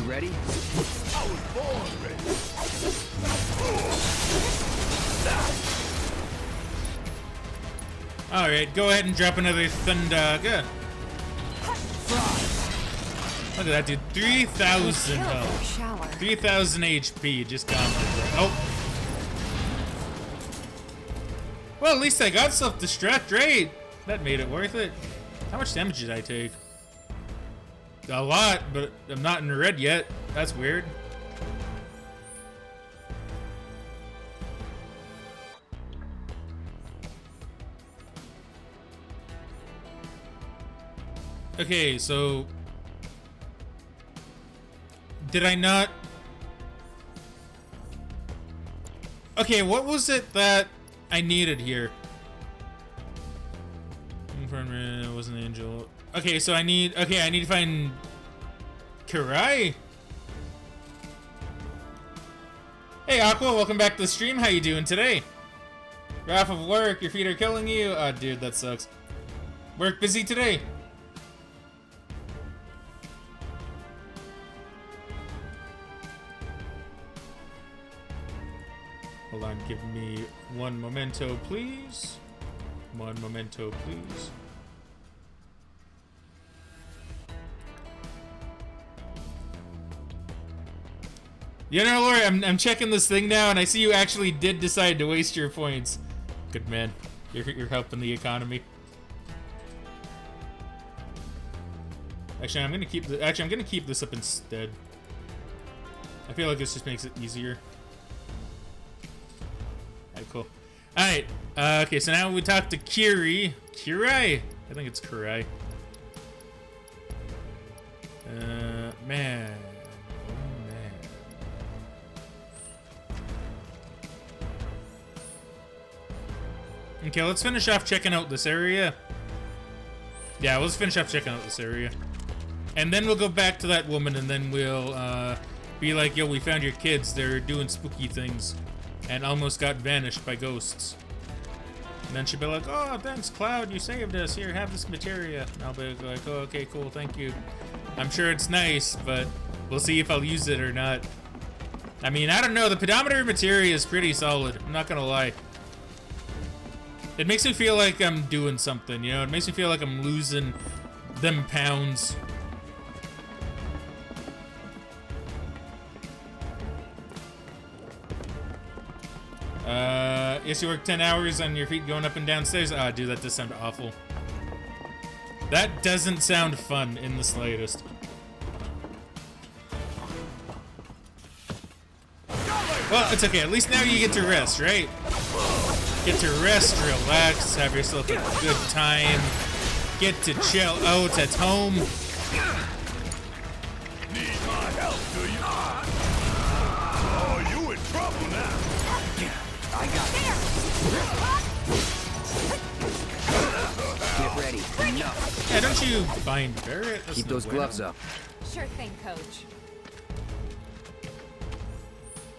ready? I was born ready. Alright, go ahead and drop another thunder. Good. Look at that, dude. 3,000 health. 3,000 HP just gone like that. Oh. Well, at least I got self-destruct, right? That made it worth it. How much damage did I take? A lot, but I'm not in the red yet. That's weird. Okay, so did I not? Okay, what was it that I needed here? It wasn't an angel. Okay, so I need to find Karai. Hey Aqua, welcome back to the stream. How you doing today? You're off of work, your feet are killing you. Oh dude, that sucks. Work busy today? Hold on, give me one memento, please. One memento, please. You know, Lori, I'm checking this thing now, and I see you actually did decide to waste your points. Good man, you're helping the economy. Actually, I'm gonna keep this up instead. I feel like this just makes it easier. Alright, cool. Alright, okay, so now we talk to Kirai. I think it's Kirai. Man. Okay, let's finish off checking out this area. Yeah, let's finish off checking out this area. And then we'll go back to that woman, and then we'll be like, yo, we found your kids. They're doing spooky things and almost got vanished by ghosts. And then she'll be like, oh, thanks, Cloud. You saved us. Here, have this materia. And I'll be like, oh, okay, cool, thank you. I'm sure it's nice, but we'll see if I'll use it or not. I mean, I don't know. The pedometer materia is pretty solid. I'm not going to lie. It makes me feel like I'm doing something, you know? It makes me feel like I'm losing them pounds. Yes, you work 10 hours on your feet going up and down stairs. Ah, dude, that does sound awful. That doesn't sound fun in the slightest. Well, it's okay. At least now you get to rest, right? Get to rest, relax, have yourself a good time. Get to chill out at home. Need my help, do you? Oh, you in trouble now. I got it. Get ready. Enough. Yeah, don't you bind Barrett? Keep those gloves up. Sure thing, Coach.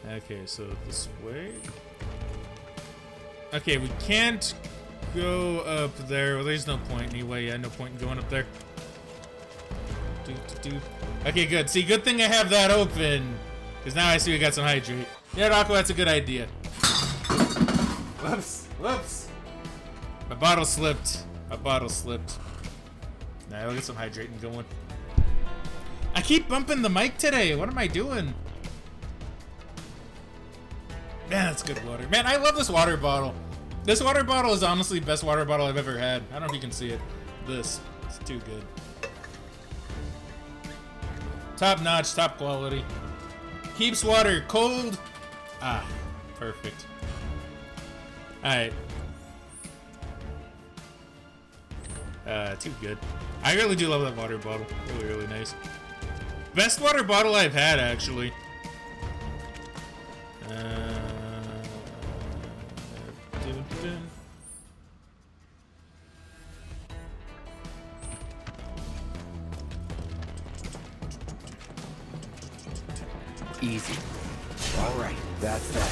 Okay, so this way. Okay, we can't go up there. Well, there's no point anyway. Yeah, no point in going up there. Okay, good. See, good thing I have that open. Because now I see we got some hydrate. Yeah, Rocco, that's a good idea. Whoops. Whoops. My bottle slipped. My bottle slipped. Nah, we'll get some hydrating going. I keep bumping the mic today. What am I doing? Man, that's good water. Man, I love this water bottle. This water bottle is honestly the best water bottle I've ever had. I don't know if you can see it. It's too good. Top notch, top quality. Keeps water cold. Ah, perfect. Alright. Too good. I really do love that water bottle. Really, really nice. Best water bottle I've had, actually. Easy. All right, that's that.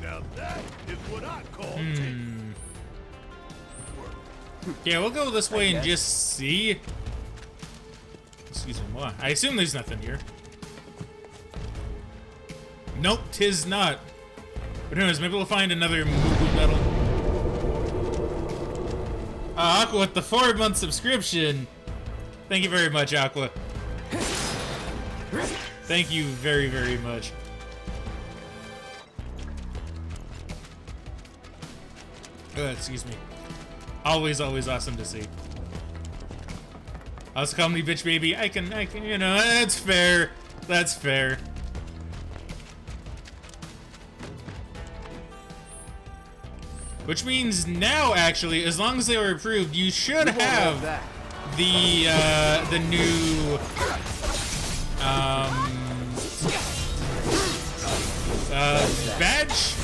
Now that is what I call Yeah, we'll go this way and just see. Excuse me, what? I assume there's nothing here. Nope, 'tis not. But anyways, maybe we'll find another moo medal. Aqua with the 4-month subscription. Thank you very much, Aqua. Thank you very, very much. Excuse me. Always, always awesome to see. Also call me bitch baby. I can, you know, that's fair. That's fair. Which means now, actually, as long as they were approved, you should have the new badge.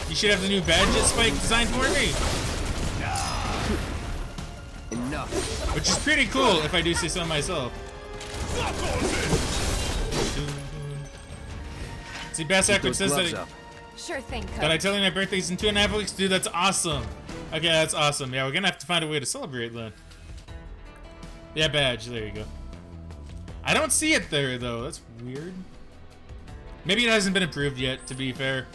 You should have the new badge that Spike designed for me. Enough. Which is pretty cool, if I do say so myself. See, Bass Ackwood says that. Sure thing, Coach. Did I tell you my birthday's in 2.5 weeks? Dude, that's awesome. Okay, that's awesome. Yeah, we're gonna have to find a way to celebrate then. Yeah, badge. There you go. I don't see it there though. That's weird. Maybe it hasn't been approved yet. To be fair,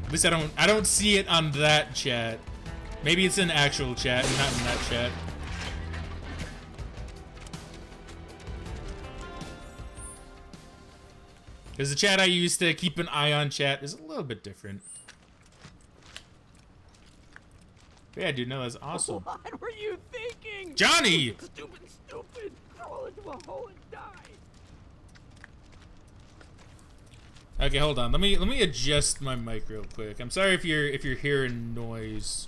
at least I don't see it on that chat. Maybe it's in actual chat, not in that chat. Because the chat I use to keep an eye on chat is a little bit different. But yeah, dude, no, that's awesome. What were you thinking? Johnny! Stupid. Crawl into a hole and die. Okay, hold on. Let me adjust my mic real quick. I'm sorry if you're hearing noise.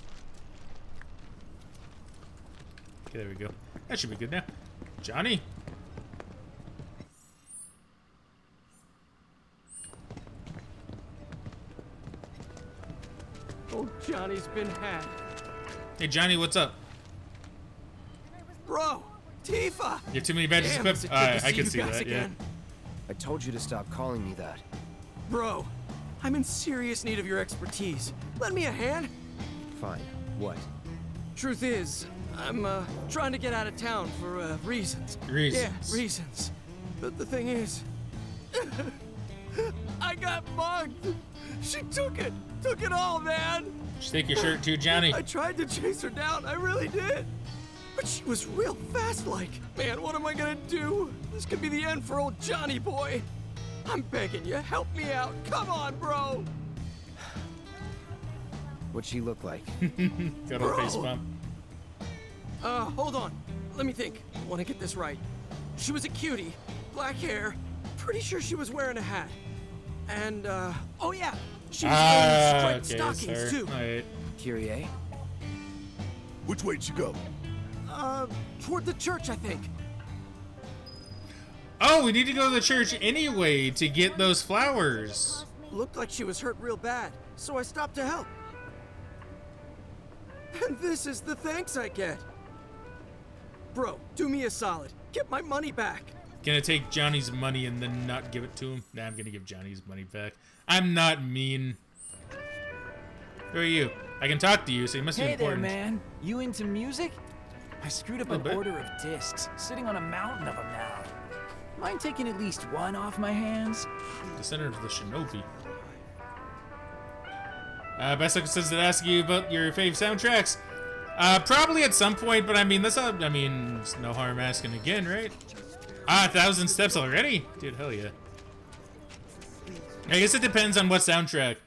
Okay, there we go. That should be good now. Johnny? Oh, Johnny's been had. Hey, Johnny, what's up? Bro, Tifa! You have too many badges equipped? I can see that, yeah. I told you to stop calling me that. Bro, I'm in serious need of your expertise. Lend me a hand. Fine. What? Truth is, I'm trying to get out of town for reasons. Reasons? Yeah, reasons. But the thing is, I got mugged. She took it all, man. Just take your shirt too, Johnny. I tried to chase her down, I really did. But she was real fast-like. Man, what am I gonna do? This could be the end for old Johnny boy. I'm begging you, help me out. Come on, bro. What'd she look like? Got a face bump. Hold on. Let me think. I want to get this right. She was a cutie, black hair. Pretty sure she was wearing a hat. And, oh yeah, she was wearing striped stockings too. Right. Kyrie? Which way'd she go? Toward the church, I think. Oh, we need to go to the church anyway to get those flowers. Looked like she was hurt real bad, so I stopped to help. And this is the thanks I get. Bro, do me a solid. Get my money back. Gonna take Johnny's money and then not give it to him? Nah, I'm gonna give Johnny's money back. I'm not mean. Who are you? I can talk to you, so you must be important. Hey there, man. You into music? I screwed up an order of discs, sitting on a mountain of them now. Mind taking at least one off my hands? Descendant of the Shinobi. Best says to ask you about your fave soundtracks. Probably at some point, but I mean, that's not, I mean, it's no harm asking again, right? 1,000 steps already? Dude, hell yeah. I guess it depends on what soundtrack.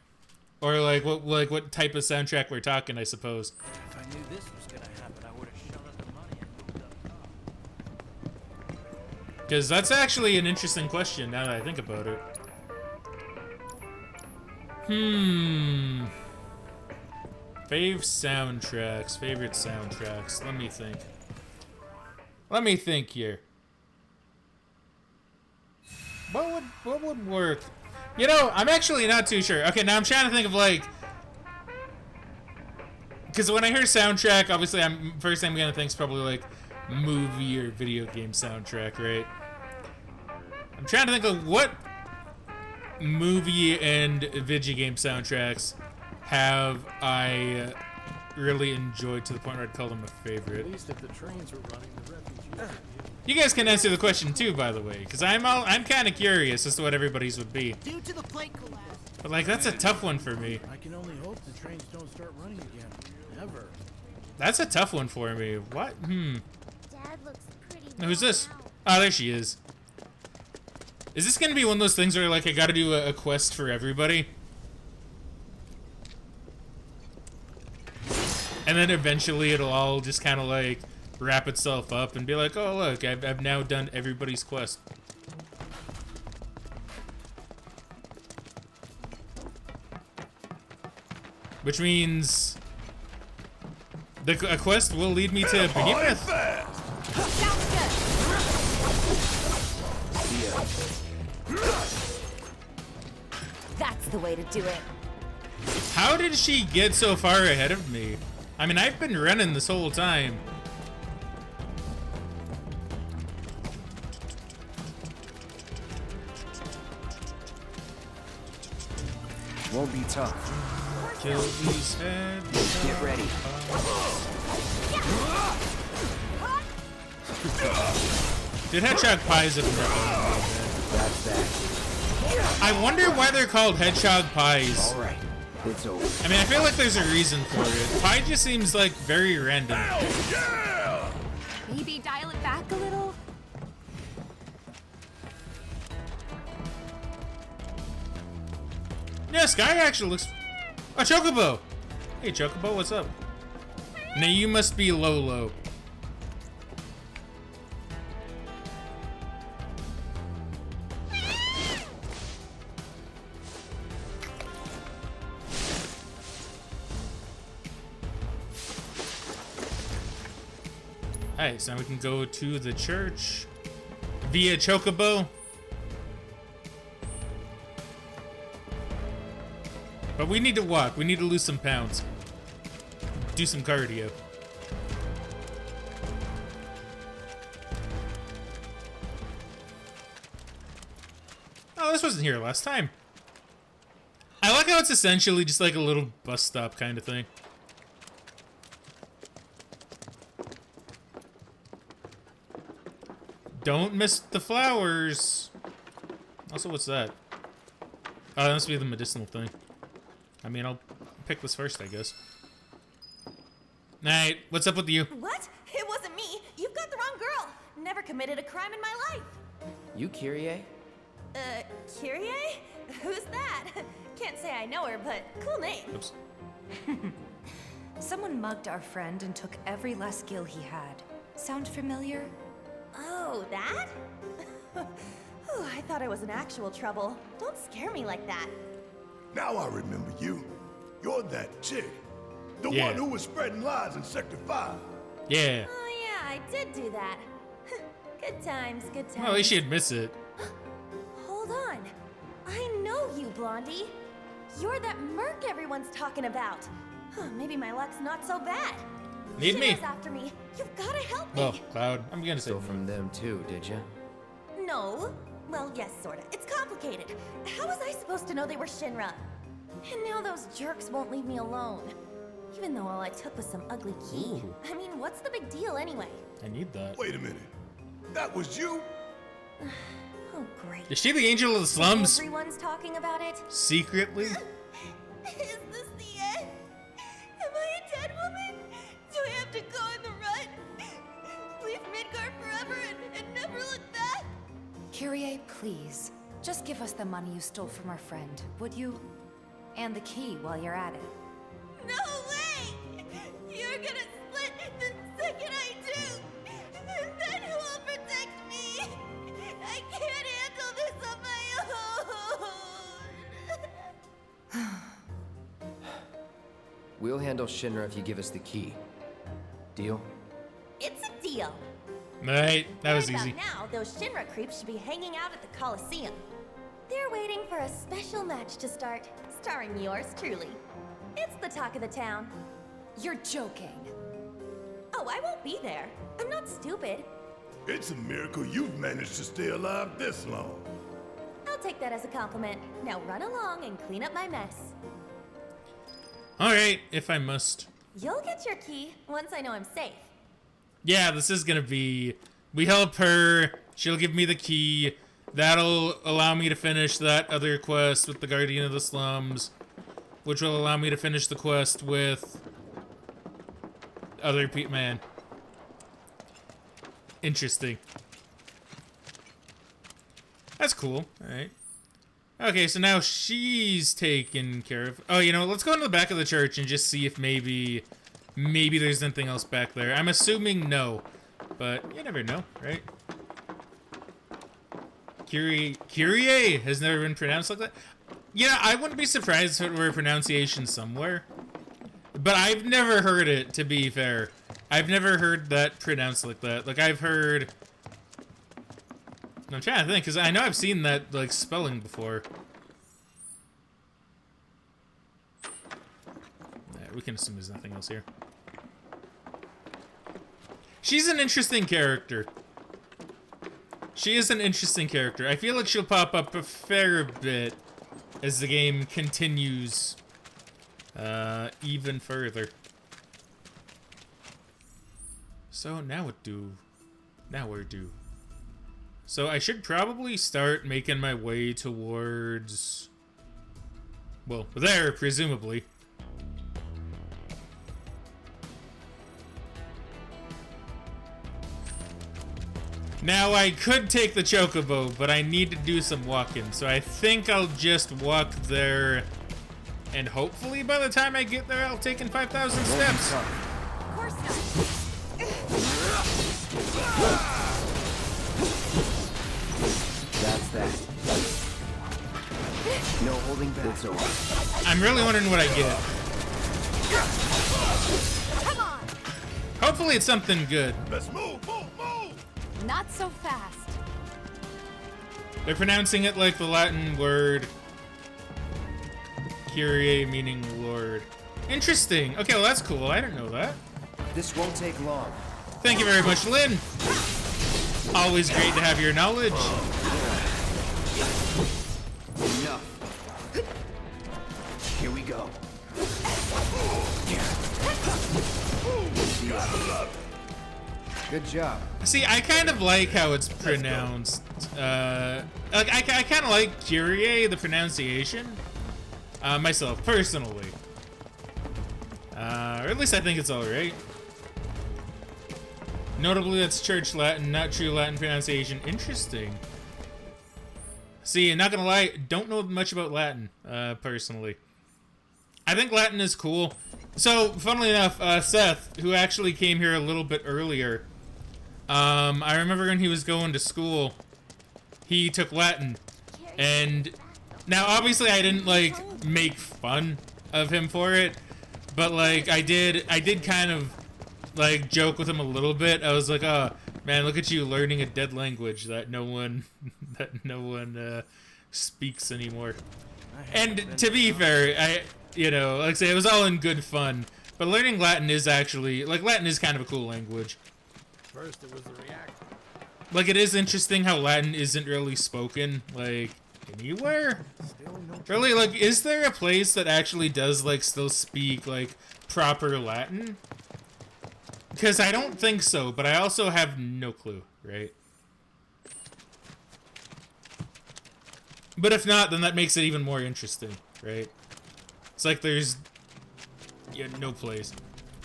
Or what type of soundtrack we're talking, I suppose. If I knew this was gonna happen, I would have shut up the money and moved up top. Because that's actually an interesting question now that I think about it. Favorite soundtracks. Let me think. Let me think here. What would work? You know, I'm actually not too sure. Okay, now I'm trying to think of like, because when I hear soundtrack, obviously first thing I'm gonna think is probably like movie or video game soundtrack, right? I'm trying to think of what movie and video game soundtracks have I really enjoyed to the point where I'd call them a favorite. At least if the trains were running, the refugees. You guys can answer the question too, by the way, because I'm kind of curious as to what everybody's would be. Due to the plate collapse. But like, that's a tough one for me. I can only hope the trains don't start running again. Ever. That's a tough one for me. What? Dad looks pretty. Who's this? Oh, there she is. Is this gonna be one of those things where like I gotta do a quest for everybody? And then eventually it'll all just kind of like wrap itself up and be like, oh look, I've now done everybody's quest. Which means a quest will lead me to Behemoth. That's the way to do it. How did she get so far ahead of me? I mean, I've been running this whole time. Won't be tough. Kill these heads. Get ready. Dude, hedgehog pies have never. That's that. I wonder why they're called hedgehog pies. All right, it's over. I mean, I feel like there's a reason for it. Pie just seems like very random. Maybe dial it back a little? Yeah, Sky actually looks... Oh, Chocobo! Hey, Chocobo, what's up? Now you must be Lolo. Alright, so now we can go to the church via Chocobo. But we need to walk. We need to lose some pounds. Do some cardio. Oh, this wasn't here last time. I like how it's essentially just like a little bus stop kind of thing. Don't miss the flowers. Also, what's that? Oh, that must be the medicinal thing. I mean, I'll pick this first, I guess. Alright, what's up with you? What? It wasn't me. You've got the wrong girl. Never committed a crime in my life. You Kyrie? Kyrie? Who's that? Can't say I know her, but cool name. Oops. Someone mugged our friend and took every last skill he had. Sound familiar? Oh, that? Ooh, I thought I was in actual trouble. Don't scare me like that. Now I remember you. You're that chick. The Yeah. one who was spreading lies in Sector 5. Yeah. Oh yeah, I did do that. Good times, good times. Well, at least she admits it. Hold on. I know you, Blondie. You're that merc everyone's talking about. Maybe my luck's not so bad. Need me? Shinra's after me. You've gotta help me. Oh, Cloud. I'm gonna say So from them too, did you? No. Well, yes, sorta. It's complicated. How was I supposed to know they were Shinra? And now those jerks won't leave me alone. Even though all I took was some ugly key. Ooh. I mean, what's the big deal anyway? I need that. Wait a minute. That was you? Oh, great. Is she the angel of the slums? Everyone's talking about it. Secretly? Is this the end? Am I a dead woman? Do I have to go in the rut? Leave Midgard forever and never look back? Kyrie, please. Just give us the money you stole from our friend, would you? And the key while you're at it. No way! You're gonna split the second I do! Then who will protect me? I can't handle this on my own! We'll handle Shinra if you give us the key. Deal? It's a deal. Right, that was Right about easy. now, those Shinra creeps should be hanging out at the Coliseum. They're waiting for a special match to start, starring yours truly. It's the talk of the town. You're joking. No, I won't be there. I'm not stupid. It's a miracle you've managed to stay alive this long. I'll take that as a compliment. Now run along and clean up my mess. Alright, if I must. You'll get your key once I know I'm safe. Yeah, this is gonna be... We help her, she'll give me the key. That'll allow me to finish that other quest with the Guardian of the Slums, which will allow me to finish the quest with other people. Man. Interesting. That's cool. Alright. Okay, so now she's taken care of. Oh, you know, let's go into the back of the church and just see if maybe there's anything else back there. I'm assuming no, but you never know, right? Kyrie has never been pronounced like that. Yeah, I wouldn't be surprised if it were a pronunciation somewhere. But I've never heard it, to be fair. I've never heard that pronounced like that. Like, I've heard... I'm trying to think, because I know I've seen that, like, spelling before. Yeah, we can assume there's nothing else here. She's an interesting character. She is an interesting character. I feel like she'll pop up a fair bit as the game continues even further. So now what do? Now where do? So I should probably start making my way towards... Well, there, presumably. Now, I could take the chocobo, but I need to do some walking, so I think I'll just walk there, and hopefully by the time I get there, I'll take in 5,000 steps. Of course not. That's that. No holding back. It's over. I'm really wondering what I get. Come on! Hopefully it's something good. Let's move, move, move! Not so fast. They're pronouncing it like the Latin word Kyrie, meaning Lord. Interesting. Okay, well that's cool. I didn't know that. This won't take long. Thank you very much, Lynn. Always great to have your knowledge. Enough. Here we go. Good job. See, I kind of like how it's pronounced. I kind of like Kyrie, the pronunciation. Myself, personally. Or at least I think it's alright. Notably, that's Church Latin, not true Latin pronunciation. Interesting. See, not gonna lie, don't know much about Latin, personally. I think Latin is cool. So, funnily enough, Seth, who actually came here a little bit earlier, I remember when he was going to school, he took Latin. And now, obviously, I didn't, like, make fun of him for it, but, like, I did kind of, like, joke with him a little bit. I was like, oh, man, look at you learning a dead language that no one speaks anymore. And to be fair, you know, like I say, it was all in good fun. But learning Latin is actually, like, Latin is kind of a cool language. First, it was the reaction. Like, it is interesting how Latin isn't really spoken, like, anywhere. Really, like, is there a place that actually does, like, still speak, like, proper Latin? Because I don't think so, but I also have no clue, right? But if not, then that makes it even more interesting, right? It's like there's... yeah, no place.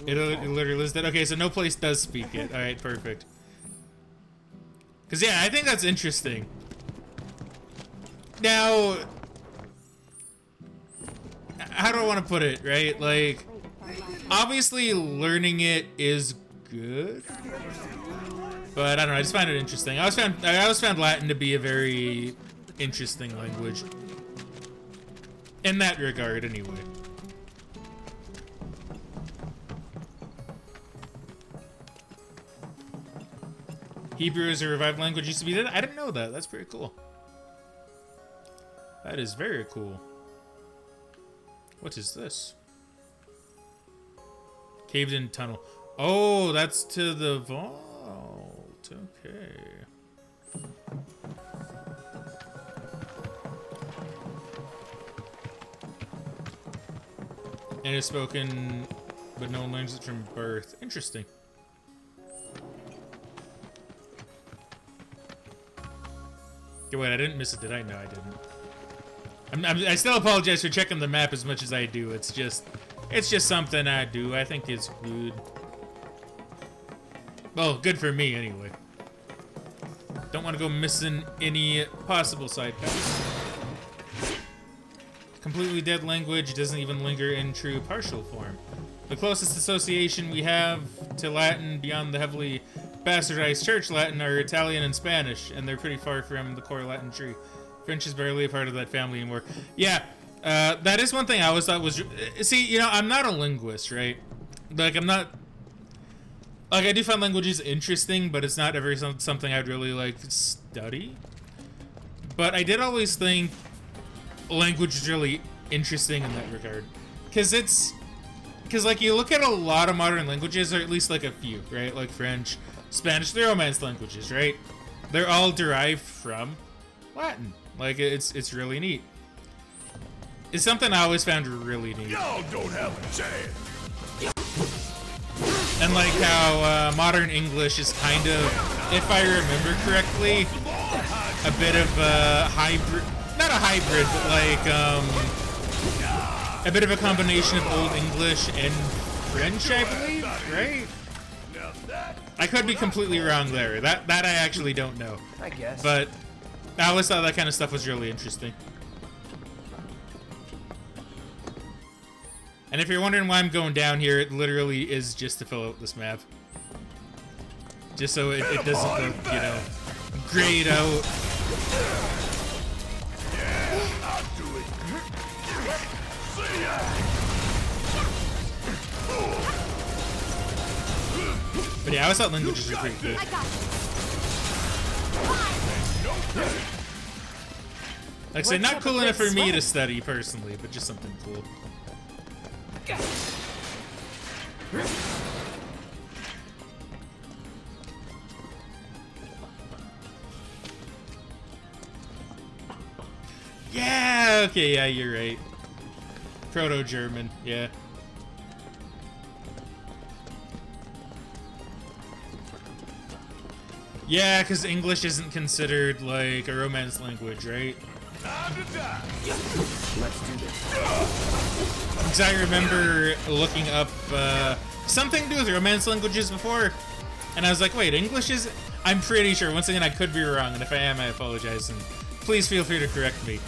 It literally is that. Okay, so no place does speak it. Alright, perfect. Because, yeah, I think that's interesting. Now... how do I want to put it, right? Like... obviously, learning it is good, but I don't know. I just find it interesting. I always found Latin to be a very interesting language, in that regard, anyway. Hebrew is a revived language. Used to be that. I didn't know that. That's pretty cool. That is very cool. What is this? Caved in tunnel. Oh, that's to the vault. Okay. And it's spoken, but no one learns it from birth. Interesting. Okay, wait, I didn't miss it, did I? No, I didn't. I still apologize for checking the map as much as I do. It's just something I do. I think it's good. Well, good for me anyway. Don't want to go missing any possible side paths. Completely dead language doesn't even linger in true partial form. The closest association we have to Latin beyond the heavily bastardized Church Latin are Italian and Spanish, and they're pretty far from the core Latin tree. French is barely a part of that family anymore. Yeah, that is one thing I always thought was... See, you know, I'm not a linguist, right? Like, I'm not... Like, I do find languages interesting, but it's not ever something I'd really, like, study. But I did always think language is really interesting in that regard. Because like, you look at a lot of modern languages, or at least, like, a few, right? Like French, Spanish, they're Romance languages, right? They're all derived from Latin. Like, it's really neat. It's something I always found really neat. Y'all don't have a chance. And like how modern English is kind of, if I remember correctly, a bit of a hybrid, not a hybrid, but like a bit of a combination of Old English and French, I believe, right? I could be completely wrong there. That I actually don't know. I guess. But I always thought that kind of stuff was really interesting. And if you're wondering why I'm going down here, it literally is just to fill out this map. Just so it doesn't look, you know, grayed out. Yeah, I'll do it. See ya. But yeah, I always thought languages were pretty good. Like I said, not cool enough for me to study personally, but just something cool. Yeah, okay, yeah, you're right. Proto-German, yeah. Yeah, because English isn't considered, like, a Romance language, right? Let's do this. Because I remember looking up something to do with Romance languages before, and I was like, wait, English is... I'm pretty sure, once again, I could be wrong, and if I am, I apologize, and please feel free to correct me.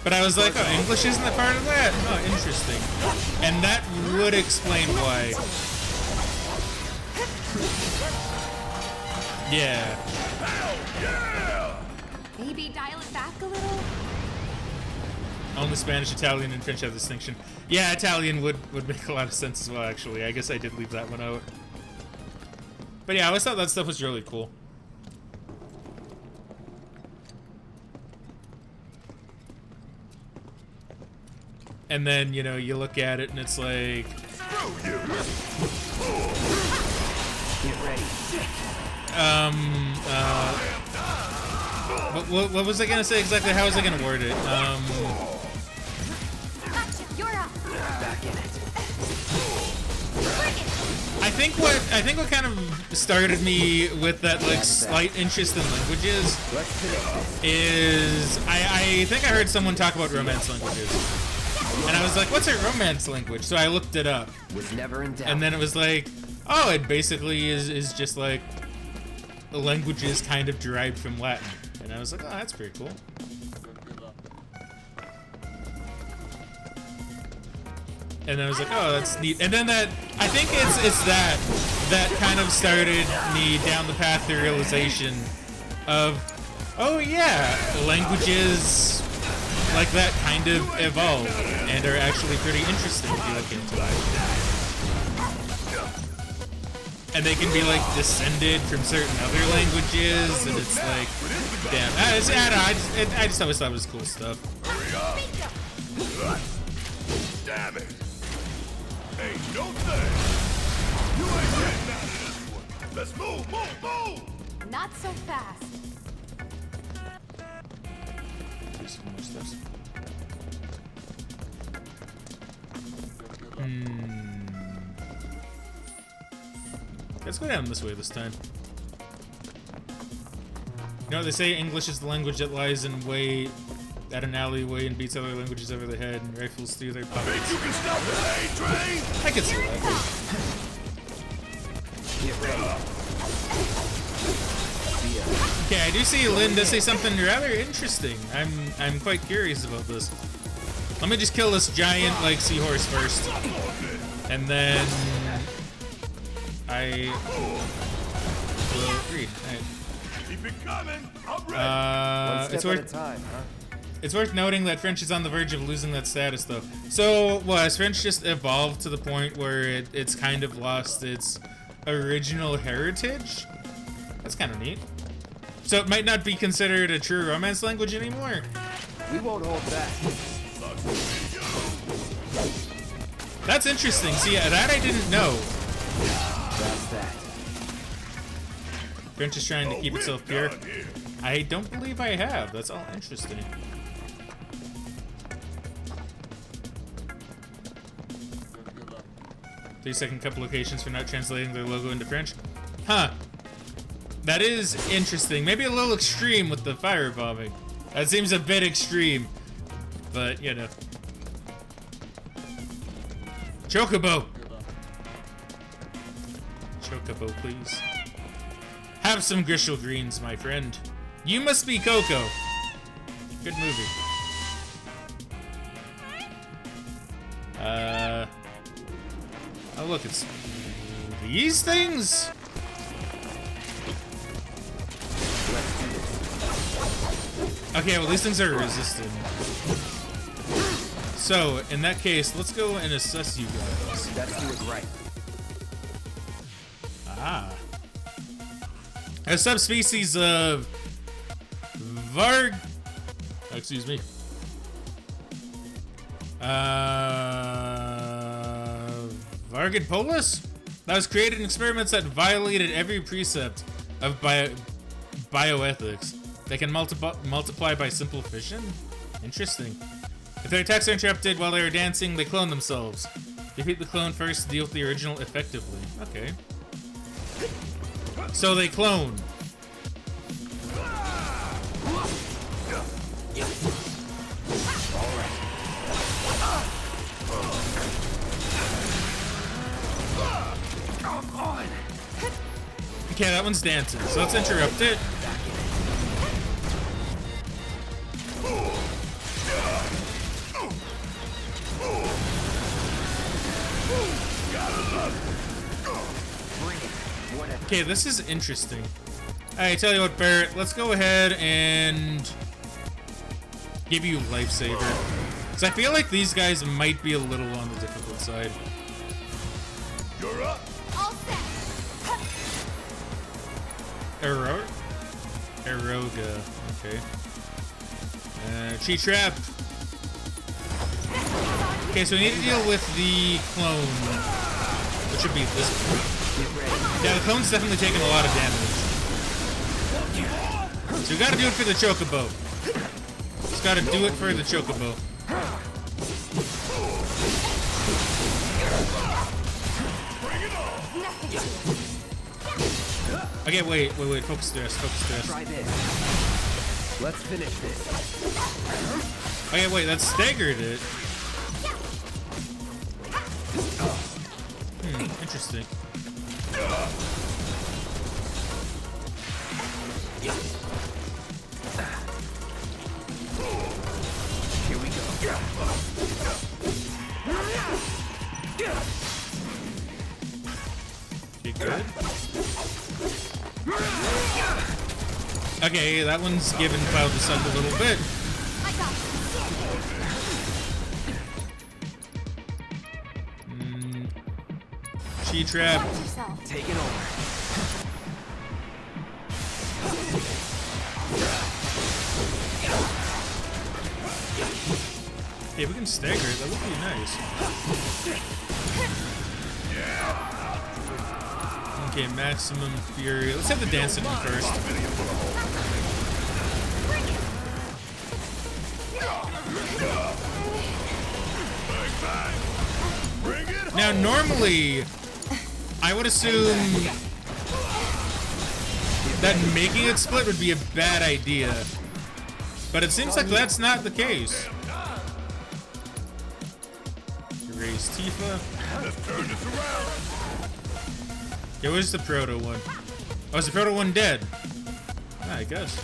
But I was like, oh, English isn't a part of that? Oh, interesting. And that would explain why. Yeah. Maybe dial it back a little? Only Spanish, Italian, and French have distinction. Yeah, Italian would make a lot of sense as well, actually. I guess I did leave that one out. But yeah, I always thought that stuff was really cool. And then, you know, you look at it and it's like... Get ready. What was I gonna say exactly? How was I gonna word it? I think what kind of started me with that, like, slight interest in languages is I think I heard someone talk about Romance languages. And I was like, what's a Romance language? So I looked it up. Was never in doubt. And then it was like, oh, it basically is just like languages kind of derived from Latin. And I was like, oh, that's pretty cool. And I was like, oh, that's neat. And then I think it's that kind of started me down the path to realization of, oh yeah, languages like that kind of evolve and are actually pretty interesting if you look into it. And they can be like descended from certain other languages, and it's like, damn. I just always thought it was cool stuff. Damn it! Ain't no thing. You Let's move, move! Not so fast. There's some more steps. Let's go down this way this time. You know, they say English is the language that lies in way at an alleyway and beats other languages over the head and rifles through their pockets. Think you can stop the A train? I can see that. Okay, I do see Lynn does say something rather interesting. I'm quite curious about this. Let me just kill this giant like seahorse first, and then I will read. Right. Keep it coming. I'm ready. One step at a time, huh? It's worth noting that French is on the verge of losing that status, though. So, has French just evolved to the point where it's kind of lost its original heritage? That's kind of neat. So it might not be considered a true Romance language anymore. We won't hold back. That's interesting. See, that I didn't know. That's that. French is trying to keep itself pure. I don't believe I have. That's all interesting. Three-second cup locations for not translating their logo into French. Huh. That is interesting. Maybe a little extreme with the firebombing. That seems a bit extreme. But, you know. Chocobo! Chocobo, please. Have some Grishel Greens, my friend. You must be Coco. Good movie. Oh look, it's these things? Okay, well these things are resistant. So, in that case, let's go and assess you guys. Let's do it right. Ah. A subspecies of excuse me. Vargidpolis? That was created in experiments that violated every precept of bioethics. They can multiply by simple fission? Interesting. If their attacks are interrupted while they are dancing, they clone themselves. Defeat the clone first to deal with the original effectively. Okay. So they clone. Okay, that one's dancing, so let's interrupt it. Okay, this is interesting. Alright, tell you what, Barrett, let's go ahead and give you Lifesaver. Because I feel like these guys might be a little on the difficult side. You're up. All set. Eroga. Okay. Chi Trap. Okay, so we need to deal with the clone. Which should be this one. Yeah, the clone's definitely taking a lot of damage. So we gotta do it for the Chocobo. Just gotta do it for the Chocobo. Okay, wait. Focus stress. Try this. Let's finish this. Okay, wait, that staggered it. Interesting. Here we go. You good? Okay, that one's giving Cloud the Sun a little bit. Chi Trap. Taking over. Hey, we can stagger it. That would be nice. Okay, maximum fury. Let's have the dancing one first. Now, normally, I would assume that making it split would be a bad idea, but it seems like that's not the case. Erase Tifa. Let's turn this around. Yeah, where's the proto one? Oh, is the proto one dead? Ah, I guess.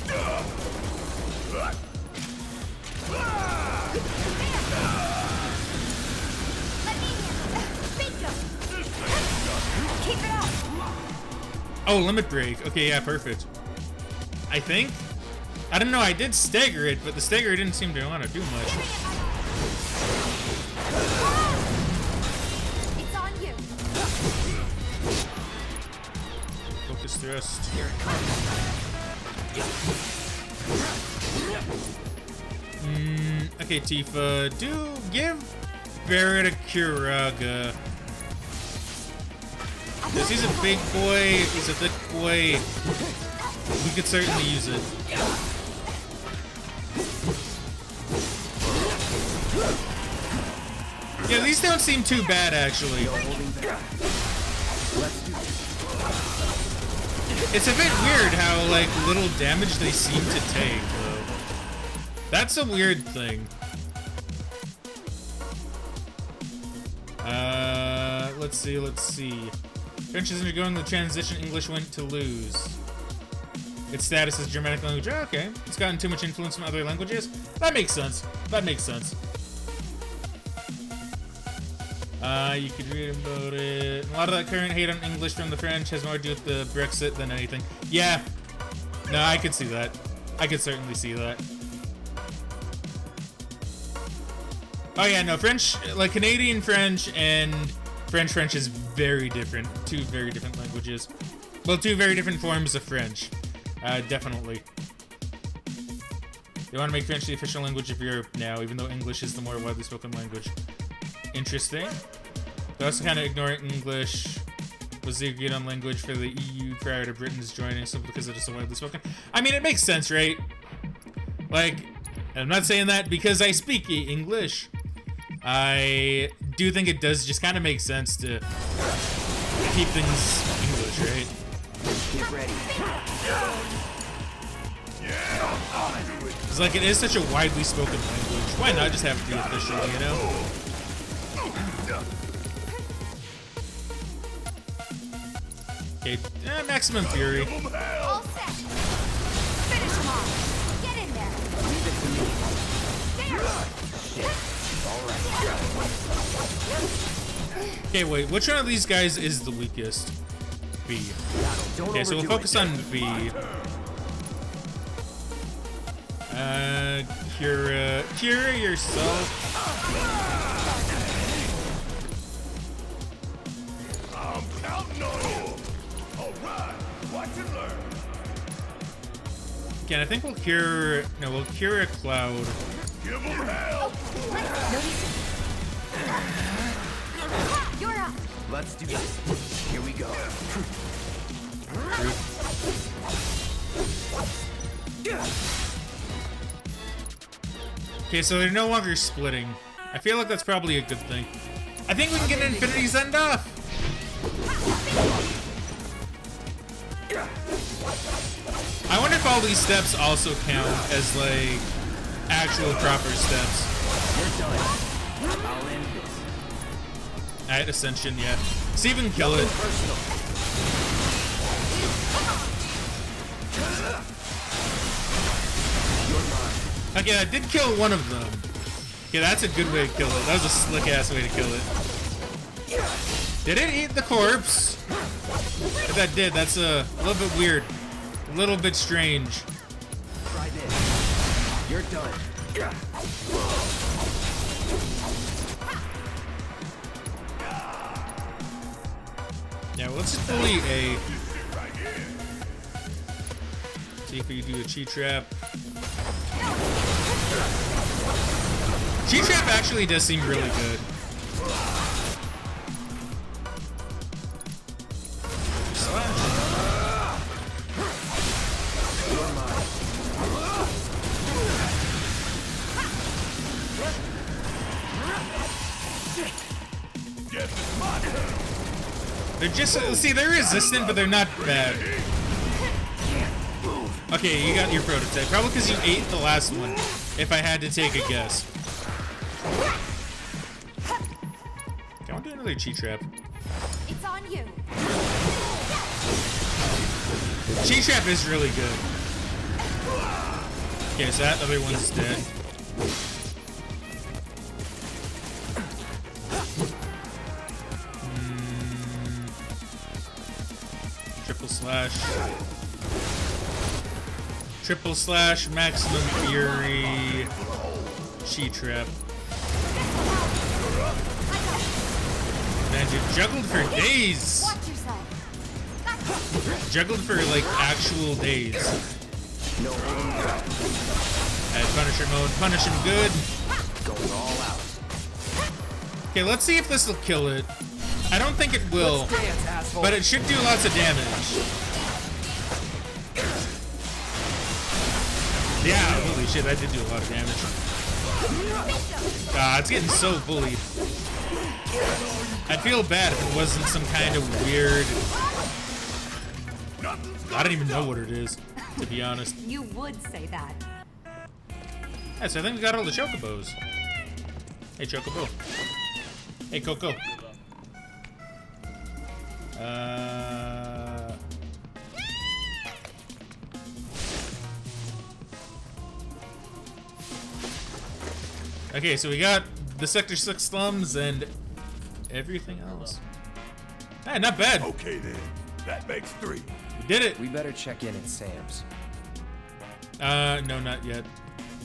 Keep it up. Oh, limit break. Okay, yeah, perfect. I think. I don't know. I did stagger it, but the stagger didn't seem to want to do much. It's on you. Focus thrust. Here it comes. Okay, Tifa, give Barret a Kiraga. Because he's a big boy, he's a thick boy. We could certainly use it. Yeah, these don't seem too bad, actually. It's a bit weird how, like, little damage they seem to take, though. That's a weird thing. Let's see. French is undergoing the transition English went to lose. Its status as Germanic language. Oh, okay. It's gotten too much influence from other languages. That makes sense. That makes sense. You could read about it. A lot of that current hate on English from the French has more to do with the Brexit than anything. Yeah. No, I could see that. I could certainly see that. Oh yeah, no, French, like Canadian French and French is very different. Two very different languages. Well, two very different forms of French. Definitely. They want to make French the official language of Europe now, even though English is the more widely spoken language. Interesting. They also kind of ignore English was the agreed on language for the EU prior to Britain's joining, simply because it is so widely spoken. I mean, it makes sense, right? Like, I'm not saying that because I speak English. I do think it does just kind of make sense to keep things English, right? Get ready. It's like it is such a widely spoken language. Why not just have it be official, you know? Okay, maximum fury. All set. Finish him off. Get in there. Leave it to me. There. Shit. All right. Okay, wait. Which one of these guys is the weakest? B. Okay, so we'll focus on B. Cura yourself. I'm counting on you. All right, watch and learn. Again, I think we'll cure. No, we'll cure a Cloud. Give him hell. You're up. Let's do this. Here we go. Okay, so they're no longer splitting. I feel like that's probably a good thing. I think we can get an Infinity Send off. I wonder if all these steps also count as like actual proper steps. You're done. I'll end this. Alright, Ascension, yeah. See if we can kill it. Okay, I did kill one of them. Okay, that's a good way to kill it. That was a slick-ass way to kill it. Did it eat the corpse? If that did, that's a little bit weird. A little bit strange. Try this. You're done. Yeah, well, let's just bully A. See if we can do a cheat trap. Cheat trap actually does seem really good. Slash. They're just, see, they're resistant, but they're not bad. Okay, you got your prototype. Probably because you ate the last one, if I had to take a guess. Okay, I want to do another cheat trap. It's on you. Cheat trap is really good. Okay, so that other one's dead. Triple slash. Triple slash, maximum fury, cheat trap. Man, you juggled for days. Juggled for like actual days. At Punisher mode, punish him good. Going all out. Okay, let's see if this will kill it. I don't think it will, but it should do lots of damage. Yeah, holy shit, that did do a lot of damage. Ah, it's getting so bullied. I'd feel bad if it wasn't some kind of weird... I don't even know what it is, to be honest. You would say that. Yeah, so I think we got all the chocobos. Hey, chocobo. Hey, Coco. Okay, so we got the Sector 6 slums and everything else. Hey, not bad. Okay then, that makes 3. We did it. We better check in at Sam's. No, not yet.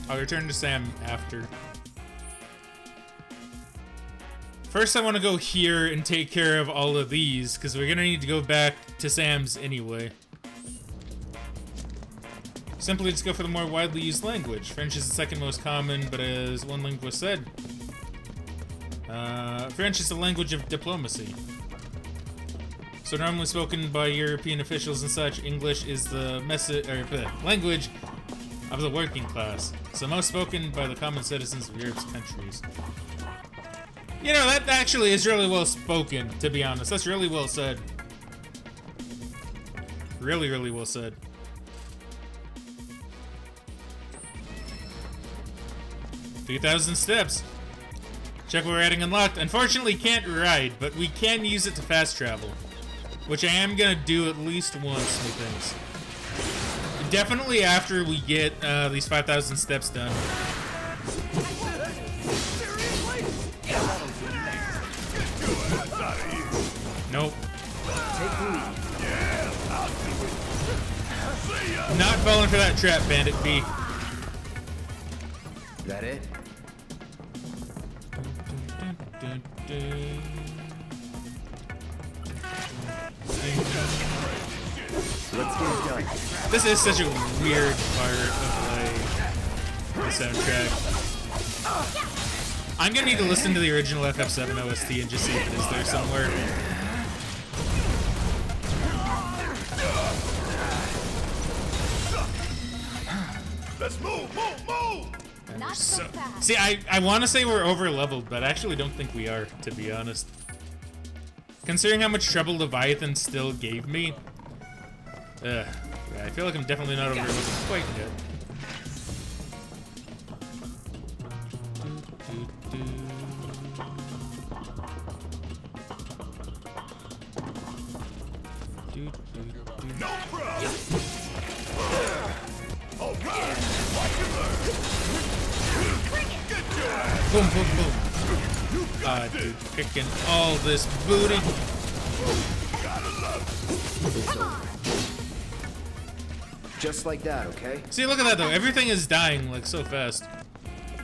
I'll return to Sam after. First, I want to go here and take care of all of these, because we're going to need to go back to Sam's anyway. Simply just go for the more widely used language. French is the second most common, but as one linguist said, French is the language of diplomacy. So normally spoken by European officials and such, English is the language of the working class. So most spoken by the common citizens of Europe's countries. You know, that actually is really well spoken, to be honest. That's really well said. Really, really well said. $3,000 steps. Check what we're adding unlocked. Unfortunately, can't ride, but we can use it to fast travel. Which I am gonna do at least once, methinks. Definitely after we get these 5,000 steps done. Nope. Not falling for that trap, Bandit B. That it? Let's get it done. This is such a weird part of like the soundtrack. I'm gonna need to listen to the original FF7 OST and just see if it is there somewhere. Let's move. Not so fast. See, I want to say we're over leveled, but I actually don't think we are, to be honest. Considering how much trouble Leviathan still gave me, yeah, I feel like I'm definitely not over leveled quite yet. No problem. All right. Watch your learn. Get your ass. Boom, boom, boom. Dude, kicking all this booty. Just like that, okay? See, look at that though. Everything is dying like so fast.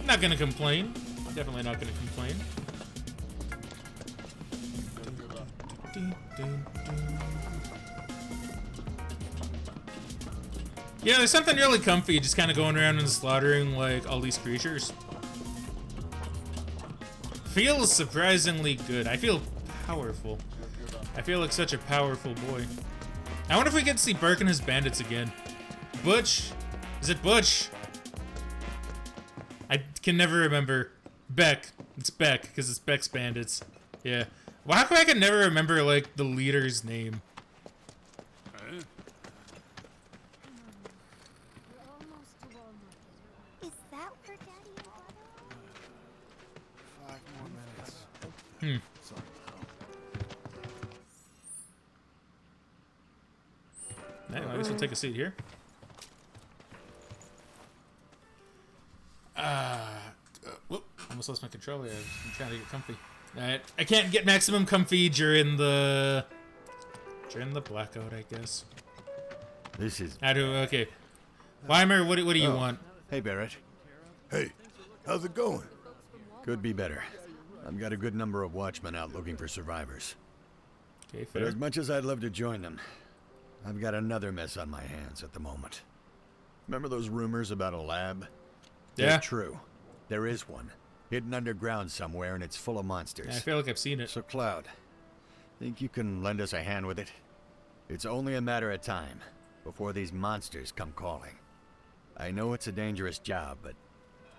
Not gonna complain. Definitely not gonna complain. Yeah, there's something really comfy just kind of going around and slaughtering like all these creatures. Feels surprisingly good. I feel powerful. I feel like such a powerful boy. I wonder if we get to see Burke and his bandits again. Butch? Is it Butch? I can never remember. Beck. It's Beck, because it's Beck's bandits. Yeah. Why come I can never remember, like, the leader's name? Is that where Daddy and Brother are? 5 more minutes. Anyway, I guess we'll take a seat here. Whoop, almost lost my controller. I'm trying to get comfy. Alright, I can't get maximum comfy during the blackout, I guess. This is... Okay. Weimer, what do you want? Hey, Barrett. Hey, how's it going? Could be better. I've got a good number of watchmen out looking for survivors. Okay, But fair. as much as I'd love to join them, I've got another mess on my hands at the moment. Remember those rumors about a lab? Yeah. They're true. There is one. Hidden underground somewhere, and it's full of monsters. Yeah, I feel like I've seen it. So, Cloud, think you can lend us a hand with it? It's only a matter of time before these monsters come calling. I know it's a dangerous job, but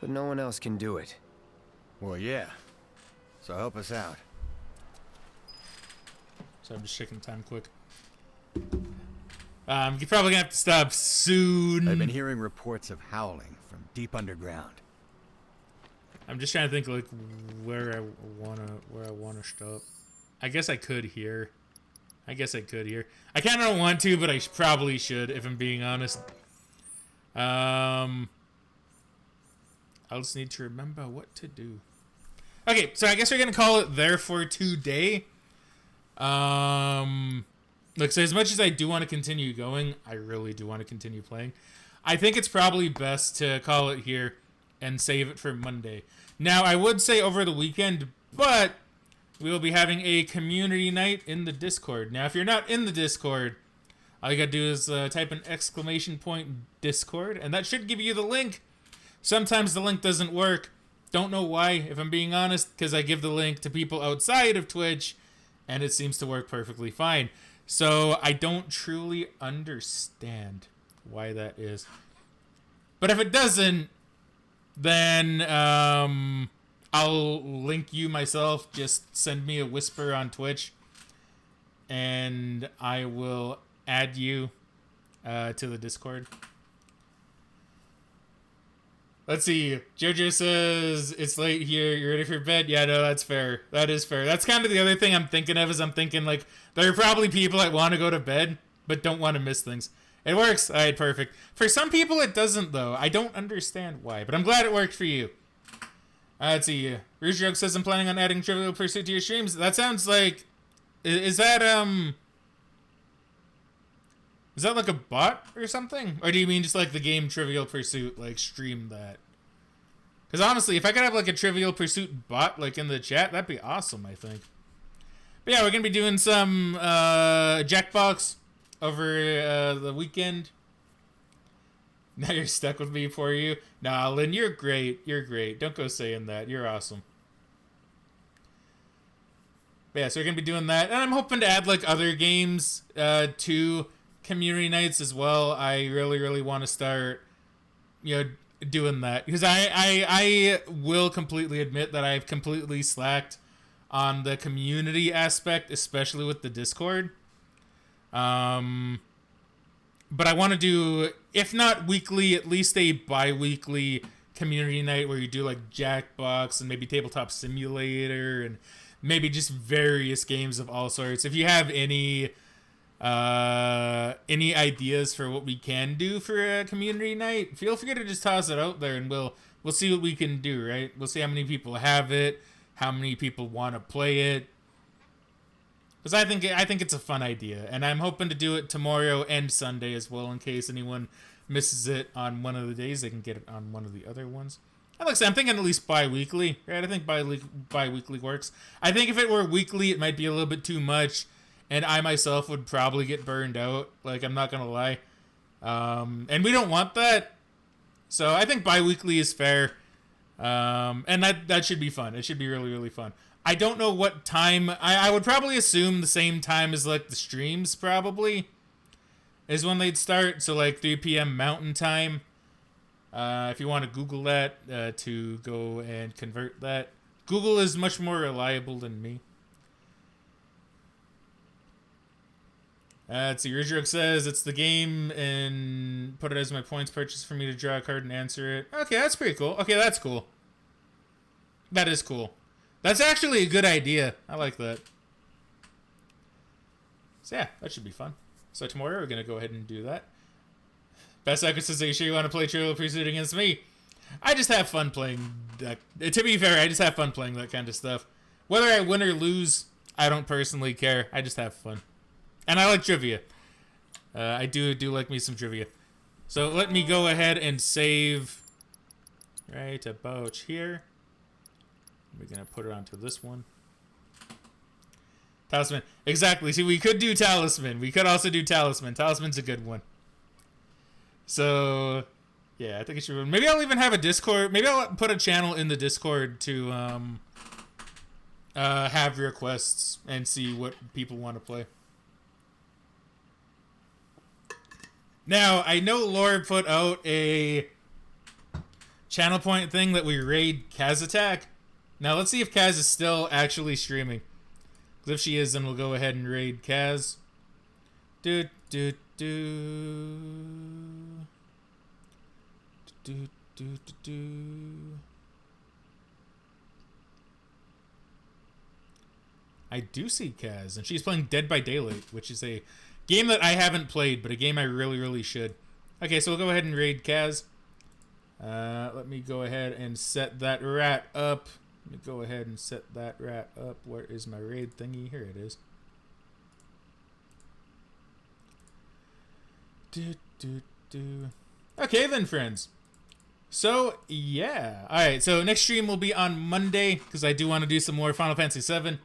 no one else can do it. Well, yeah. So help us out. So I'm just checking time quick. You're probably gonna have to stop soon. I've been hearing reports of howling from deep underground. I'm just trying to think like where I wanna stop. I guess I could here. I kind of don't want to, but I probably should, if I'm being honest. I'll just need to remember what to do. Okay, so I guess we're gonna call it there for today. Look, so as much as I do want to continue going, I really do want to continue playing. I think it's probably best to call it here and save it for Monday. Now, I would say over the weekend, but we will be having a community night in the Discord. Now, if you're not in the Discord, all you gotta do is type an ! Discord, and that should give you the link. Sometimes the link doesn't work. Don't know why, if I'm being honest, because I give the link to people outside of Twitch, and it seems to work perfectly fine. So I don't truly understand why that is. But if it doesn't, then I'll link you myself. Just send me a whisper on Twitch, and I will add you to the Discord. Let's see. Jojo says, it's late here. You ready for bed? Yeah, no, that's fair. That is fair. That's kind of the other thing I'm thinking of, is I'm thinking, like, there are probably people that want to go to bed, but don't want to miss things. It works. All right, perfect. For some people, it doesn't, though. I don't understand why, but I'm glad it worked for you. Let's see. Rouge Joke says, I'm planning on adding Trivial Pursuit to your streams. That sounds like... Is that like a bot or something? Or do you mean just like the game Trivial Pursuit, like stream that? Because honestly, if I could have like a Trivial Pursuit bot like in the chat, that'd be awesome, I think. But yeah, we're going to be doing some Jackbox over the weekend. Now you're stuck with me, for you. Nah, Lynn, you're great. You're great. Don't go saying that. You're awesome. But yeah, so we're going to be doing that. And I'm hoping to add like other games to community nights as well. I really want to start, doing that, because I will completely admit that I've completely slacked on the community aspect, especially with the Discord. But I want to do, if not weekly, at least a bi-weekly community night where you do like Jackbox and maybe Tabletop Simulator and maybe just various games of all sorts. If you have any ideas for what we can do for a community night, feel free to just toss it out there, and we'll see what we can do, right? We'll see how many people have it, how many people want to play it, because I think it's a fun idea, and I'm hoping to do it tomorrow and Sunday as well, in case anyone misses it on one of the days. They can get it on one of the other ones. And like I said, I'm thinking at least bi-weekly, right? I think bi-weekly works. I think if it were weekly, it might be a little bit too much, and I myself would probably get burned out. Like, I'm not going to lie. And we don't want that. So I think bi-weekly is fair. And that should be fun. It should be really fun. I don't know what time. I would probably assume the same time as, like, the streams, probably, is when they'd start. So, like, 3 p.m. Mountain Time. If you want to Google that, to go and convert that. Google is much more reliable than me. Let's see. Ridgerook says it's the game and put it as my points purchase for me to draw a card and answer it. Okay, that's pretty cool. Okay, that's cool. That is cool. That's actually a good idea. I like that. So yeah, that should be fun. So tomorrow we're going to go ahead and do that. Best Echo says, are you sure you want to play Trivial Pursuit against me? I just have fun playing that. To be fair, I just have fun playing that kind of stuff. Whether I win or lose, I don't personally care. I just have fun. And I like trivia. I do like me some trivia. So let me go ahead and save right about here. We're going to put it onto this one. Talisman. Exactly. See, we could do Talisman. We could also do Talisman. Talisman's a good one. So, yeah, I think it should. Maybe I'll even have a Discord. Maybe I'll put a channel in the Discord to have requests and see what people want to play. Now, I know Laura put out a channel point thing that we raid Kaz Attack. Now, let's see if Kaz is still actually streaming. Because if she is, then we'll go ahead and raid Kaz. Do. I do see Kaz, and she's playing Dead by Daylight, which is a game that I haven't played, but a game I really should. Okay, so we'll go ahead and raid Kaz. Let me go ahead and set that rat up. Let me go ahead and set that rat up. Where is my raid thingy? Here it is. Okay then, friends. So, yeah. Alright, so next stream will be on Monday, because I do want to do some more Final Fantasy VII.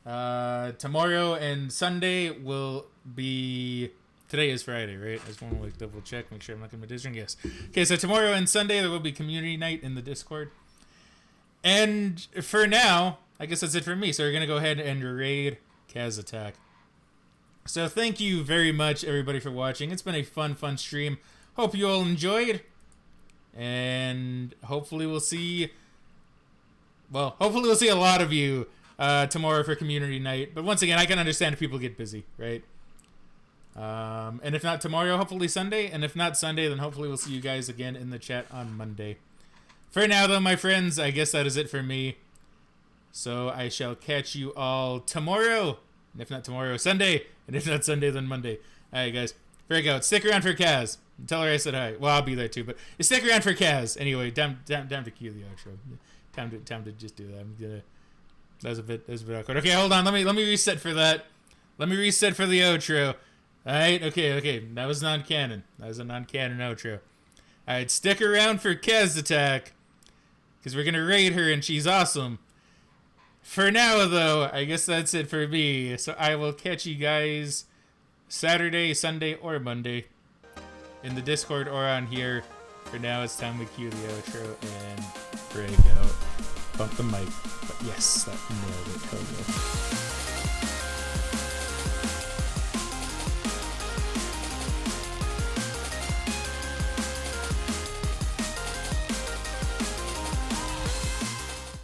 Tomorrow and Sunday will be... Today is Friday, right? I just want to like double check, make sure I'm not going to miss. Yes. Okay, so tomorrow and Sunday there will be community night in the Discord. And for now, I guess that's it for me. So we're going to go ahead and raid Kaz Attack. So thank you very much, everybody, for watching. It's been a fun stream. Hope you all enjoyed. And hopefully we'll see... Well, hopefully we'll see a lot of you tomorrow for community night. But once again, I can understand if people get busy, right? And if not tomorrow, hopefully Sunday. And if not Sunday, then hopefully we'll see you guys again in the chat on Monday. For now, though, my friends, I guess that is it for me. So I shall catch you all tomorrow. And if not tomorrow, Sunday. And if not Sunday, then Monday. All right, guys. Break out. Stick around for Kaz. Tell her I said hi. Well, I'll be there too, but stick around for Kaz. Anyway, time to cue the outro. Time to just do that. I'm gonna. That was a bit awkward. Okay, hold on. Let me reset for that. Let me reset for the outro. All right. Okay. That was non-canon. That was a non-canon outro. All right. Stick around for Kaz Attack, because we're gonna raid her and she's awesome. For now, though, I guess that's it for me. So I will catch you guys Saturday, Sunday, or Monday in the Discord or on here. For now, it's time to cue the outro and break out. Bump the mic. But yes, that nailed